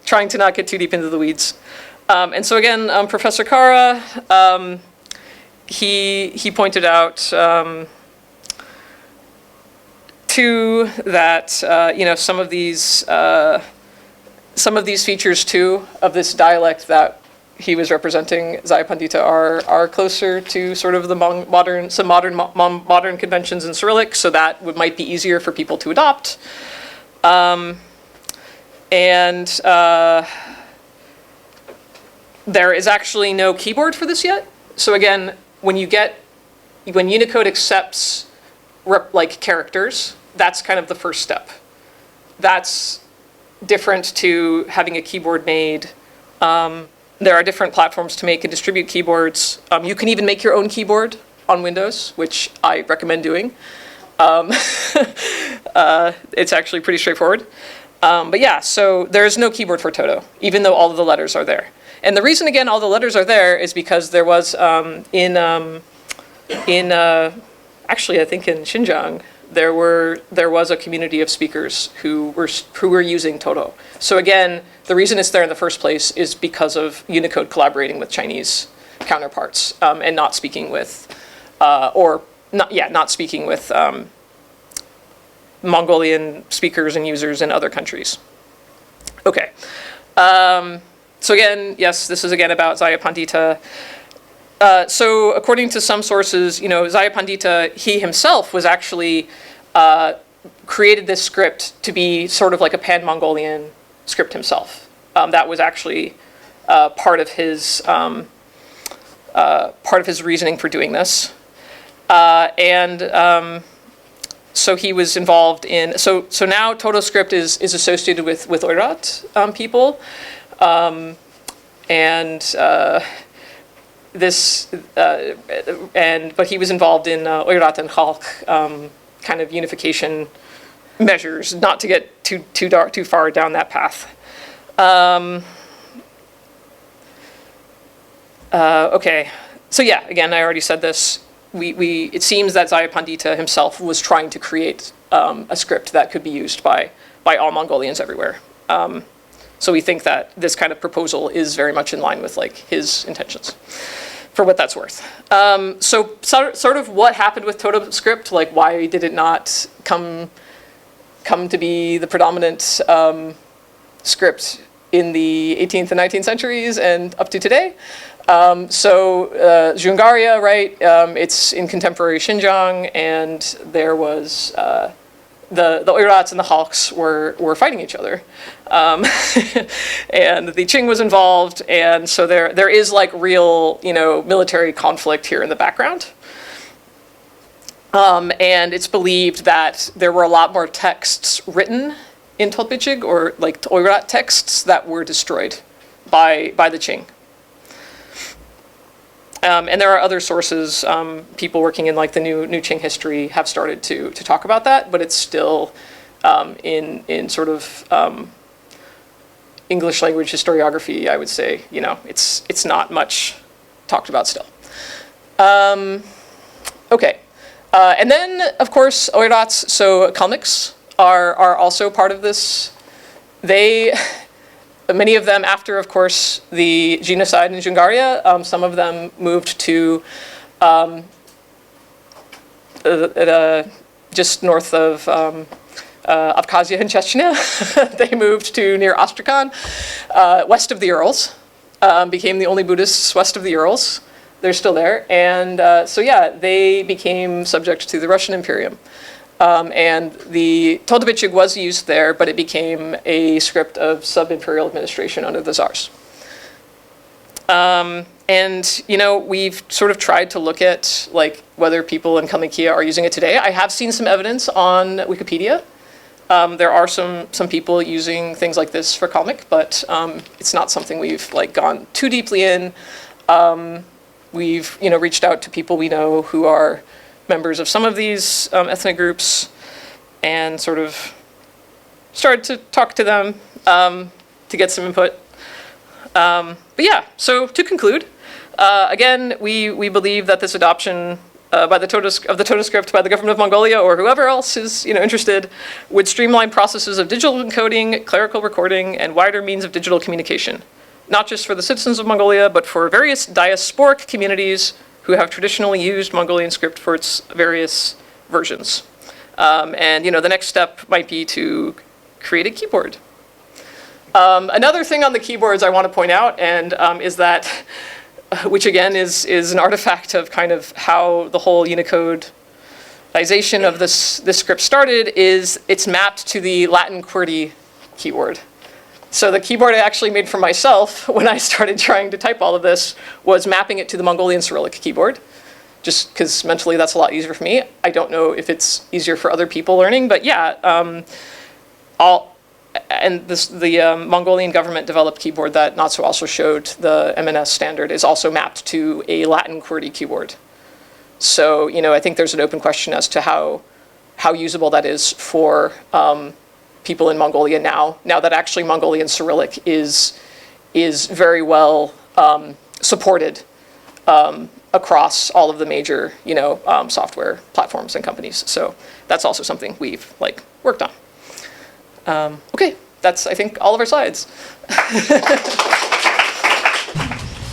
Trying to not get too deep into the weeds. And so again, Professor Kara, he pointed out too that some of these features too of this dialect that he was representing Zaya Pandita are closer to sort of the modern conventions in Cyrillic, so that might be easier for people to adopt. There is actually no keyboard for this yet. So again, when Unicode accepts like characters, that's kind of the first step. That's different to having a keyboard made. There are different platforms to make and distribute keyboards. You can even make your own keyboard on Windows, which I recommend doing. It's actually pretty straightforward. But yeah, so there's no keyboard for Toto, even though all of the letters are there. And the reason, again, all the letters are there is because there was actually, I think in Xinjiang, there was a community of speakers who were using Toto. So again, the reason it's there in the first place is because of Unicode collaborating with Chinese counterparts and not speaking with, not speaking with Mongolian speakers and users in other countries. Okay. So again, yes, this is again about Zaya Pandita. So according to some sources, Zaya Pandita, he himself was actually created this script to be sort of like a pan-Mongolian script himself. That was actually part of his reasoning for doing this. So he was involved in, so now TotoScript is associated with Oirat people. But he was involved in Oirat and Khalq kind of unification measures, not to get too far down that path. Okay, so yeah, again, I already said this. It seems that Zaya Pandita himself was trying to create a script that could be used by all Mongolians everywhere. So we think that this kind of proposal is very much in line with like his intentions, for what that's worth. So sort of what happened with TotoScript, like why did it not come to be the predominant script in the 18th and 19th centuries and up to today? Zhungaria, right? It's in contemporary Xinjiang, and there was the Oirats and the Khalqs were fighting each other, and the Qing was involved, and so there is like real military conflict here in the background. And it's believed that there were a lot more texts written in Tolbichig, or like Oirat texts, that were destroyed by the Qing. And there are other sources, people working in like the new Qing history have started to talk about that, but it's still in sort of English language historiography, I would say, it's not much talked about still. Okay, and then of course Oirats, so Kalmyks are also part of this. Many of them, after, of course, the genocide in Zhungaria, some of them moved to just north of Abkhazia and Chechnya. They moved to near Astrakhan, west of the Urals, became the only Buddhists west of the Urals. They're still there. And so, yeah, they became subject to the Russian Imperium. And the Tolbichig was used there, but it became a script of sub-imperial administration under the Tsars. And, we've sort of tried to look at like whether people in Kalmykia are using it today. I have seen some evidence on Wikipedia. There are some people using things like this for Kalmyk, but it's not something we've like gone too deeply in. We've, reached out to people we know who are members of some of these ethnic groups and sort of started to talk to them to get some input. But yeah, so to conclude, again, we believe that this adoption of the TotoScript by the government of Mongolia or whoever else is interested would streamline processes of digital encoding, clerical recording, and wider means of digital communication, not just for the citizens of Mongolia, but for various diasporic communities who have traditionally used Mongolian script for its various versions. And the next step might be to create a keyboard. Another thing on the keyboards I want to point out and is that, which again is an artifact of kind of how the whole Unicodization of this script started, is it's mapped to the Latin QWERTY keyword. So the keyboard I actually made for myself when I started trying to type all of this was mapping it to the Mongolian Cyrillic keyboard, just because mentally that's a lot easier for me. I don't know if it's easier for other people learning, but yeah, the Mongolian government developed keyboard that Natsu also showed, the MNS standard, is also mapped to a Latin QWERTY keyboard. So, you know, I think there's an open question as to how usable that is for people in Mongolia now that actually Mongolian Cyrillic is very well supported across all of the major, you know, software platforms and companies. So that's also something we've worked on. Okay, that's, I think, all of our slides.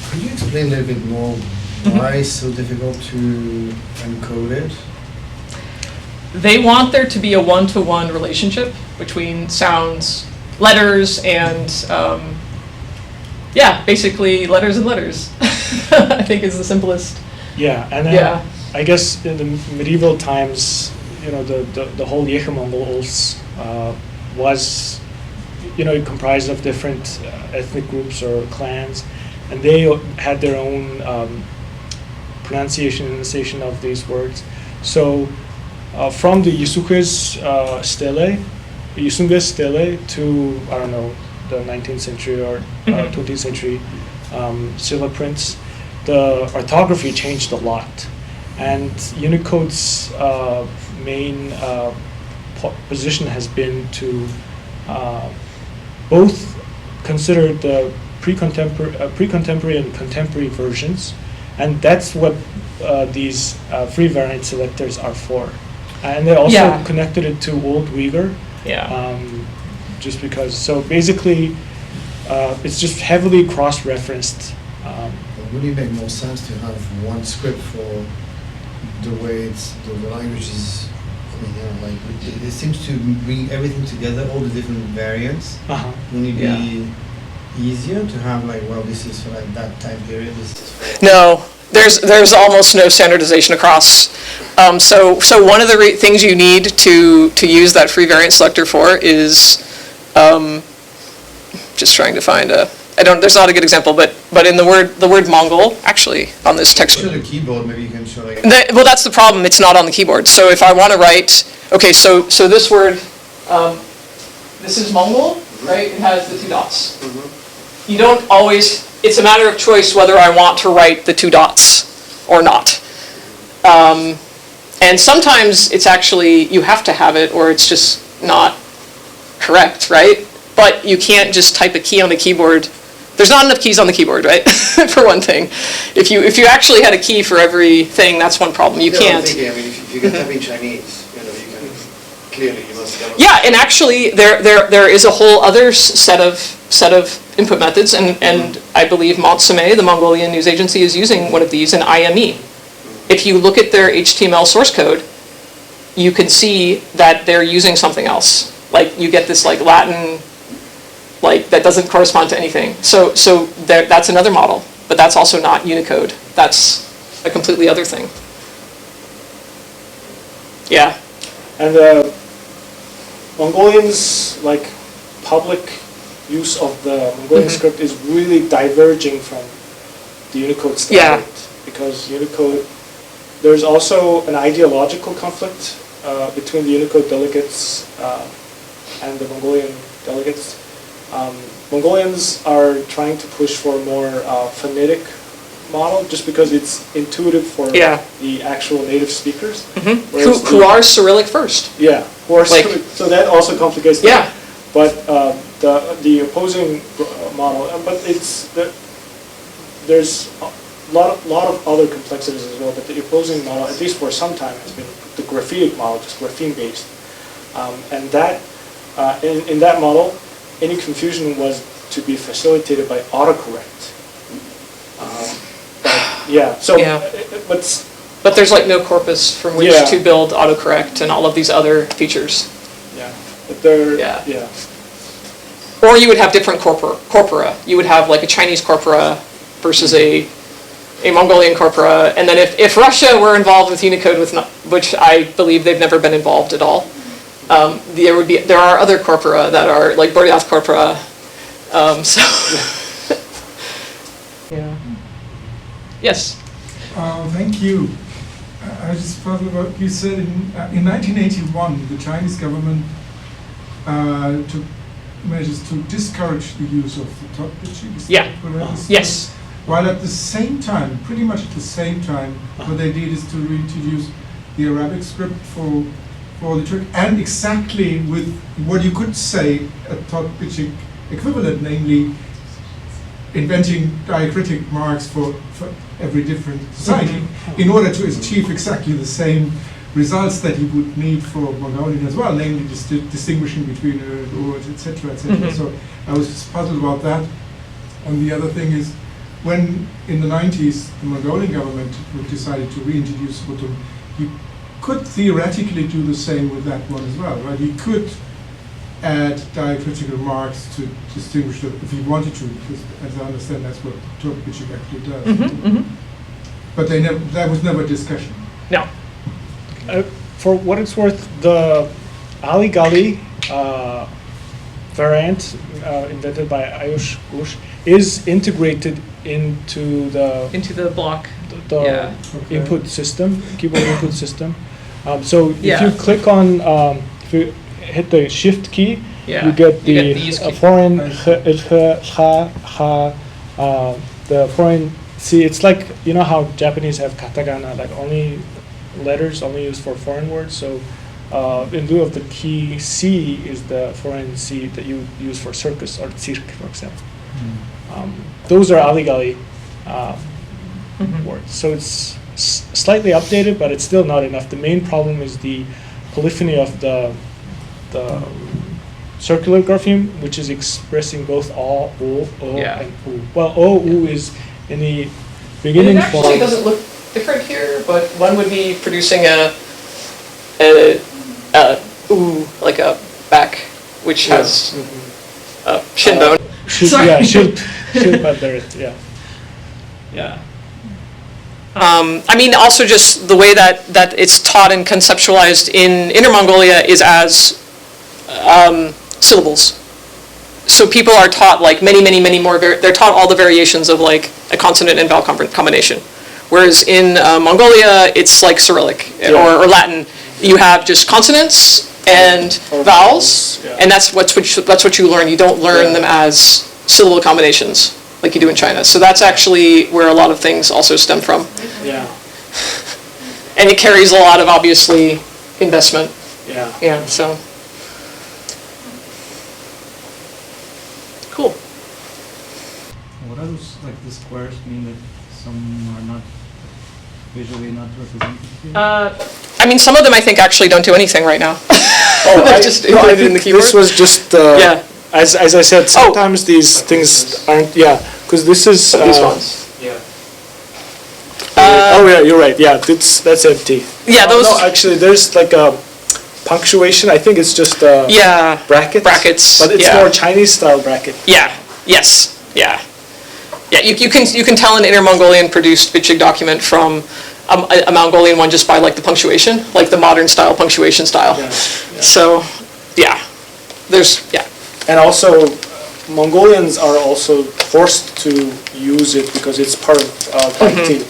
Could you explain a little bit more why it's so difficult to encode it? They want there to be a one-to-one relationship between sounds, letters, and yeah, basically letters and letters. I think is the simplest. Yeah, and then Yeah. I guess in the medieval times, you know, the whole Yehe Mongols was, you know, comprised of different ethnic groups or clans, and they had their own pronunciation and enunciation of these words. So from the Yusunges stele to, I don't know, the 19th century or 20th century Silla prints, the orthography changed a lot. And Unicode's main position has been to both consider the pre-contemporary and contemporary versions, and that's what these free variant selectors are for. And they also connected it to Old Uyghur. Yeah. Just because, so basically, it's just heavily cross-referenced. Would it make more sense to have one script for the way the language is? I mean, you know, like it seems to bring everything together, all the different variants. Wouldn't it be easier to have well, this is for that time period? This is for No, there's almost no standardization across. So one of the things you need to use that free variant selector for is just trying to find there's not a good example, but in the word Mongol, actually, on this text. Show the keyboard, maybe you can show Well, that's the problem, it's not on the keyboard. So if I want to write, okay, so this word, this is Mongol, right? It has the two dots. You don't always, it's a matter of choice whether I want to write the two dots or not. And sometimes it's actually, you have to have it or it's just not correct, right? But you can't just type a key on the keyboard. There's not enough keys on the keyboard, right? For one thing. If you actually had a key for everything, that's one problem. You can't. I'm thinking, I mean, if you can type in Chinese, you know, you can clearly you must. Yeah, and actually there is a whole other set of input methods, and I believe Montsemé, the Mongolian news agency, is using one of these in IME. If you look at their HTML source code, you can see that they're using something else. Like you get this Latin, that doesn't correspond to anything. So that's another model, but that's also not Unicode. That's a completely other thing. Yeah. And the Mongolians' public use of the Mongolian script is really diverging from the Unicode standard. Because Unicode, there's also an ideological conflict between the Unicode delegates and the Mongolian delegates. Mongolians are trying to push for a more phonetic model just because it's intuitive for the actual native speakers. Who are Cyrillic first. Yeah, who are Cyrillic. So that also complicates things. Yeah. But the opposing model, but there's a lot of other complexities as well, but the opposing model, at least for some time, has been the graphic model, just grapheme-based. And that, in that model, any confusion was to be facilitated by autocorrect. But there's no corpus from which to build autocorrect and all of these other features. Yeah, but they're or you would have different corpora. You would have like a Chinese corpora versus a Mongolian corpora, and then if Russia were involved with Unicode, which I believe they've never been involved at all, there are other corpora that are like Buryath corpora. So yeah. Yes. Thank you. I just thought about, you said in 1981 the Chinese government took measures to discourage the use of the Totbichik. Yeah. Yes. While at the same time, pretty much at the same time, what they did is to reintroduce the Arabic script for the Turk, and exactly with what you could say a Totbichik equivalent, namely inventing diacritic marks for every different society in order to achieve exactly the same results that you would need for Mongolian as well, namely distinguishing between words, etc., etc. So I was just puzzled about that. And the other thing is, when in the 90s the Mongolian government decided to reintroduce Hutum, you could theoretically do the same with that one as well, right? You could add diacritical marks to distinguish them if you wanted to, because as I understand that's what Totbichik actually does. But that was never a discussion. No. For what it's worth, the Ali Gali variant invented by Ayush Ghosh is integrated into the block, the input system, keyboard input system. So if Yeah. you click on, if you hit the shift key, Yeah. you get You the get the use key. foreign the foreign. See, it's like, you know how Japanese have katakana, like only letters only used for foreign words. So in lieu of the key C is the foreign C that you use for circus or cirque, for example. Those are aligali words. So it's slightly updated, but it's still not enough. The main problem is the polyphony of the circular grapheme, which is expressing both O, Yeah. and U. Well, O, U is in the It beginning actually form. doesn't look different here, but one would be producing a like a back, which has a shin bone. Sorry. Yeah, shield banderet, yeah. Yeah. I mean, also just the way that it's taught and conceptualized in Inner Mongolia is as syllables. So people are taught like many more, they're taught all the variations of like a consonant and vowel combination. Whereas in Mongolia, it's like Cyrillic or Latin. You have just consonants and vowels, and that's what you learn. You don't learn them as syllable combinations like you do in China. So that's actually where a lot of things also stem from. Yeah. And it carries a lot of, obviously, investment. Yeah. Yeah, so. Cool. What are those, like the squares mean that some are not visually not represented here? I mean, some of them I think actually don't do anything right now. Oh, They're just included in the keyboard. This was just, Yeah. as I said, sometimes these things aren't, because this is. These ones. Oh yeah, you're right. Yeah, that's empty. Yeah, those. No, actually, there's like a punctuation. I think it's just brackets. Brackets. But it's more Chinese style bracket. Yeah. Yes. Yeah. Yeah. You can tell an Inner Mongolian produced Bichig document from a Mongolian one just by like the punctuation, like the modern style punctuation style. Yeah. So, yeah. And also, Mongolians are also forced to use it because it's part of Baitin.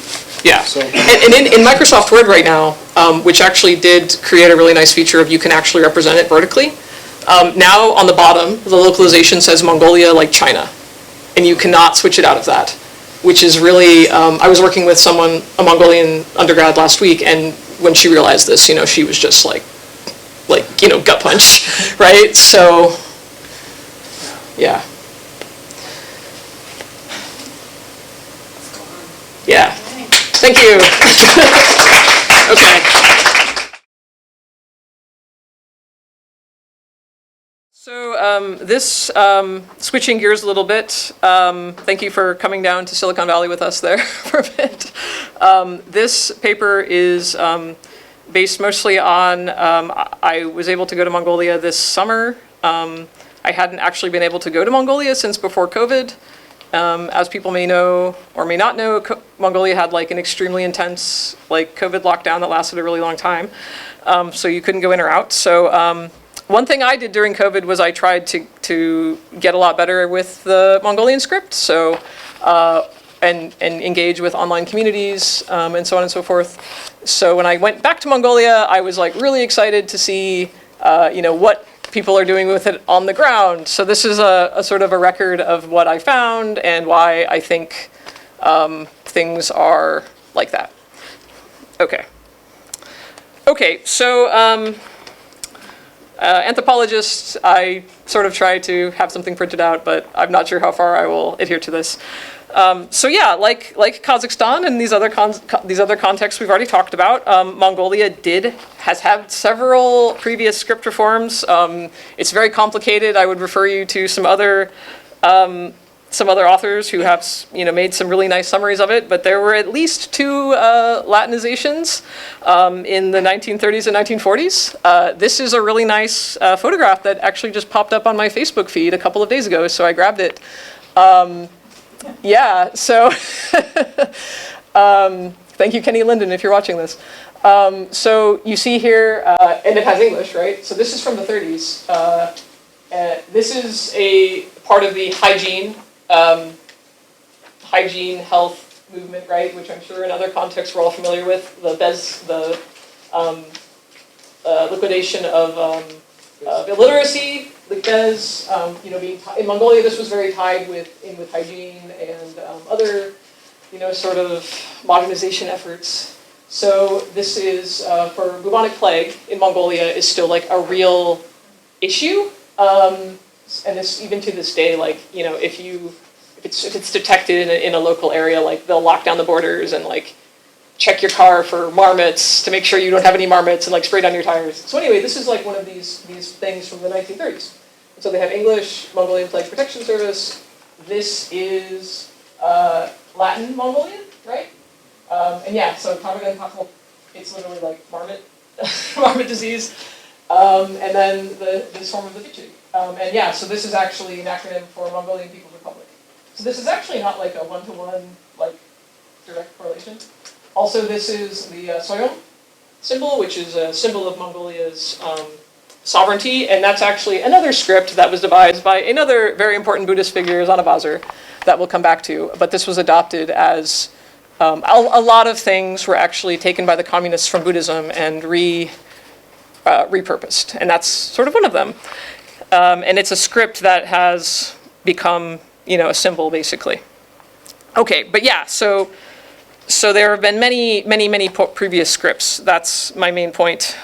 Yeah, So- and in Microsoft Word right now, which actually did create a really nice feature of you can actually represent it vertically, now on the bottom, the localization says Mongolia like China, and you cannot switch it out of that, which is really, I was working with someone, a Mongolian undergrad last week, and when she realized this, she was just like, gut punch, right? So, yeah. Yeah. Thank you. Okay. So this, switching gears a little bit, thank you for coming down to Silicon Valley with us there for a bit. This paper is based mostly on, I was able to go to Mongolia this summer. I I hadn't actually been able to go to Mongolia since before COVID. As people may know or may not know, Mongolia had like an extremely intense like COVID lockdown that lasted a really long time. So you couldn't go in or out. So one thing I did during COVID was I tried to get a lot better with the Mongolian script. So and engage with online communities and so on and so forth. So when I went back to Mongolia, I was like really excited to see what people are doing with it on the ground. So this is a sort of a record of what I found and why I think things are like that. Okay. Okay, so anthropologists, I sort of try to have something printed out, but I'm not sure how far I will adhere to this. So yeah, like Kazakhstan and these other contexts we've already talked about, Mongolia has had several previous script reforms. It's very complicated. I would refer you to some other authors who have made some really nice summaries of it. But there were at least 2 Latinizations in the 1930s and 1940s. This is a really nice photograph that actually just popped up on my Facebook feed a couple of days ago, so I grabbed it. Yeah, so thank you, Kenny Linden, if you're watching this. So you see here, and it has English, right? So this is from the 30s. This is a part of the hygiene health movement, right? Which I'm sure in other contexts we're all familiar with. The liquidation of illiteracy. Because in Mongolia, this was very tied with hygiene and other, sort of modernization efforts. So this is for bubonic plague in Mongolia is still like a real issue, and this even to this day, like if it's detected in a local area, like they'll lock down the borders and like check your car for marmots to make sure you don't have any marmots and like spray down your tires. So anyway, this is like one of these things from the 1930s. So they have English, Mongolian Plague Protection Service. This is Latin Mongolian, right? And yeah, so Tamagan Pakal, it's literally like marmot, marmot disease. And then this form of the Vichig. And yeah, so this is actually an acronym for Mongolian People's Republic. So this is actually not like a one-to-one like direct correlation. Also, this is the Soyom symbol, which is a symbol of Mongolia's sovereignty, and that's actually another script that was devised by another very important Buddhist figure, Zanabazar, that we'll come back to. But this was adopted as a lot of things were actually taken by the communists from Buddhism and repurposed, and that's sort of one of them. And it's a script that has become, a symbol basically. Okay, but yeah, so there have been many previous scripts. That's my main point.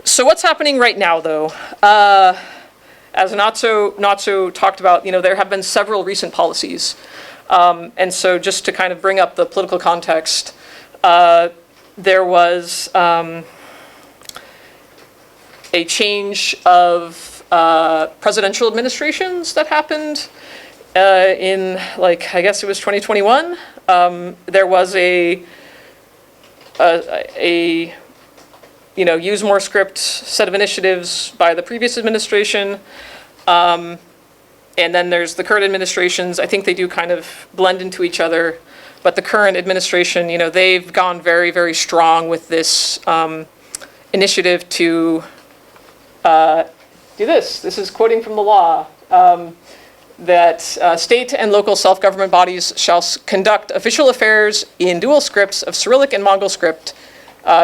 So what's happening right now, though? As Natso talked about, there have been several recent policies. And so just to kind of bring up the political context, there was a change of presidential administrations that happened in, I guess it was 2021. There was a use more script set of initiatives by the previous administration. And then there's the current administrations. I think they do kind of blend into each other. But the current administration, they've gone very, very strong with this initiative to do this. This is quoting from the law. That state and local self-government bodies shall conduct official affairs in dual scripts of Cyrillic and Mongol script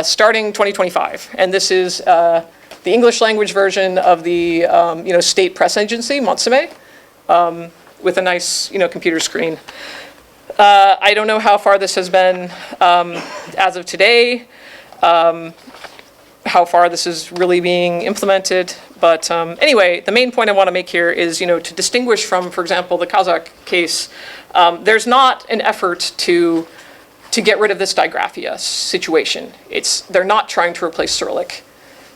starting 2025. And this is the English language version of the state press agency, Montsime, with a nice computer screen. I don't know how far this has been as of today, how far this is really being implemented. But anyway, the main point I want to make here is, to distinguish from, for example, the Kazakh case, there's not an effort to get rid of this digraphia situation. They're not trying to replace Cyrillic.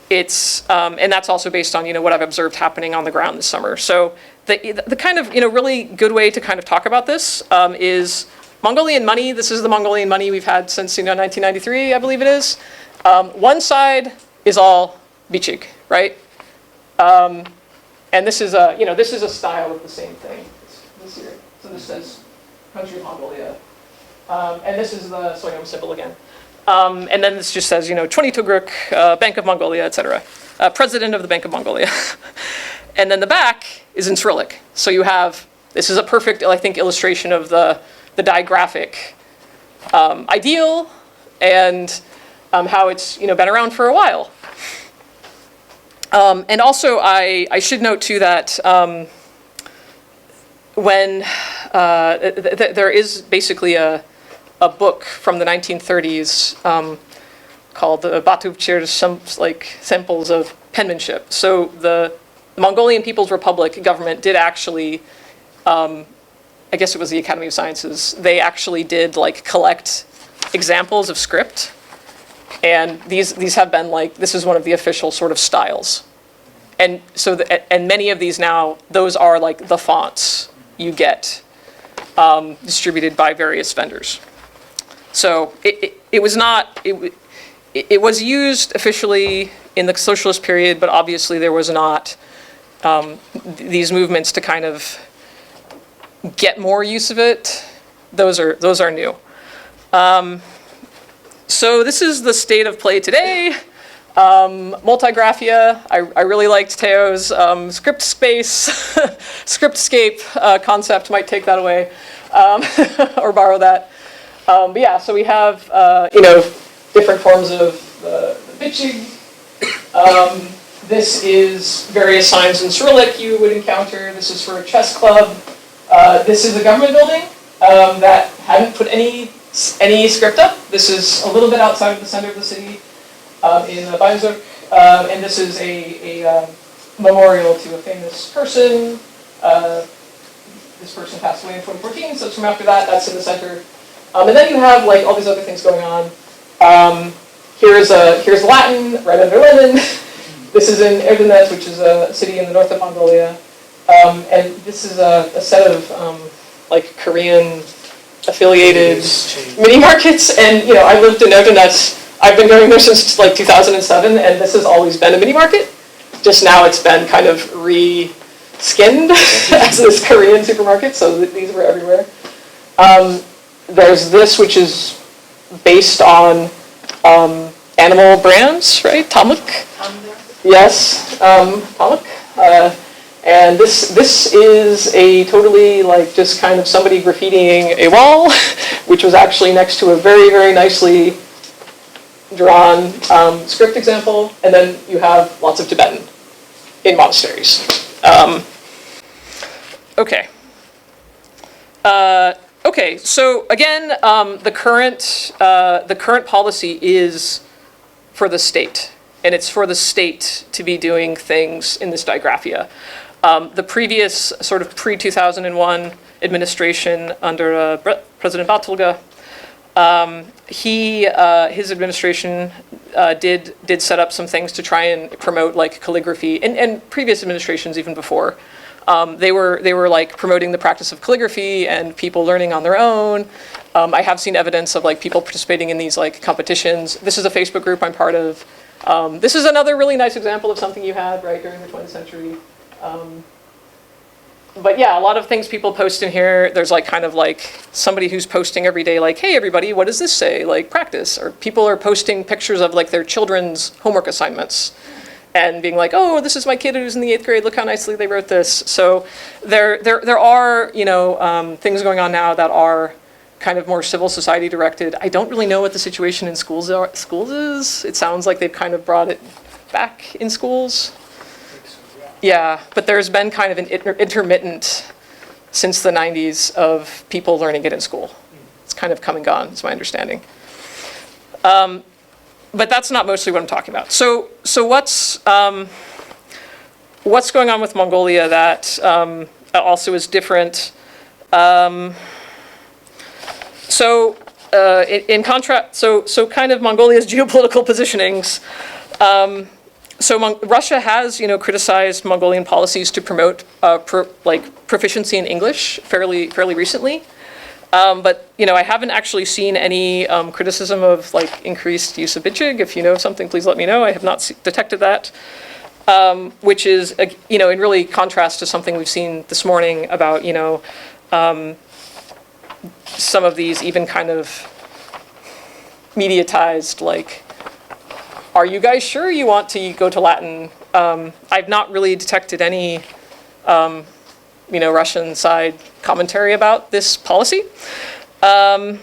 And that's also based on, what I've observed happening on the ground this summer. So the kind of, really good way to kind of talk about this is Mongolian money. This is the Mongolian money we've had since, 1993, I believe it is. One side is all Vichig, right? And this is a, this is a style of the same thing. This here. So this says country of Mongolia. And this is the Soyom symbol again. And then this just says, Choni Tugruk, Bank of Mongolia, etc. President of the Bank of Mongolia. And then the back is in Cyrillic. So you have, this is a perfect, I think, illustration of the digraphic ideal and how it's been around for a while. And also, I should note too that when there is basically a book from the 1930s called the Batuvchir, some like samples of penmanship. So the Mongolian People's Republic government did actually, I guess it was the Academy of Sciences, they actually did like collect examples of script. And these have been like, this is one of the official sort of styles. And so, and many of these now, those are like the fonts you get distributed by various vendors. So it was not, it was used officially in the socialist period, but obviously there was not these movements to kind of get more use of it. Those are new. So this is the state of play today. Multigraphia, I really liked Teo's script space, scriptscape concept, might take that away, or borrow that. But yeah, so we have, different forms of the bitchig. This is various signs in Cyrillic you would encounter. This is for a chess club. This is a government building that hadn't put any script up. This is a little bit outside of the center of the city in Bajzuk. And this is a memorial to a famous person. This person passed away in 2014, so it's from after that. That's in the center. And then you have like all these other things going on. Here's Latin, right under Lenin. This is in Erdenet, which is a city in the north of Mongolia. And this is a set of like Korean affiliated mini markets. And I lived in Erdenet. I've been going there since like 2007, and this has always been a mini market. Just now it's been kind of re-skinned as this Korean supermarket, so these were everywhere. There's this, which is based on animal brands, right? Tamuk. Yes, Tamuk. And this is a totally like just kind of somebody graffitiing a wall, which was actually next to a very, very nicely drawn script example. And then you have lots of Tibetan in monasteries. Okay. Okay, so again, the current policy is for the state, and it's for the state to be doing things in this digraphia. The previous sort of pre-2001 administration under President Batulga, his administration did set up some things to try and promote like calligraphy, and previous administrations even before. They were like promoting the practice of calligraphy and people learning on their own. I have seen evidence of like people participating in these like competitions. This is a Facebook group I'm part of. This is another really nice example of something you had right during the 20th century. But yeah, a lot of things people post in here. There's like kind of like somebody who's posting every day like, hey everybody, what does this say? Like practice. Or people are posting pictures of like their children's homework assignments and being like, oh, this is my kid who's in the 8th grade. Look how nicely they wrote this. So there are things going on now that are kind of more civil society directed. I don't really know what the situation in schools is. It sounds like they've kind of brought it back in schools. Yeah, but there's been kind of an intermittent since the 90s of people learning it in school. It's kind of come and gone, is my understanding. But that's not mostly what I'm talking about. So what's going on with Mongolia that also is different? In contrast, so kind of Mongolia's geopolitical positionings. Russia has, criticized Mongolian policies to promote proficiency in English fairly recently. But I haven't actually seen any criticism of like increased use of Bitchig. If you know something, please let me know. I have not detected that. which is, in really contrast to something we've seen this morning about, some of these even kind of mediatized, like, are you guys sure you want to go to Latin? I've not really detected any, Russian side commentary about this policy. In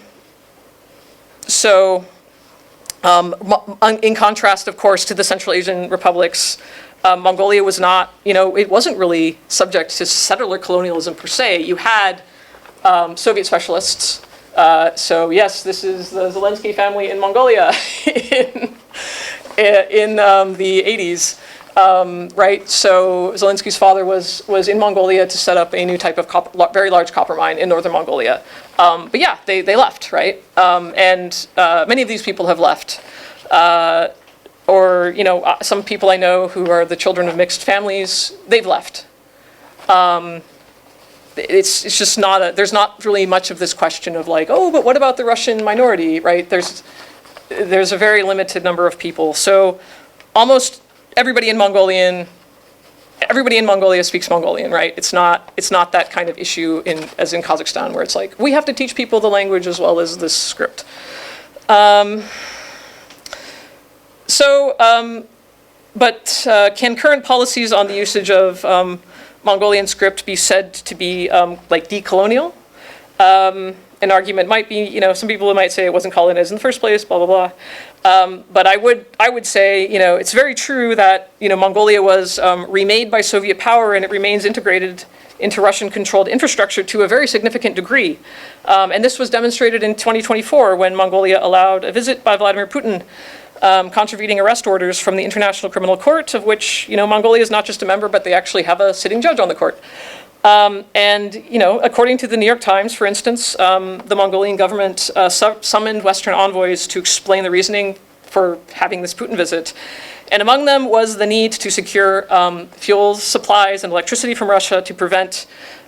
contrast, of course, to the Central Asian republics, Mongolia was not, it wasn't really subject to settler colonialism per se. You had Soviet specialists. So yes, this is the Zelensky family in Mongolia in the 80s, right? So Zelensky's father was in Mongolia to set up a new type of very large copper mine in northern Mongolia. But yeah, they left, right? And many of these people have left. Or, some people I know who are the children of mixed families, they've left. It's just not there's not really much of this question of like, oh, but what about the Russian minority, right? There's a very limited number of people. So almost everybody in Mongolia speaks Mongolian, right? It's not that kind of issue as in Kazakhstan, where it's like, we have to teach people the language as well as this script. Can current policies on the usage of Mongolian script be said to be like decolonial? An argument might be, some people might say it wasn't colonized in the first place, blah, blah, blah. But I would say, it's very true that, Mongolia was remade by Soviet power and it remains integrated into Russian-controlled infrastructure to a very significant degree. And this was demonstrated in 2024 when Mongolia allowed a visit by Vladimir Putin, contravening arrest orders from the International Criminal Court, of which, Mongolia is not just a member, but they actually have a sitting judge on the court. According to the New York Times, for instance, the Mongolian government summoned Western envoys to explain the reasoning for having this Putin visit. And among them was the need to secure fuels, supplies, and electricity from Russia to prevent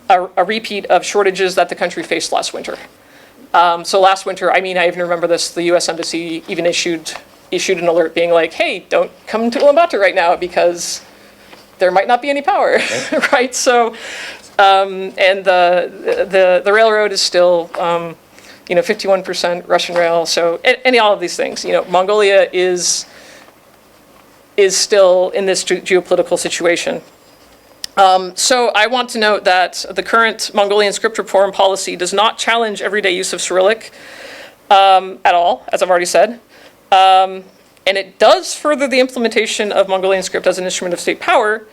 a repeat of shortages that the country faced last winter. So last winter, I even remember this, the US Embassy even issued an alert being like, hey, don't come to Ulaanbaatar right now because there might not be any power, right? So, and the railroad is still, 51% Russian rail. So, all of these things, Mongolia is still in this geopolitical situation. So I want to note that the current Mongolian script reform policy does not challenge everyday use of Cyrillic at all, as I've already said. And it does further the implementation of Mongolian script as an instrument of state power,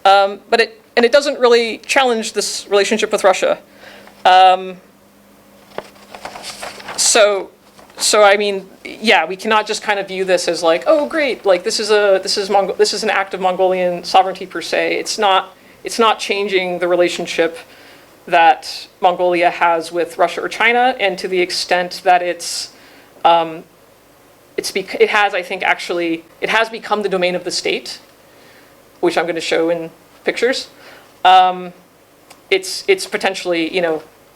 but it doesn't really challenge this relationship with Russia. We cannot just kind of view this as like, oh, great, like this is an act of Mongolian sovereignty per se. It's not changing the relationship that Mongolia has with Russia or China, and to the extent that it has become the domain of the state, which I'm going to show in pictures. It's potentially,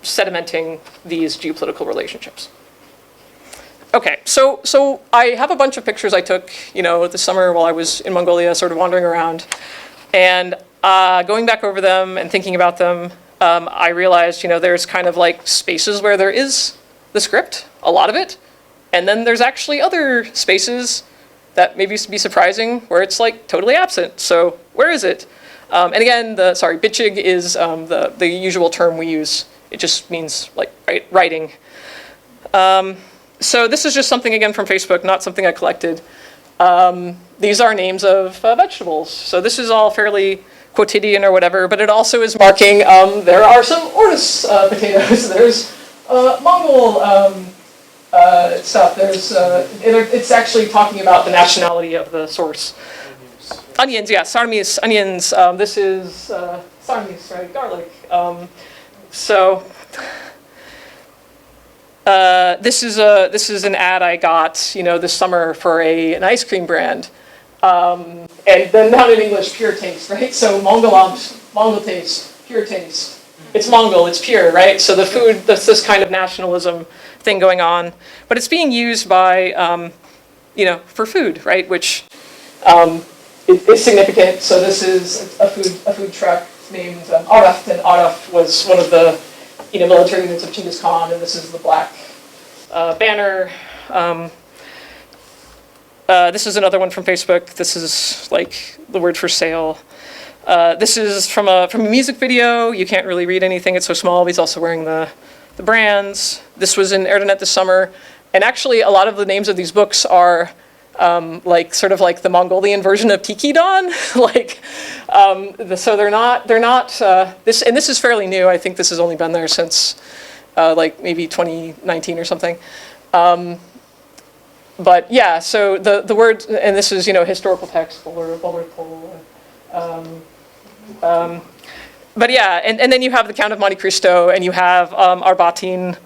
sedimenting these geopolitical relationships. Okay, so I have a bunch of pictures I took, this summer while I was in Mongolia, sort of wandering around, and going back over them and thinking about them, I realized, there's kind of like spaces where there is the script, a lot of it, and then there's actually other spaces that maybe be surprising where it's like totally absent. So where is it? And again, bichig is the usual term we use. It just means like writing. So this is just something again from Facebook, not something I collected. These are names of vegetables. So this is all fairly quotidian or whatever, but it also is marking there are some orris potatoes. There's Mongol stuff. There's it's actually talking about the nationality of the source. Onions, yeah, sarmis, onions. This is sarmis, right? Garlic. This is an ad I got, this summer for an ice cream brand, and then not in English, pure taste, right? So Mongol taste, pure taste. It's Mongol, it's pure, right? So the food, that's this kind of nationalism thing going on, but it's being used by, for food, right? Which is significant. So this is a food truck named Araf, and Araf was one of the military units of Genghis Khan, and this is the black banner. This is another one from Facebook. This is like the word for sale. This is from a music video. You can't really read anything, it's so small, but he's also wearing the brands. This was in Erdenet this summer. And actually, a lot of the names of these books are sort of like the Mongolian version of Tiki Don. So they're not this, and this is fairly new. I think this has only been there since maybe 2019 or something. But yeah, so the word, and this is historical text, but yeah, and then you have the Count of Monte Cristo, and you have Arbatin,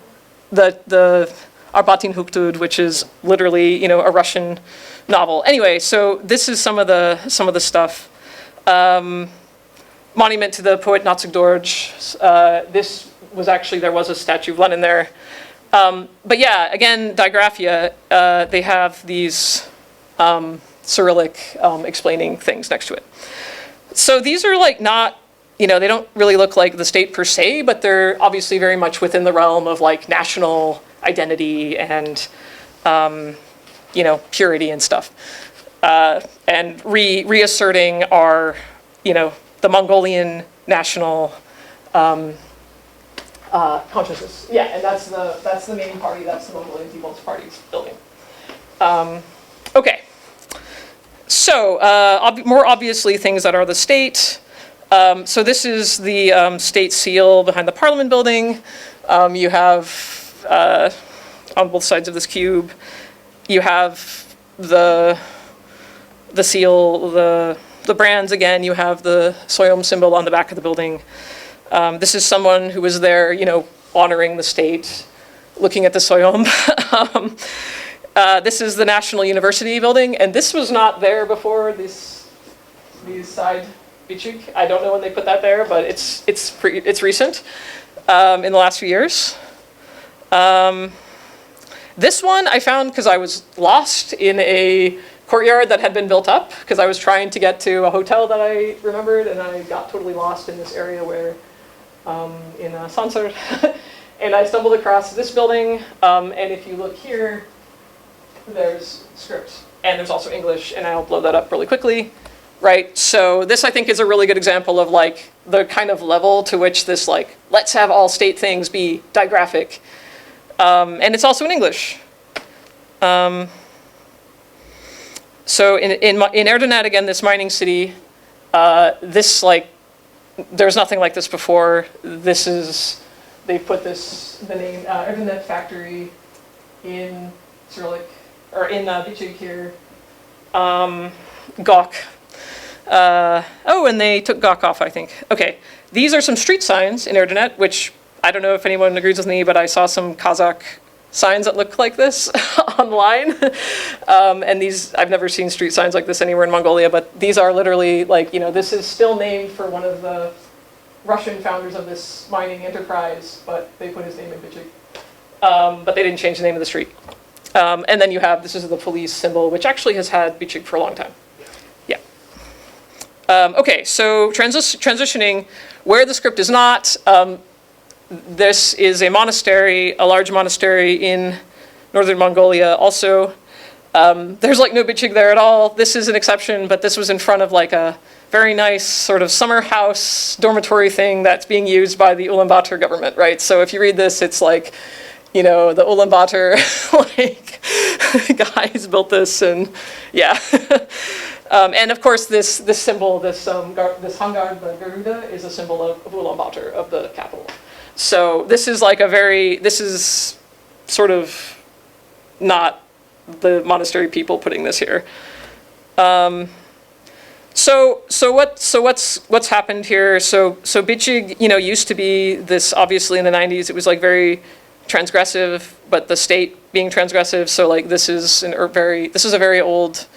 the Arbatin Huktud, which is literally a Russian novel. Anyway, so this is some of the stuff. Monument to the poet Natsik Dorj. This was actually, there was a statue of Lenin there. But yeah, again, digraphia. They have these Cyrillic explaining things next to it. So these are not, they don't really look like the state per se, but they're obviously very much within the realm of national identity and, purity and stuff. And reasserting our, the Mongolian national consciousness. Yeah, and that's the main party. That's the Mongolian People's Party's building. Okay. So more obviously things that are the state. So this is the state seal behind the Parliament building. You have on both sides of this cube, you have the seal, the brands again. You have the Soyom symbol on the back of the building. This is someone who was there, honoring the state, looking at the Soyom. This is the National University building, and this was not there before. These side bichuk. I don't know when they put that there, but it's recent, in the last few years. This one I found because I was lost in a courtyard that had been built up because I was trying to get to a hotel that I remembered, and I got totally lost in this area where in Sansar, and I stumbled across this building, and if you look here, there's script, and there's also English, and I'll blow that up really quickly, right? So this, I think, is a really good example of the kind of level to which this let's have all state things be digraphic, and it's also in English. So in Erdenet, again, this mining city, this there's nothing like this before. This is, they put the name Erdenet factory in Cyrillic, or in Bichig here, Gok. And they took Gok off, I think. Okay, these are some street signs in Erdenet, which I don't know if anyone agrees with me, but I saw some Kazakh signs that look like this online. And these, I've never seen street signs like this anywhere in Mongolia, but these are literally this is still named for one of the Russian founders of this mining enterprise, but they put his name in Bichig. But they didn't change the name of the street. And then you have, this is the police symbol, which actually has had Bichig for a long time. Yeah. Okay, so transitioning where the script is not, this is a monastery, a large monastery in northern Mongolia also. There's no Bichig there at all. This is an exception, but this was in front of a very nice sort of summer house dormitory thing that's being used by the Ulaanbaatar government, right? So if you read this, it's the Ulaanbaatar guys built this, and yeah. And of course, this symbol, this Hangard, the Garuda, is a symbol of Ulaanbaatar, of the capital. So this is this is sort of not the monastery people putting this here. So what's happened here? So Bichig, used to be this, obviously in the 90s, it was very transgressive, but the state being transgressive. So this is a very old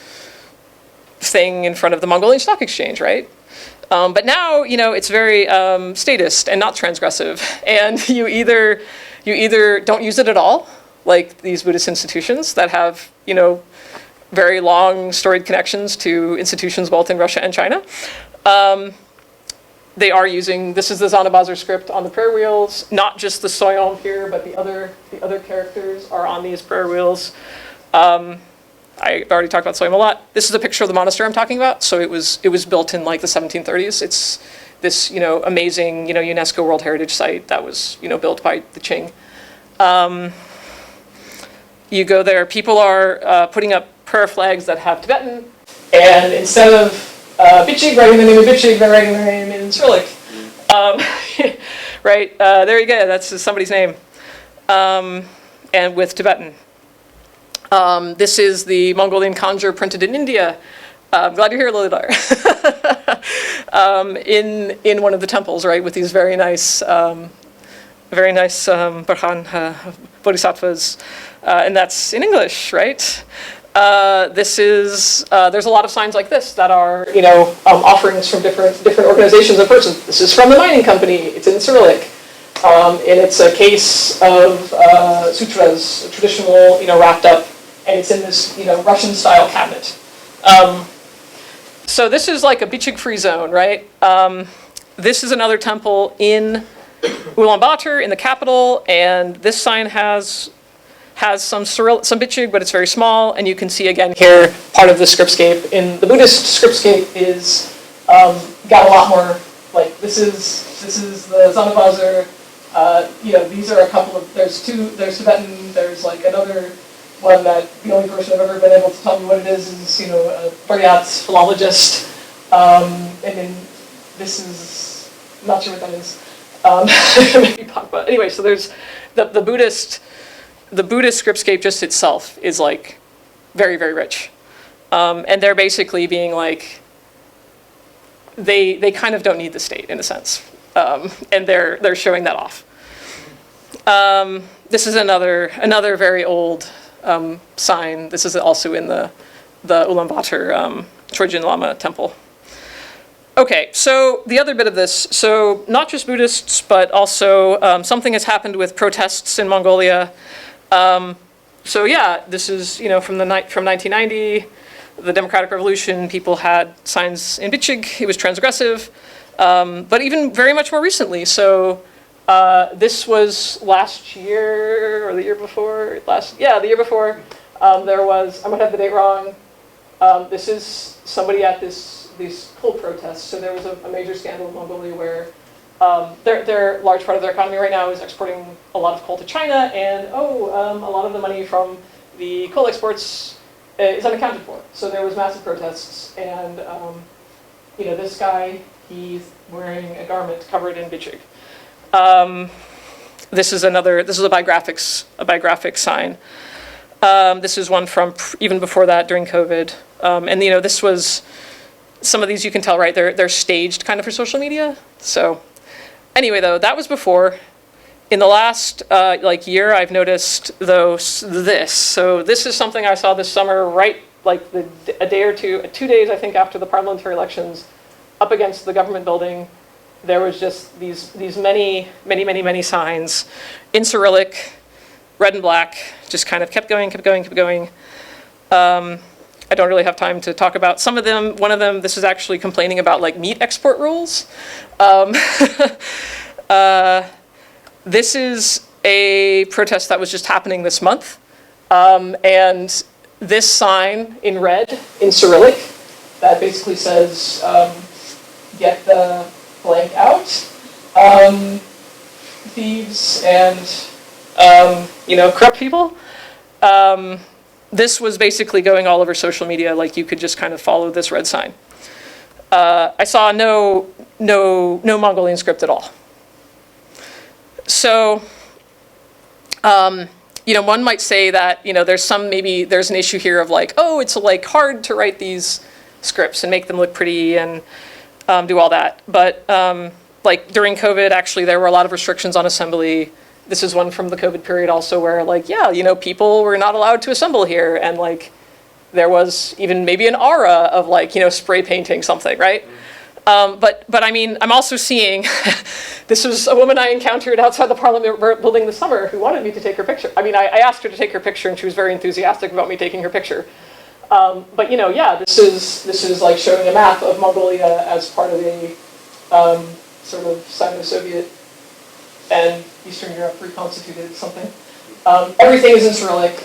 thing in front of the Mongolian Stock Exchange, right? But now, it's very statist and not transgressive. And you either don't use it at all, like these Buddhist institutions that have, very long storied connections to institutions both in Russia and China. They are using, this is the Zanabazar script on the prayer wheels, not just the Soyom here, but the other characters are on these prayer wheels. I already talked about Soyom a lot. This is a picture of the monastery I'm talking about. So it was built in like the 1730s. It's this, amazing, UNESCO World Heritage Site that was, built by the Qing. You go there, people are putting up prayer flags that have Tibetan, and instead of Bichig writing the name of Bichig, they're writing their name in Cyrillic. Right, there you go, that's somebody's name. And with Tibetan. This is the Mongolian kanjur printed in India. I'm glad you're here, Lilidar. In one of the temples, right, with these very nice Brahman bodhisattvas, and that's in English, right? This is there's a lot of signs like this that are offerings from different organizations and persons. This is from the mining company. It's in Cyrillic, and it's a case of sutras, traditional, wrapped up, and it's in this Russian style cabinet. So this is like a Bichig-free zone, right? This is another temple in Ulaanbaatar, in the capital, and this sign has some Bichig, but it's very small, and you can see again here part of the scriptscape. In the Buddhist scriptscape is got a lot more, like this is the Zanabazar. These are a couple of, there's Tibetan, there's like another one that the only person I've ever been able to tell me what it is, a Buryat philologist, and then this is, not sure what that is. Maybe Pakpa. Anyway, so there's the Buddhist scriptscape just itself is like very, very rich. And they're basically being like, they kind of don't need the state in a sense. And they're showing that off. This is another very old sign. This is also in the Ulaanbaatar Chorjin Lama temple. Okay, so the other bit of this, so not just Buddhists, but also something has happened with protests in Mongolia. So yeah, this is from 1990, the Democratic Revolution. People had signs in Bichig. It was transgressive, but even very much more recently. So this was last year or the year before. The year before. There was, I might have the date wrong. This is somebody at these coal protests. So there was a major scandal in Mongolia where their large part of their economy right now is exporting a lot of coal to China, and a lot of the money from the coal exports is unaccounted for. So there was massive protests, and this guy, he's wearing a garment covered in Bichig. This is a biographic sign. This is one from even before that, during COVID, and this was. Some of these you can tell, right? They're staged kind of for social media. So anyway, though, that was before. In the last year, I've noticed this. So this is something I saw this summer, right? Like a day or 2 days, I think, after the parliamentary elections, up against the government building, there was just these many signs in Cyrillic, red and black, just kind of kept going. I don't really have time to talk about some of them. One of them, this is actually complaining about like meat export rules. This is a protest that was just happening this month. And this sign in red, in Cyrillic, that basically says, get the blank out. Thieves and, corrupt people. This was basically going all over social media, like you could just kind of follow this red sign. I saw no Mongolian script at all. So, one might say that, there's an issue here of like, it's like hard to write these scripts and make them look pretty and do all that. But like during COVID, actually, there were a lot of restrictions on assembly. This is one from the COVID period also where like, people were not allowed to assemble here. And like, there was even maybe an aura of like, spray painting something, right? But I mean, I'm also seeing, this was a woman I encountered outside the Parliament building this summer who wanted me to take her picture. I mean, I asked her to take her picture and she was very enthusiastic about me taking her picture. But you know, yeah, this is like showing a map of Mongolia as part of a sort of Sino-Soviet and Eastern Europe reconstituted something. Everything is in Cyrillic.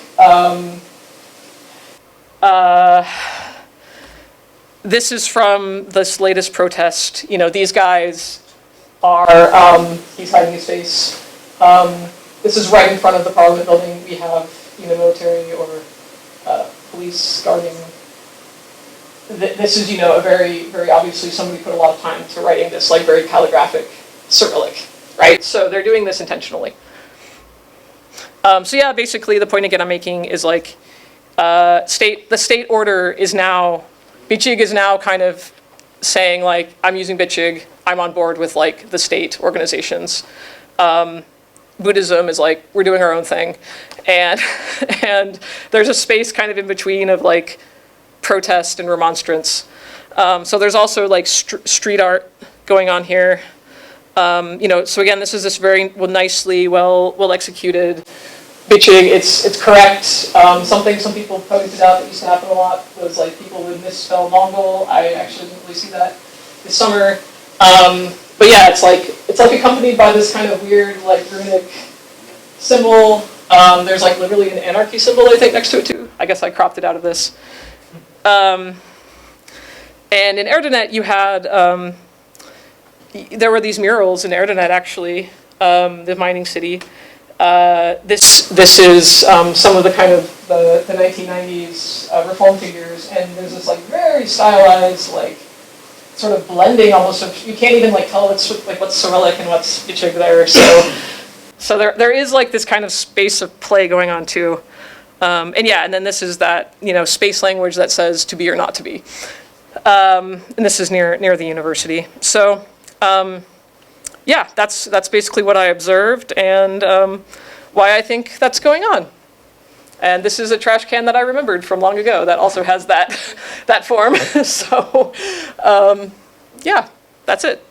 This is from this latest protest. You know, these guys are, he's hiding his face. This is right in front of the Parliament building. We have, you know, military or police guarding. This is, you know, a very, very obviously somebody put a lot of time to writing this, like, very calligraphic Cyrillic, right? So they're doing this intentionally. So yeah, basically the point again I'm making is like, the state order is now, Bichig is now kind of saying like, I'm using Bichig, I'm on board with like the state organizations. Buddhism is like, we're doing our own thing. And, and there's a space kind of in between of like protest and remonstrance. So there's also like street art going on here. You know, so again, this is this very nicely, well executed Bichig. It's correct. Something some people pointed out that used to happen a lot was like people would misspell Mongol. I actually didn't really see that this summer. But yeah, it's like accompanied by this kind of weird like runic symbol. There's like literally an anarchy symbol I think next to it too. I guess I cropped it out of this. And in Erdenet you had there were these murals in Erdenet actually, the mining city. This is some of the kind of the 1990s reform figures, and there's this like very stylized like sort of blending almost of, you can't even like tell what's Cyrillic and what's Bichig there. So there is like this kind of space of play going on too. And yeah, and then this is that, you know, space language that says to be or not to be. And this is near the university. So yeah, that's basically what I observed and why I think that's going on. And this is a trash can that I remembered from long ago that also has that form. So yeah, that's it.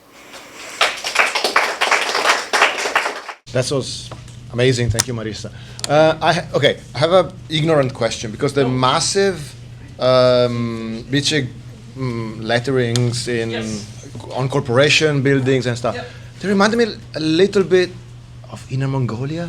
That was amazing. Thank you, Marisa. I have an ignorant question because the massive Bichig letterings on corporation buildings and stuff, they reminded me a little bit of Inner Mongolia.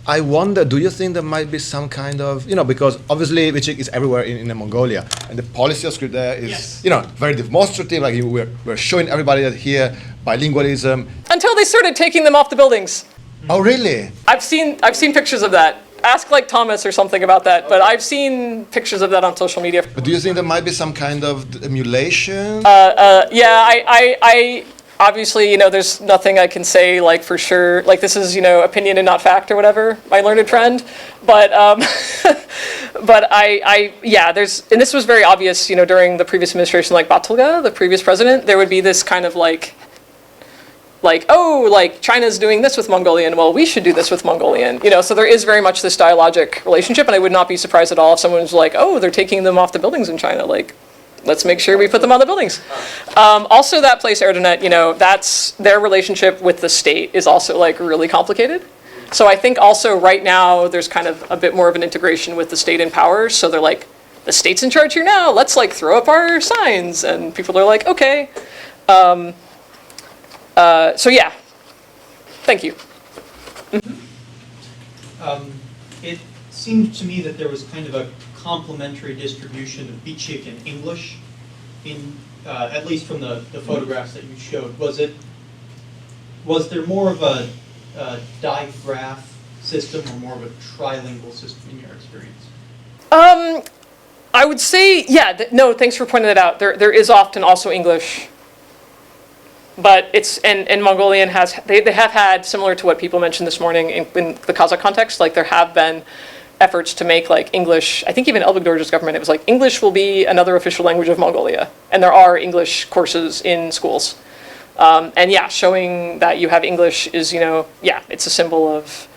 I wonder, do you think there might be some kind of, you know, because obviously Bichig is everywhere in Inner Mongolia, and the policy of script there is, you know, very demonstrative, like we're showing everybody that here, bilingualism. Until they started taking them off the buildings. Oh, really? I've seen pictures of that. Ask like Thomas or something about that, but I've seen pictures of that on social media. But do you think there might be some kind of emulation? Yeah, I obviously, you know, there's nothing I can say like for sure. Like this is, you know, opinion and not fact or whatever, my learned friend. But but yeah, and this was very obvious, you know, during the previous administration, like Batulga, the previous president, there would be this kind of like, oh, like China's doing this with Mongolian, well, we should do this with Mongolian. You know, so there is very much this dialogic relationship, and I would not be surprised at all if someone was like, oh, they're taking them off the buildings in China. Like, let's make sure we put them on the buildings. Also, that place, Erdenet, you know, that's their relationship with the state is also like really complicated. So I think also right now there's kind of a bit more of an integration with the state in power. So they're like, the state's in charge here now. Let's like throw up our signs, and people are like, okay. So yeah, thank you. It seemed to me that there was kind of a complementary distribution of Bichig and English, in at least from the photographs that you showed. Was there more of a digraph system or more of a trilingual system in your experience? I would say, yeah, no, thanks for pointing that out. There is often also English. But it's, and Mongolian they have had, similar to what people mentioned this morning in the Kazakh context, like there have been efforts to make like English, I think even Elbegdorj's government, it was like English will be another official language of Mongolia. And there are English courses in schools. And yeah, showing that you have English is, you know, yeah, it's a symbol of,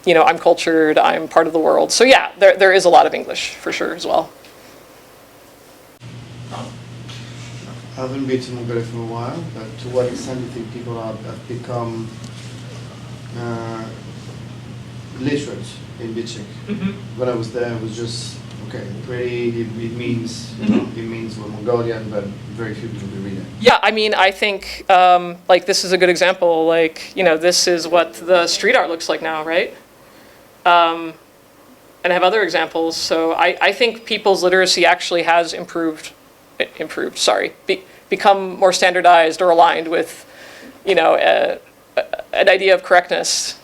you know, I'm cultured, I'm part of the world. So yeah, there is a lot of English for sure as well. I haven't been to Mongolia for a while, but to what extent do you think people have become literate in Bichig? When I was there, it was just Okay, pretty. It means it means we're Mongolian, but very few people can read it. Yeah, I mean, I think like this is a good example. Like, you know, this is what the street art looks like now, right? And I have other examples. So I think people's literacy actually has become more standardized or aligned with, you know, an idea of correctness,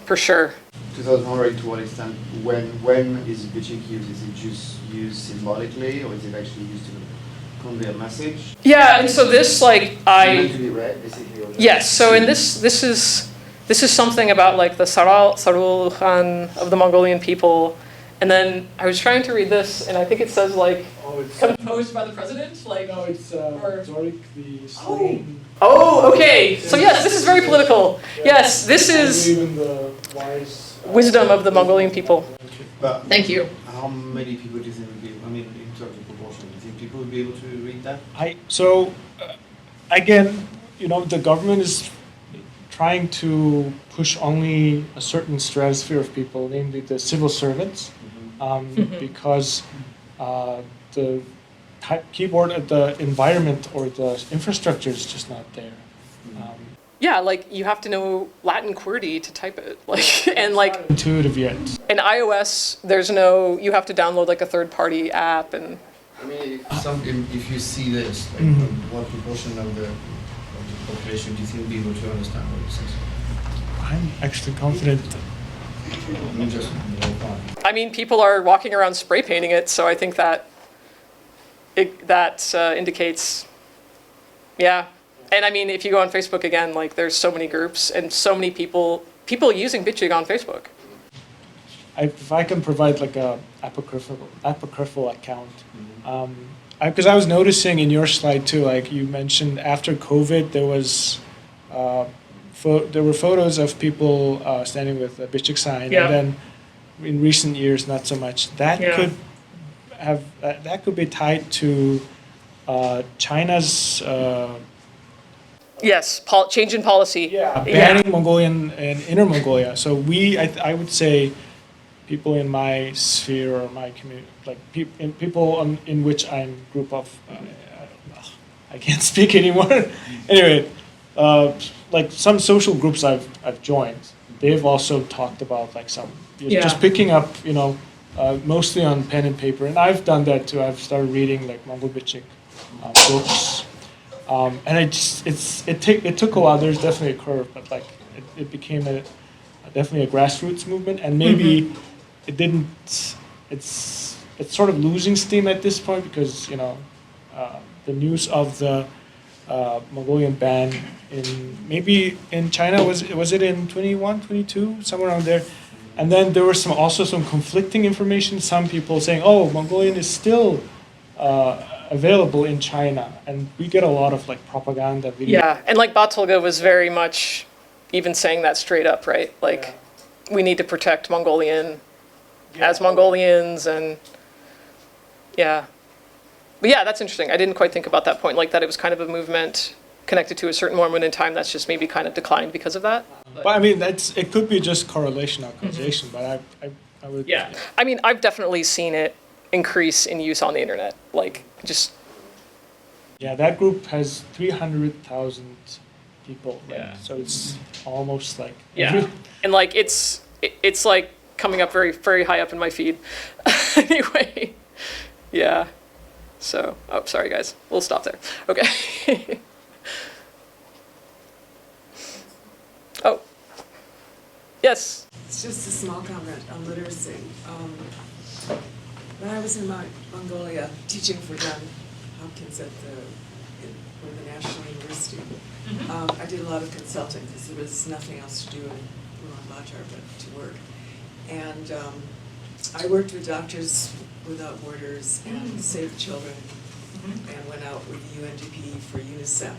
for sure. 2000 to what extent? When is Bichik used? Is it just used symbolically, or is it actually used to convey a message? Yeah, and so this like Meant to be read, basically. Or yes. So in this is something about like the Sarul Khan of the Mongolian people, and then I was trying to read this, and I think it says like composed by the president. Like No, it's Zorik, the slain. oh, okay. So yes, this is very political. Yes, this is Even the wise. wisdom of the Mongolian people. But Thank you. how many people do you think would be? I mean, in terms of proportion, do you think people would be able to read that? Again, you know, the government is trying to push only a certain stratosphere of people, namely the civil servants, because the keyboard, the environment or the infrastructure is just not there. Yeah, like you have to know Latin QWERTY to type it, like and like Intuitive yet. in iOS, there's no. You have to download like a third-party app, and I mean, if you see this, like, what proportion of the population do you think will be able to understand what it says? I'm actually confident. I mean, just the whole part. I mean, people are walking around spray painting it, so I think that indicates, yeah. And I mean, if you go on Facebook again, like there's so many groups and so many people using Bichik on Facebook. If I can provide like a apocryphal account, because I was noticing in your slide too, like you mentioned after COVID, there was there were photos of people standing with a Bichik sign, Yeah. and then in recent years, not so much. That Yeah. could be tied to China's. Yes, change in policy. Banning Mongolian and Inner Mongolia. So I would say, people in my sphere or my community, like people in which I'm group of, I can't speak anymore. Anyway, like some social groups I've joined, they've also talked about like some just picking up, you know, mostly on pen and paper, and I've done that too. I've started reading like Mongol Bichik books. And it took a while. There's definitely a curve, but like it became definitely a grassroots movement, and maybe it didn't. It's sort of losing steam at this point because, you know, the news of the Mongolian ban in China was it in 21, 22, somewhere around there, and then there was also some conflicting information. Some people saying, "Oh, Mongolian is still." Available in China, and we get a lot of like propaganda videos. Yeah, and like Batulga was very much even saying that straight up, right? Like, we need to protect Mongolian as Mongolians, and yeah. But yeah, that's interesting. I didn't quite think about that point, like that it was kind of a movement connected to a certain moment in time that's just maybe kind of declined because of that. But I mean, it could be just correlation, not causation, but I would... Yeah. I mean, I've definitely seen it increase in use on the internet, like just... Yeah, that group has 300,000 people, right? Yeah. So it's almost like... Yeah, and like it's like coming up very, very high up in my feed. Anyway, yeah. So, oh, sorry guys, we'll stop there. Okay. Oh, yes. It's just a small comment on literacy. When I was in Mongolia teaching for John Hopkins at the National University, I did a lot of consulting because there was nothing else to do in Ulaanbaatar but to work. And I worked with Doctors Without Borders and Save the Children, and went out with the UNDP for UNICEF.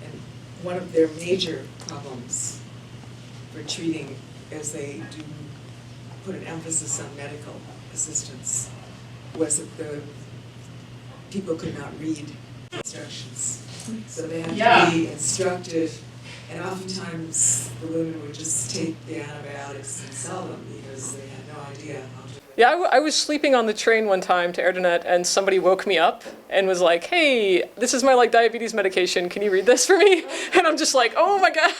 And one of their major problems for treating, as they do put an emphasis on medical assistance, was that the people could not read instructions. So they had to be instructed, and oftentimes the women would just take the antibiotics and sell them because they had no idea how to Yeah, I was sleeping on the train one time to Erdenet, and somebody woke me up and was like, "Hey, this is my like diabetes medication. Can you read this for me?" And I'm just like, "Oh my god."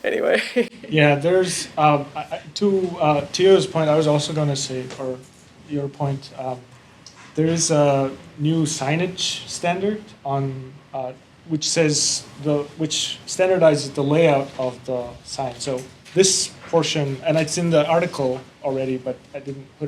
Anyway. Yeah, there's to Tio's point. I was also going to say, or your point. There is a new signage standard on which says which standardizes the layout of the sign. So this portion, and it's in the article already, but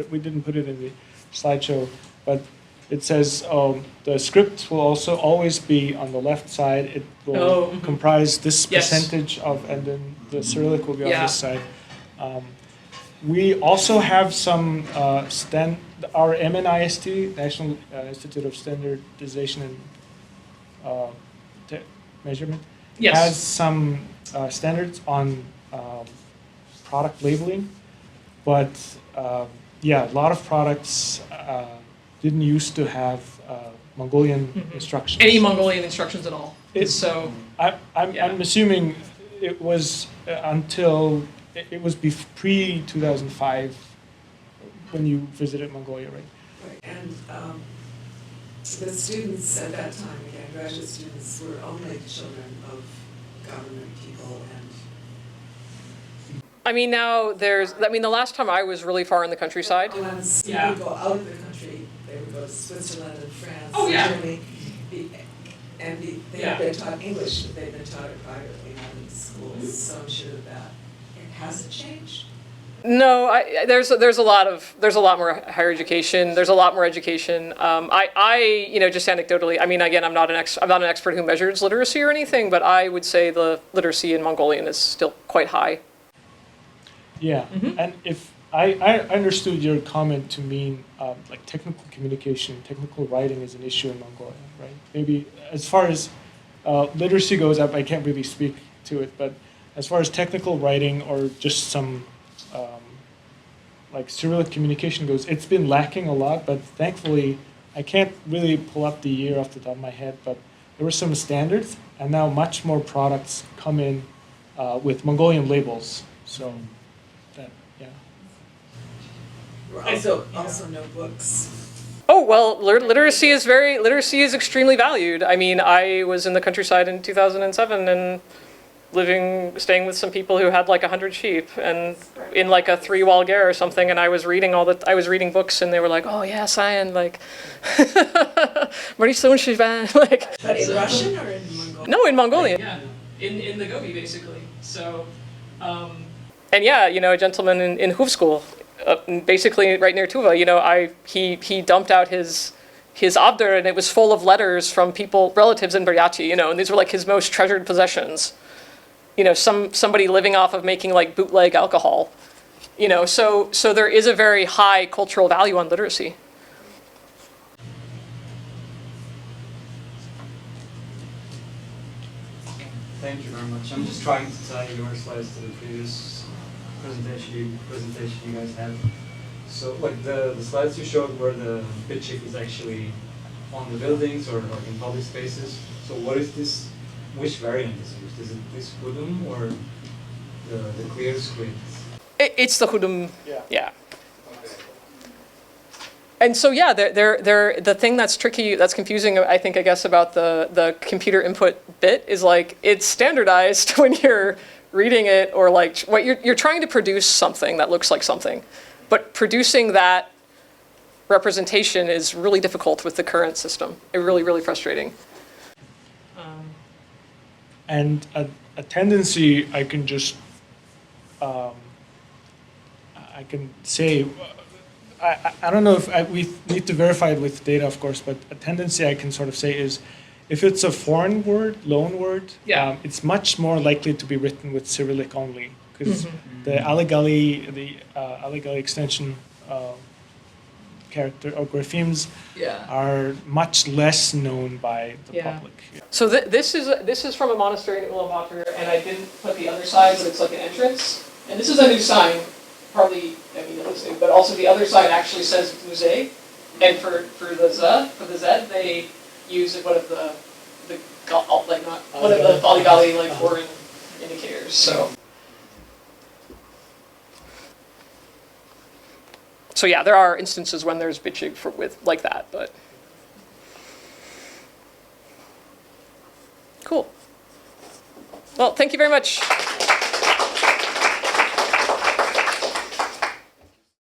we didn't put it in the slideshow. But it says the script will also always be on the left side. It will comprise this percentage of, and then the Cyrillic will be on this side. We also have some our MNIST, National Institute of Standardization and Measurement, has some standards on product labeling, but yeah, a lot of products didn't used to have Mongolian instructions. Any Mongolian instructions at all. So I'm assuming it was until it was pre-2005 when you visited Mongolia, right? Right, and the students at that time, again, graduate students, were only children of government people and. I mean, now the last time I was really far in the countryside. When people would go out of the country, they would go to Switzerland and France and Germany, and they've been taught English, but they've been taught it privately, not in schools, so I'm sure that it hasn't changed. No, there's a lot more higher education. There's a lot more education. I just anecdotally, I mean, again, I'm not an expert who measures literacy or anything, but I would say the literacy in Mongolian is still quite high. Yeah, and if I understood your comment to mean like technical communication, technical writing is an issue in Mongolia, right? Maybe as far as literacy goes up, I can't really speak to it, but as far as technical writing or just some like Cyrillic communication goes, it's been lacking a lot, but thankfully, I can't really pull up the year off the top of my head, but there were some standards, and now much more products come in with Mongolian labels, so that, yeah. Also no books. Oh, well, literacy is extremely valued. I mean, I was in the countryside in 2007 and staying with some people who had like 100 sheep and in like a 3-wall ger or something, and I was reading books, and they were like, "Oh yeah, Cyan, like, like." But in Russian or in Mongolian? No, in Mongolian. Yeah, in the Gobi basically. So, and yeah, a gentleman in Hoof School, basically right near Tuva. He dumped out his abdur, and it was full of letters from relatives in Buryatia. And these were like his most treasured possessions. Somebody living off of making like bootleg alcohol, so there is a very high cultural value on literacy. Thank you very much. I'm just trying to tie your slides to the previous presentation you guys had. So like the slides you showed where the bitchik is actually on the buildings or in public spaces. So what is this? Which variant is used? Is it this Hudum or the clear script? It's the Hudum. Yeah. And so yeah, the thing that's tricky, that's confusing, I guess, about the computer input bit is like it's standardized when you're reading it, or like what you're trying to produce something that looks like something, but producing that representation is really difficult with the current system. It's really frustrating. And a tendency I can just, I can say, I don't know if we need to verify it with data, of course, but a tendency I can sort of say is if it's a foreign word, loan word, it's much more likely to be written with Cyrillic only, because the Aligali extension character or graphemes are much less known by the public. So this is from a monastery in Ulaanbaatar, and I didn't put the other side, but it's like an entrance. And this is a new sign, partly, it looks new, but also the other side actually says musée. And for the Z, they use one of the Baligali like foreign indicators. So. So yeah, there are instances when there's bitchig with like that, but cool. Well, thank you very much.